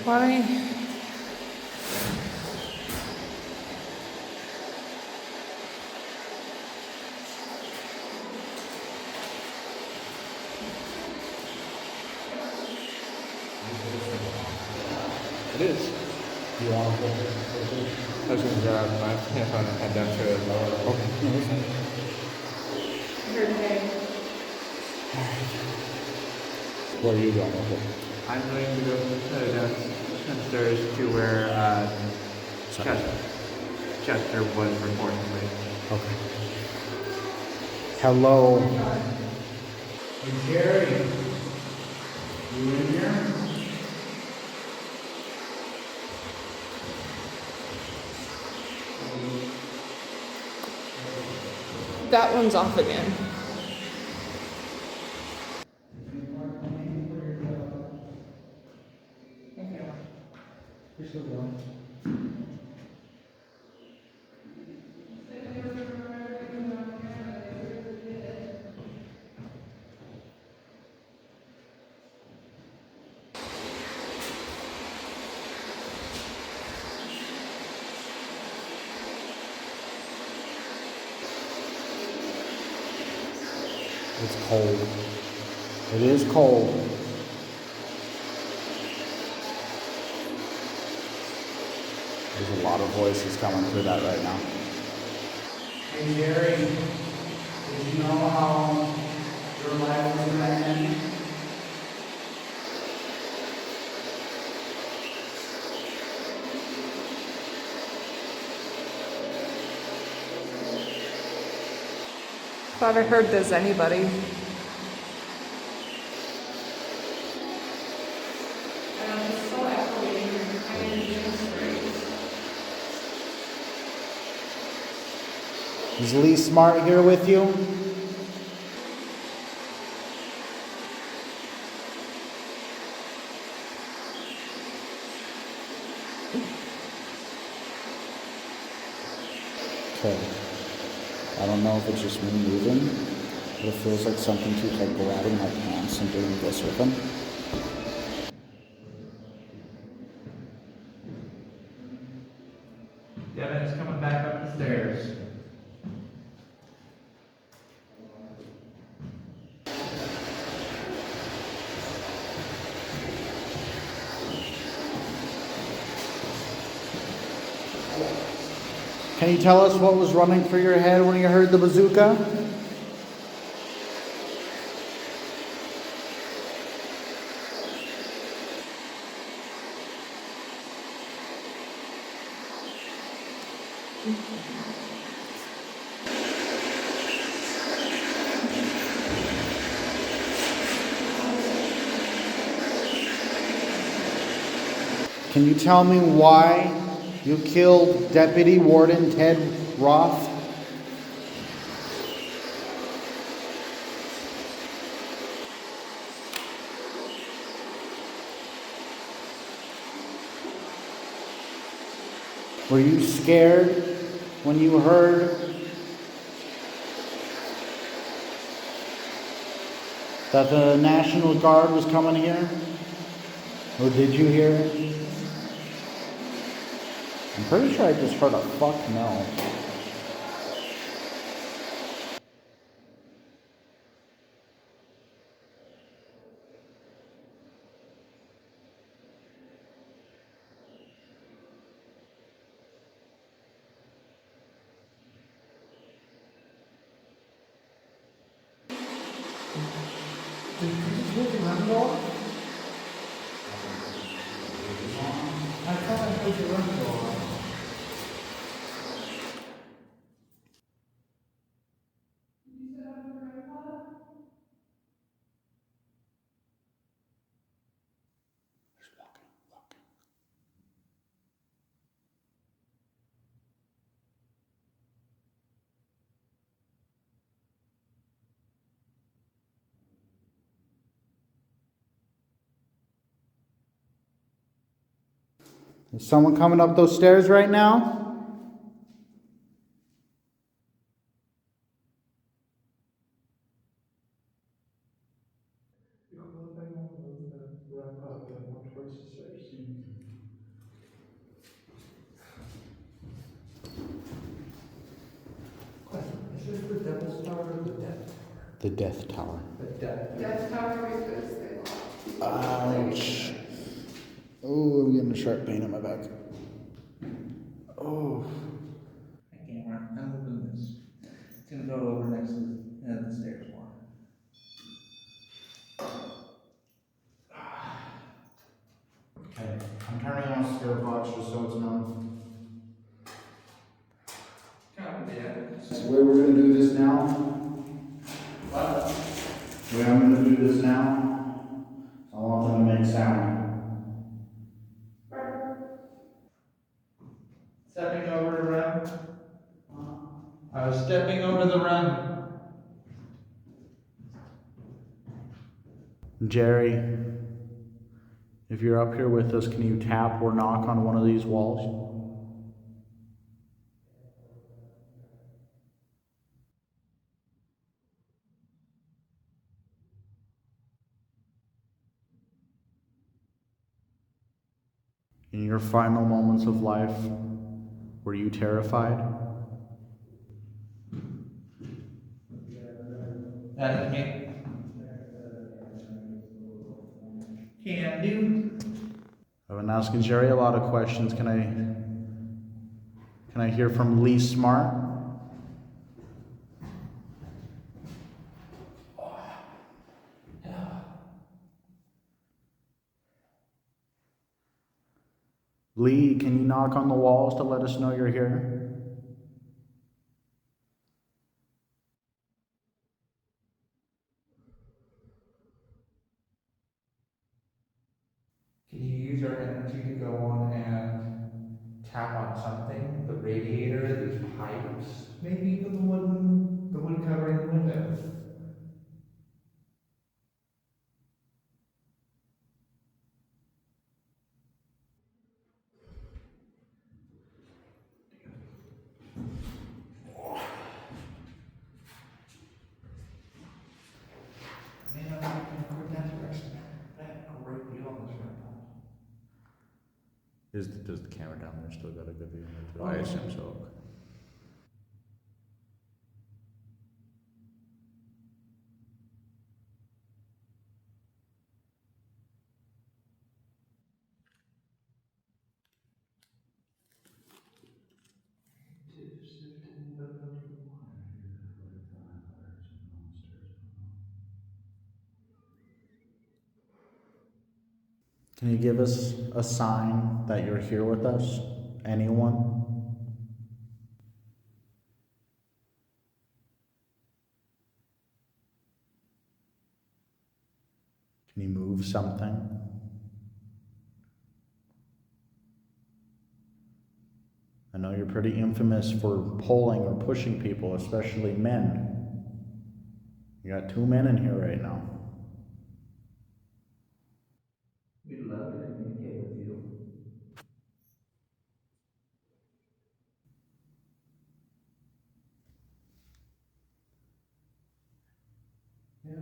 Why? It is. You want to I was going to grab my headphone and head down to it. Okay. Your day. Where are you going with it? I'm going to go downstairs to where Chester was recording with. Okay. Hello. Hey, Jerry. You in here? That one's off again. You're still going. It's cold. It is cold. There's a lot of voices coming through that right now. Hey, Jerry. Did you know how your life was going to end? Thought I heard "Does anybody?" It's so echoey in here. I can't even straight. Is Lee Smart here with you? Okay. I don't know if it's just me moving, but it feels like something keeps like grabbing my pants and doing this with them. Devin's coming back up the stairs. Can you tell us what was running through your head when you heard the bazooka? Can you tell me why you killed Deputy Warden Ted Roth? Were you scared when you heard that the National Guard was coming here? Or did you hear it? I'm pretty sure I just heard a fuck no. Did you just hear the run door? I thought I heard the run door. Is someone coming up those stairs right now? Is this the Devil's Tower or the Death Tower? The Death Tower. The Death. Death Tower because they locked people. Ouch. Oh, I'm getting a sharp pain in my back. Oh. Hey, camera, I'm moving this. It's gonna go over next to the stairs more. Okay, I'm turning on spirit box just so it's known. Copy that. So the way we're gonna do this now. What? The way I'm gonna do this now. I want them to make sound. Stepping over the rim. I was stepping over the rim. Jerry, if you're up here with us, can you tap or knock on one of these walls? In your final moments of life, were you terrified? That is me. Can do. I've been asking Jerry a lot of questions. Can I hear from Lee Smart? Lee, can you knock on the walls to let us know you're here? recommend you to go on and tap on something, the radiator, these pipes, maybe even the wood covering the window. Man, I'm not gonna quit that rest. I had a great view on this room. Does the camera down there still got a good view? Oh, I yeah. assume so. Can you give us a sign that you're here with us? Anyone? Can you move something? I know you're pretty infamous for pulling or pushing people, especially men. You got 2 men in here right now. We'd love to communicate with you. Yeah.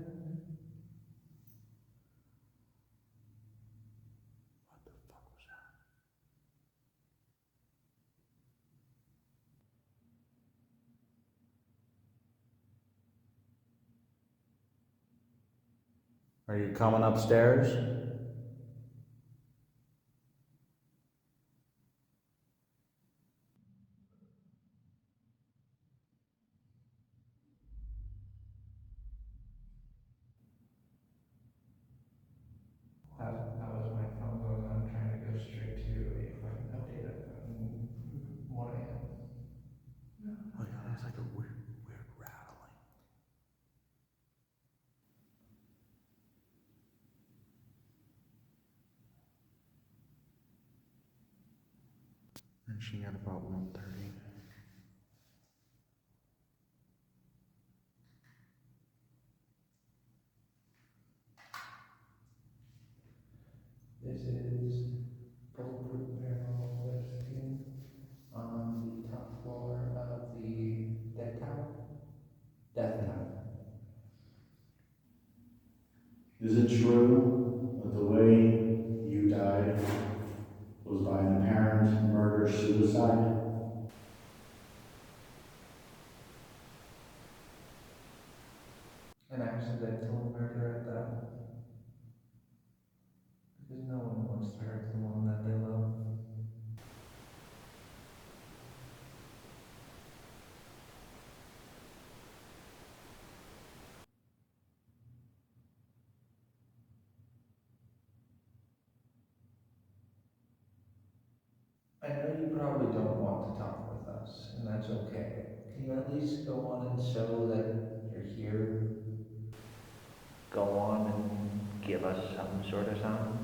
Are you coming upstairs? That was my phone going on, trying to go straight to a fucking update at 1 a.m. Oh yeah, that's like a weird rattling. Finishing at about 1:30. This is Proving Paranormal Team on the top floor of the dead tower. Death tower. Is it true that the way you died was by an apparent murder-suicide? An accidental murder at that. Because no one wants to hurt the one that they love. I know you probably don't want to talk with us, and that's okay. Can you at least go on and show that you're here? Go on and give us some sort of sign.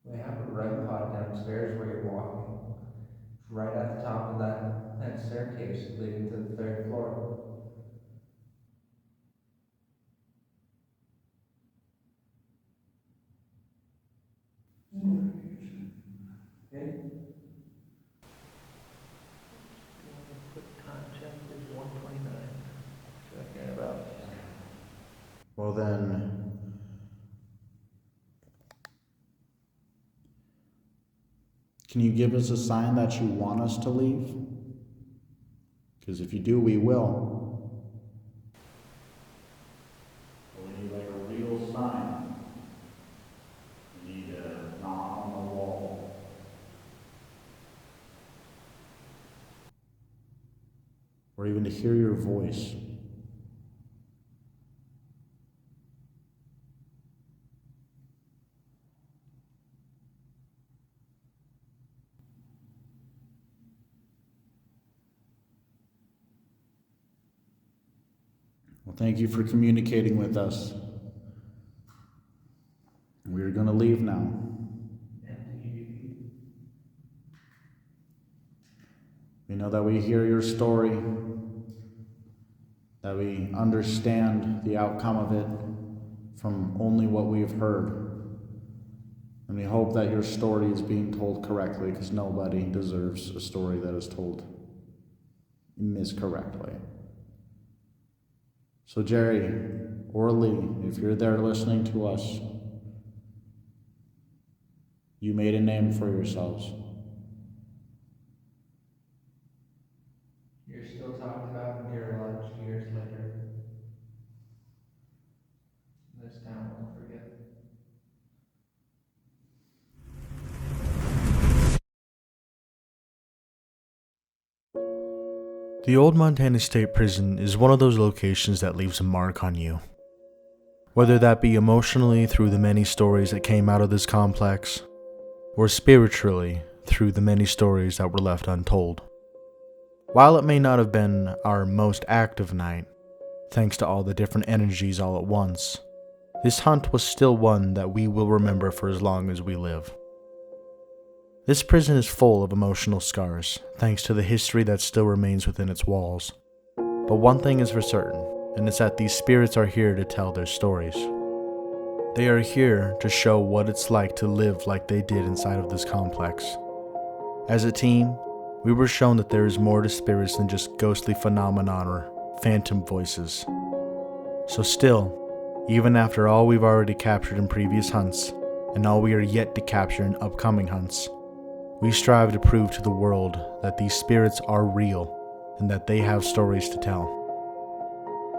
We have a REM pod downstairs where you're walking. Right at the top of that staircase leading to the 3rd floor. Okay. Quick time check is 1:29. Checking about. Well then, can you give us a sign that you want us to leave? Because if you do, we will. We need like a real sign. We need a knock on the wall. Or even to hear your voice. Well, thank you for communicating with us. that we hear your story, that we understand the outcome of it from only what we've heard. And we hope that your story is being told correctly, because nobody deserves a story that is told miscorrectly. So Jerry or Lee, if you're there listening to us, you made a name for yourselves. You're still talked about in your lunch years later. This town won't forget. The old Montana State Prison is one of those locations that leaves a mark on you. Whether that be emotionally through the many stories that came out of this complex, or spiritually through the many stories that were left untold. While it may not have been our most active night, thanks to all the different energies all at once, this hunt was still one that we will remember for as long as we live. This prison is full of emotional scars, thanks to the history that still remains within its walls. But one thing is for certain, and it's that these spirits are here to tell their stories. They are here to show what it's like to live like they did inside of this complex. As a team, we were shown that there is more to spirits than just ghostly phenomenon or phantom voices. So still, even after all we've already captured in previous hunts, and all we are yet to capture in upcoming hunts, we strive to prove to the world that these spirits are real and that they have stories to tell.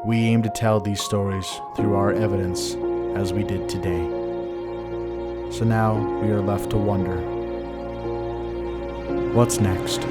We aim to tell these stories through our evidence as we did today. So now we are left to wonder, what's next?